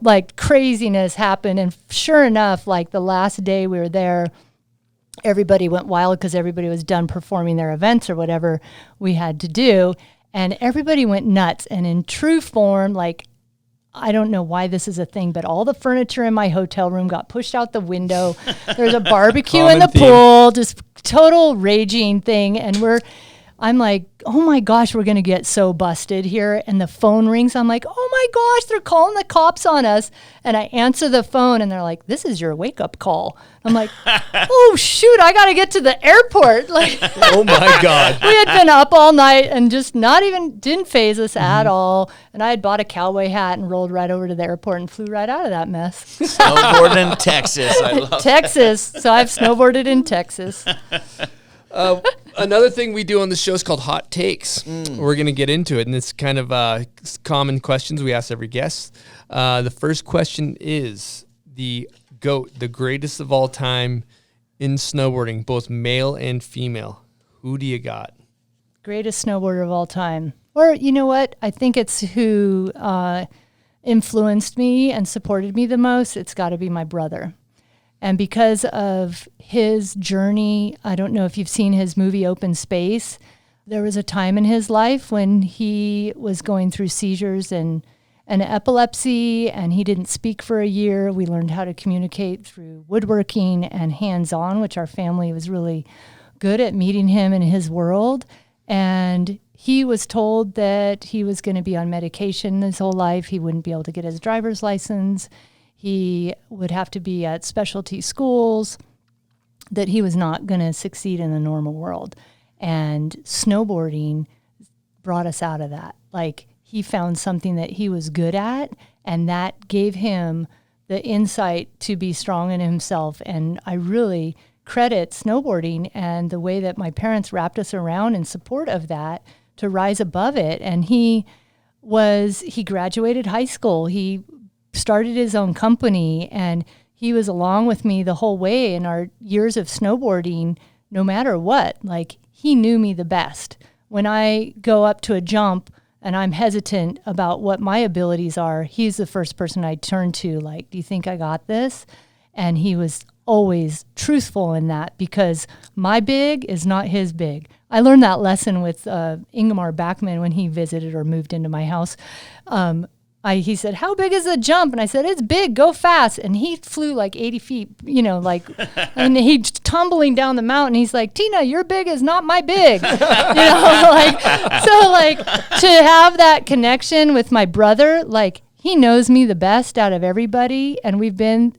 like, craziness happened. And sure enough, like, the last day we were there, everybody went wild because everybody was done performing their events or whatever we had to do. And everybody went nuts. And in true form, like, I don't know why this is a thing, but all the furniture in my hotel room got pushed out the window. There's a barbecue in the pool, just total raging thing. And I'm like, oh my gosh, we're going to get so busted here. And the phone rings. I'm like, oh my gosh, they're calling the cops on us. And I answer the phone and they're like, this is your wake up call. I'm like, oh shoot, I got to get to the airport. Like, oh my God. We had been up all night and just didn't faze us at all. And I had bought a cowboy hat and rolled right over to the airport and flew right out of that mess. Snowboarding in Texas. I love Texas. So I've snowboarded in Texas. Another thing we do on the show is called Hot Takes. We're going to get into it, and it's kind of common questions we ask every guest. The first question is the GOAT, the greatest of all time in snowboarding, both male and female. Who do you got? Greatest snowboarder of all time. Or, you know what? I think it's who influenced me and supported me the most. It's got to be my brother. And because of his journey, I don't know if you've seen his movie Open Space. There was a time in his life when he was going through seizures and epilepsy, and he didn't speak for a year. We learned how to communicate through woodworking and hands-on, which our family was really good at meeting him in his world. And he was told that he was going to be on medication his whole life. He wouldn't be able to get his driver's license. He would have to be at specialty schools, that he was not going to succeed in the normal world. And snowboarding brought us out of that. Like, he found something that he was good at, and that gave him the insight to be strong in himself. And I really credit snowboarding and the way that my parents wrapped us around in support of that to rise above it. And he graduated high school. He started his own company, and he was along with me the whole way in our years of snowboarding, no matter what. Like, he knew me the best. When I go up to a jump and I'm hesitant about what my abilities are, he's the first person I turn to, like, do you think I got this? And he was always truthful in that, because my big is not his big. I learned that lesson with Ingemar Backman when he visited or moved into my house. He said, how big is the jump? And I said, it's big, go fast. And he flew like 80 feet, and he's tumbling down the mountain. He's like, Tina, your big is not my big. So to have that connection with my brother, like, he knows me the best out of everybody. And we've been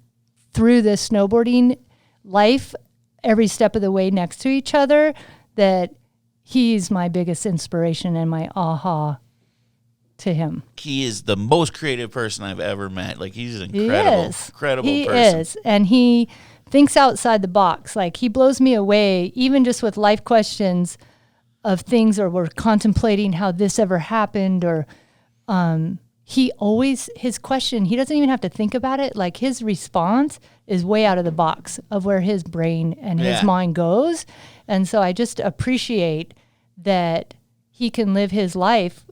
through this snowboarding life every step of the way next to each other, that he's my biggest inspiration and my aha to him. He is the most creative person I've ever met. Like, he's an incredible person. He is. And he thinks outside the box. Like, he blows me away, even just with life questions of things, or we're contemplating how this ever happened, or his question, he doesn't even have to think about it. Like, his response is way out of the box of where his brain and his mind goes. And so I just appreciate that he can live his life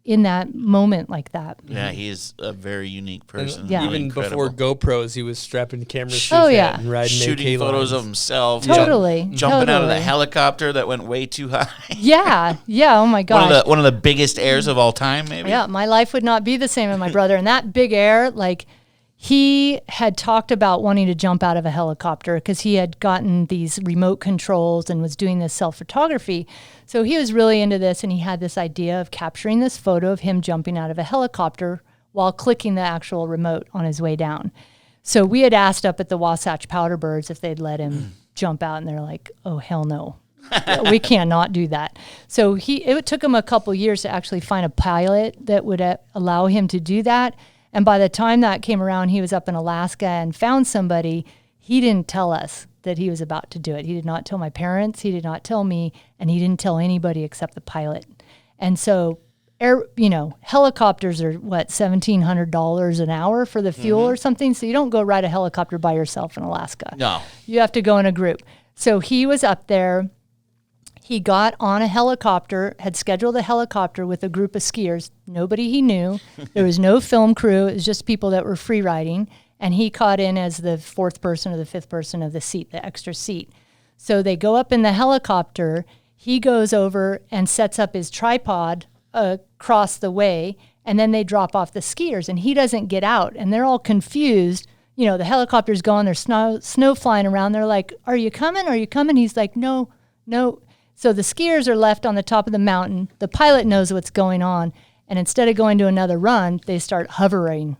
in that moment like that. Yeah, he is a very unique person. Yeah. Even incredible. before GoPros, he was strapping cameras to his head and riding shooting AK photos lines. of himself. Totally. Jumping out of the helicopter that went way too high. Yeah. Oh my God. One of the biggest airs of all time, maybe. Yeah, my life would not be the same with my brother. And that big air, like, he had talked about wanting to jump out of a helicopter because he had gotten these remote controls and was doing this self-photography. So he was really into this, and he had this idea of capturing this photo of him jumping out of a helicopter while clicking the actual remote on his way down. So we had asked up at the Wasatch Powderbirds if they'd let him jump out, and they're like, oh, hell no. We cannot do that. So it took him a couple years to actually find a pilot that would allow him to do that. And by the time that came around, he was up in Alaska and found somebody. He didn't tell us that he was about to do it. He did not tell my parents. He did not tell me. And he didn't tell anybody except the pilot. And so, helicopters are, $1,700 an hour for the fuel or something? So you don't go ride a helicopter by yourself in Alaska. No. You have to go in a group. So he was up there. He got on a helicopter, had scheduled a helicopter with a group of skiers, nobody he knew. There was no film crew. It was just people that were free riding. and he caught in as the fourth person or the fifth person of the seat, the extra seat. So they go up in the helicopter. He goes over and sets up his tripod across the way, and then they drop off the skiers, and he doesn't get out, and they're all confused. You know, the helicopter's going, there's snow flying around. They're like, are you coming? Are you coming? He's like, no. So the skiers are left on the top of the mountain. The pilot knows what's going on, and instead of going to another run, they start hovering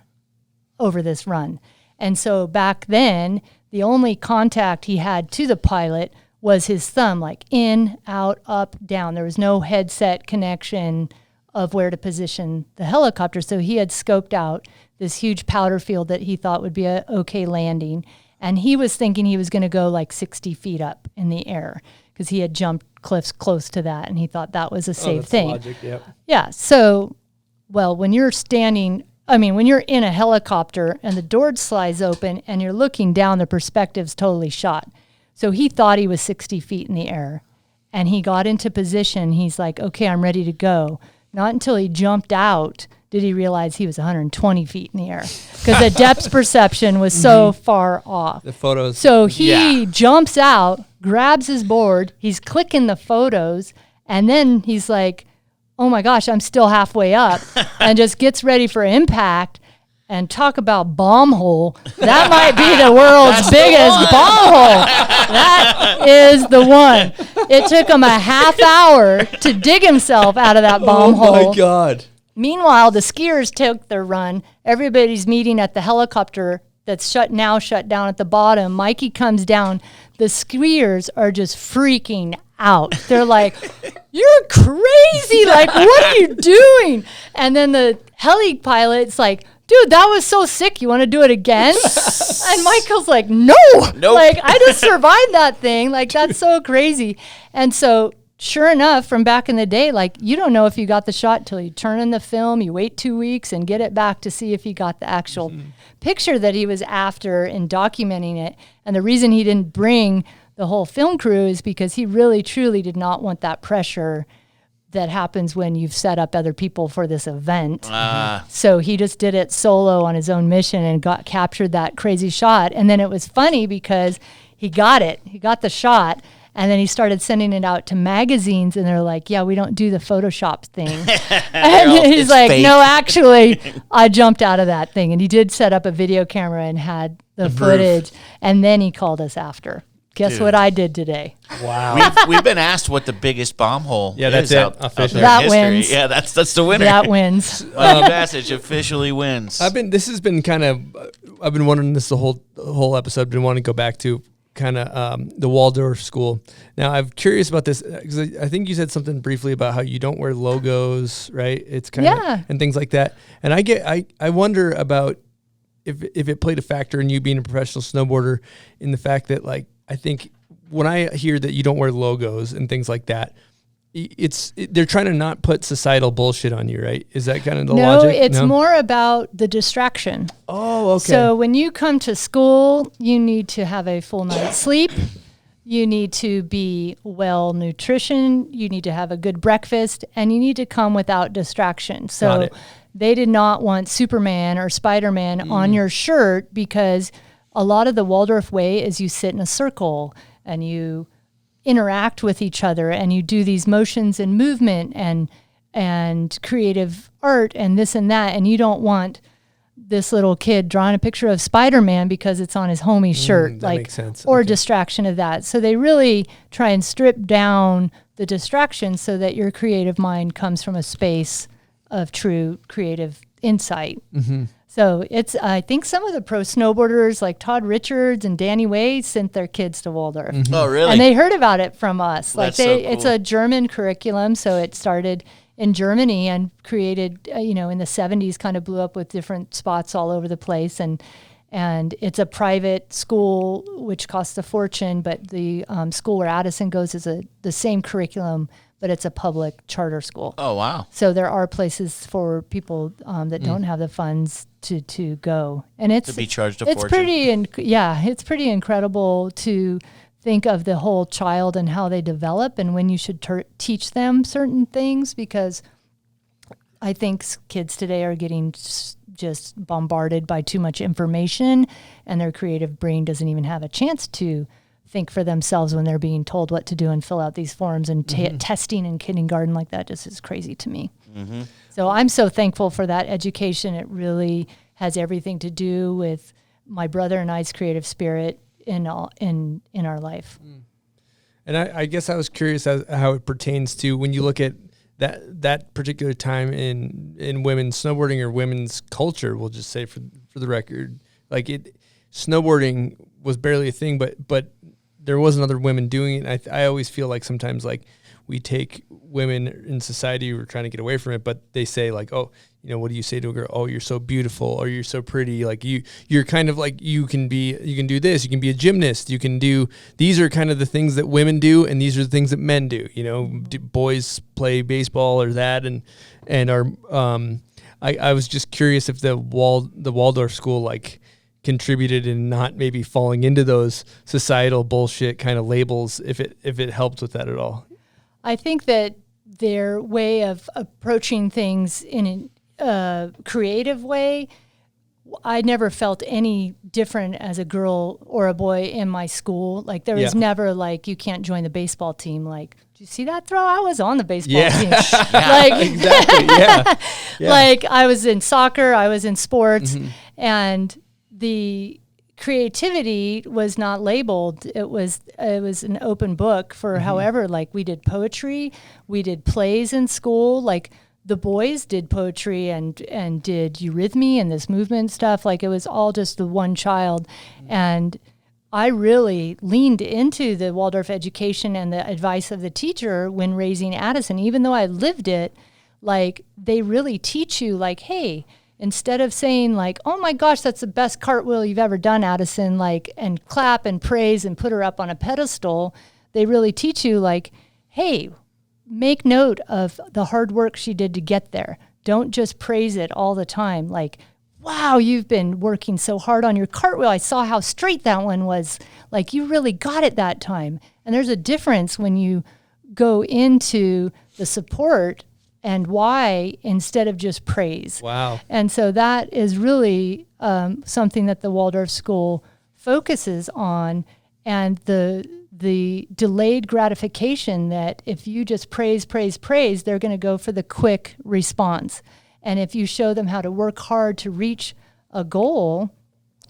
over this run. And so back then, the only contact he had to the pilot was his thumb, like in, out, up, down. There was no headset connection of where to position the helicopter. So he had scoped out this huge powder field that he thought would be a okay landing. And he was thinking he was going to go like 60 feet up in the air because he had jumped cliffs close to that, and he thought that was a safe thing. Logic, yep. Yeah. So, well, when you're in a helicopter and the door slides open and you're looking down, the perspective's totally shot. So he thought he was 60 feet in the air, and he got into position. He's like, okay, I'm ready to go. Not until he jumped out did he realize he was 120 feet in the air because the depth perception was so far off. The photos. So he jumps out, grabs his board, he's clicking the photos, and then he's like, oh my gosh, I'm still halfway up, and just gets ready for impact. And talk about bomb hole. That might be the world's biggest bomb hole. That is the one. It took him a half hour to dig himself out of that bomb hole. Oh my God. Meanwhile, the skiers took their run. Everybody's meeting at the helicopter that's shut down at the bottom. Mikey comes down. The skiers are just freaking out. They're like, you're crazy. Like, what are you doing? And then the heli pilot's like, dude, that was so sick. You want to do it again? And Michael's like, no. Nope. Like, I just survived that thing. Like, that's so crazy. And so, sure enough, from back in the day, like, you don't know if you got the shot till you turn in the film, you wait 2 weeks and get it back to see if you got the actual picture that he was after in documenting it. And the reason he didn't bring the whole film crew is because he really, truly did not want that pressure that happens when you've set up other people for this event. So he just did it solo on his own mission and captured that crazy shot. And then it was funny because he got the shot, and then he started sending it out to magazines, and they're like, yeah, we don't do the Photoshop thing. And he's like, fake. No, actually, I jumped out of that thing. And he did set up a video camera and had the footage, and then he called us after. Guess what I did today? Wow. We've been asked what the biggest bomb hole is it. out Officially. there That in history. wins. Yeah, that's the winner. That wins. Basich officially wins. This has been kind of, I've been wondering this the whole episode. Been wanting to go back to kind of the Waldorf School. Now, I'm curious about this because I think you said something briefly about how you don't wear logos, right? It's kind of, and things like that. And I wonder about if it played a factor in you being a professional snowboarder, in the fact that, like, I think when I hear that you don't wear logos and things like that, they're trying to not put societal bullshit on you, right? Is that kind of the logic? It's more about the distraction. Oh, okay. So when you come to school, you need to have a full night's sleep. You need to be well nutrition. You need to have a good breakfast, and you need to come without distraction. So they did not want Superman or Spider-Man on your shirt, because a lot of the Waldorf way is you sit in a circle and you interact with each other and you do these motions and movement and creative art and this and that. And you don't want this little kid drawing a picture of Spider-Man because it's on his homie shirt, that makes sense. or distraction of that. So they really try and strip down the distraction so that your creative mind comes from a space of true creative insight. Mm-hmm. So I think some of the pro snowboarders like Todd Richards and Danny Way sent their kids to Waldorf. Mm-hmm. Oh, really? And they heard about it from us. That's so cool. It's a German curriculum, so it started in Germany and created, in the 70s, kind of blew up with different spots all over the place. And it's a private school, which costs a fortune, but the school where Addison goes is the same curriculum, but it's a public charter school. Oh, wow. So there are places for people that don't have the funds to go. And it's to be charged a fortune. It's pretty incredible to think of the whole child and how they develop and when you should teach them certain things, because I think kids today are getting just bombarded by too much information, and their creative brain doesn't even have a chance to think for themselves when they're being told what to do and fill out these forms, and testing in kindergarten like that just is crazy to me. So I'm so thankful for that education. It really has everything to do with my brother and I's creative spirit in our life. And I guess I was curious as how it pertains to when you look at that particular time in women's snowboarding or women's culture. We'll just say for the record, like snowboarding was barely a thing, but there wasn't other women doing it. I always feel like sometimes like we take women in society who are trying to get away from it, but they say like, oh, you know, what do you say to a girl? Oh, you're so beautiful, or you're so pretty. Like you're kind of like, you can do this, you can be a gymnast, you can do, these are kind of the things that women do, and these are the things that men do. You know, boys play baseball or that, and are, I was just curious if the Waldorf School like contributed in not maybe falling into those societal bullshit kind of labels, if it helped with that at all. I think that their way of approaching things in a creative way, I never felt any different as a girl or a boy in my school. Like there was never like, you can't join the baseball team. Like, did you see that throw? I was on the baseball team. Like, exactly. Like I was in soccer, I was in sports, and the creativity was not labeled. It was an open book for however, like we did poetry, we did plays in school, like the boys did poetry and did eurythmy and this movement stuff. Like it was all just the one child. And I really leaned into the Waldorf education and the advice of the teacher when raising Addison, even though I lived it. Like they really teach you like, hey, instead of saying like, oh my gosh, that's the best cartwheel you've ever done, Addison, like, and clap and praise and put her up on a pedestal, they really teach you like, hey, make note of the hard work she did to get there. Don't just praise it all the time. Like, wow, you've been working so hard on your cartwheel. I saw how straight that one was. Like, you really got it that time. And there's a difference when you go into the support and why instead of just praise. Wow. And so that is really something that the Waldorf School focuses on, and the delayed gratification that if you just praise, they're going to go for the quick response. And if you show them how to work hard to reach a goal,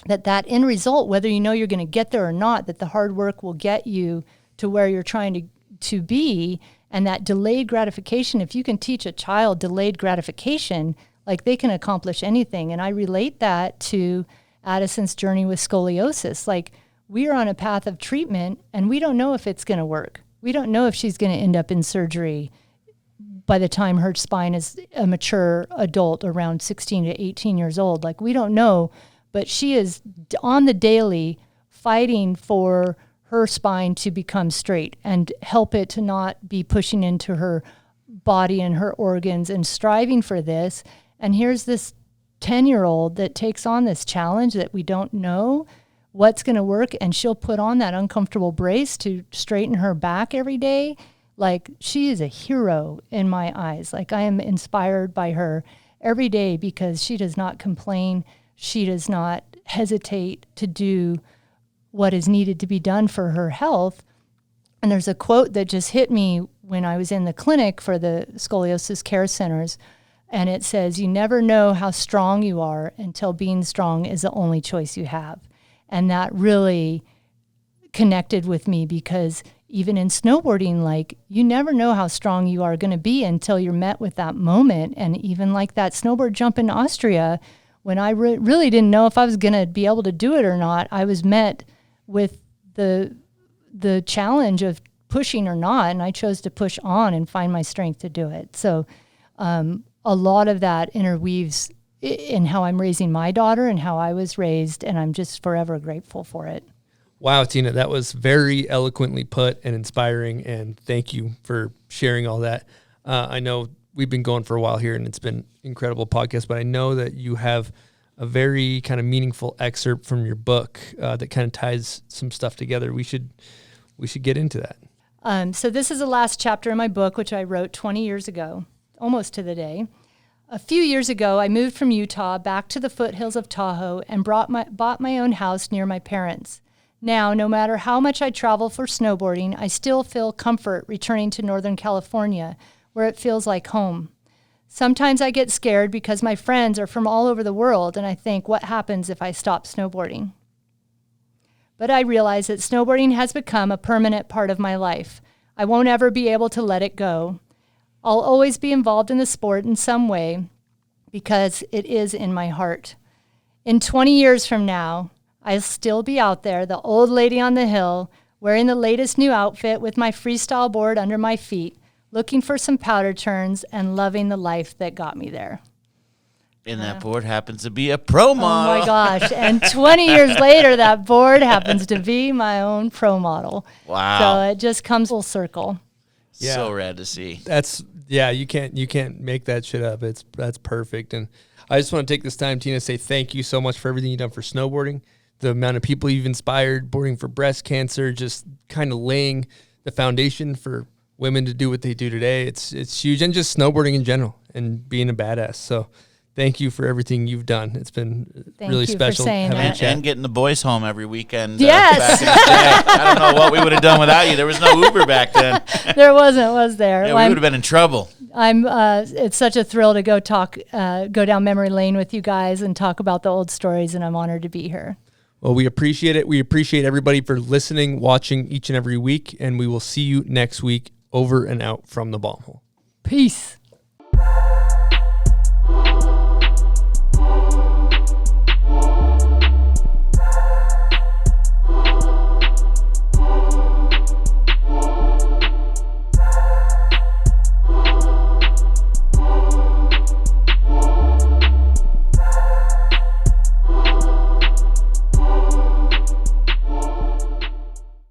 that end result, whether you know you're going to get there or not, that the hard work will get you to where you're trying to be. And that delayed gratification, if you can teach a child delayed gratification, like they can accomplish anything. And I relate that to Addison's journey with scoliosis. Like we are on a path of treatment and we don't know if it's going to work. We don't know if she's going to end up in surgery by the time her spine is a mature adult around 16 to 18 years old. Like we don't know, but she is on the daily fighting for her spine to become straight and help it to not be pushing into her body and her organs and striving for this. And here's this 10-year-old that takes on this challenge that we don't know what's going to work, and she'll put on that uncomfortable brace to straighten her back every day. Like she is a hero in my eyes. Like I am inspired by her every day because she does not complain. She does not hesitate to do what is needed to be done for her health. And there's a quote that just hit me when I was in the clinic for the scoliosis care centers. And it says, you never know how strong you are until being strong is the only choice you have. And that really connected with me because even in snowboarding, like you never know how strong you are going to be until you're met with that moment. And even like that snowboard jump in Austria, when I really didn't know if I was going to be able to do it or not, I was met with the challenge of pushing or not, and I chose to push on and find my strength to do it. So a lot of that interweaves in how I'm raising my daughter and how I was raised, and I'm just forever grateful for it. Wow, Tina, that was very eloquently put and inspiring, and thank you for sharing all that. I know we've been going for a while here, and it's been an incredible podcast, but I know that you have a very kind of meaningful excerpt from your book that kind of ties some stuff together. We should get into that. So this is the last chapter in my book, which I wrote 20 years ago, almost to the day. A few years ago, I moved from Utah back to the foothills of Tahoe and bought my own house near my parents. Now, no matter how much I travel for snowboarding, I still feel comfort returning to Northern California, where it feels like home. Sometimes I get scared because my friends are from all over the world, and I think, what happens if I stop snowboarding? But I realize that snowboarding has become a permanent part of my life. I won't ever be able to let it go. I'll always be involved in the sport in some way because it is in my heart. In 20 years from now, I'll still be out there, the old lady on the hill, wearing the latest new outfit with my freestyle board under my feet, looking for some powder turns and loving the life that got me there. And that board happens to be a pro model. Oh my gosh. And 20 years later, that board happens to be my own pro model. Wow. So it just comes full circle. Yeah. So rad to see. You can't make that shit up. That's perfect. And I just want to take this time, Tina, to say thank you so much for everything you've done for snowboarding, the amount of people you've inspired, boarding for breast cancer, just kind of laying the foundation for women to do what they do today. It's huge, and just snowboarding in general and being a badass. So thank you for everything you've done. It's been really special having a chat. And getting the boys home every weekend. Yes. Back in the day. I don't know what we would have done without you. There was no Uber back then. There wasn't, was there? Yeah, we would have been in trouble. It's such a thrill to go down memory lane with you guys and talk about the old stories, and I'm honored to be here. Well, we appreciate it. We appreciate everybody for listening, watching each and every week, and we will see you next week. Over and out from the bomb hole. Peace.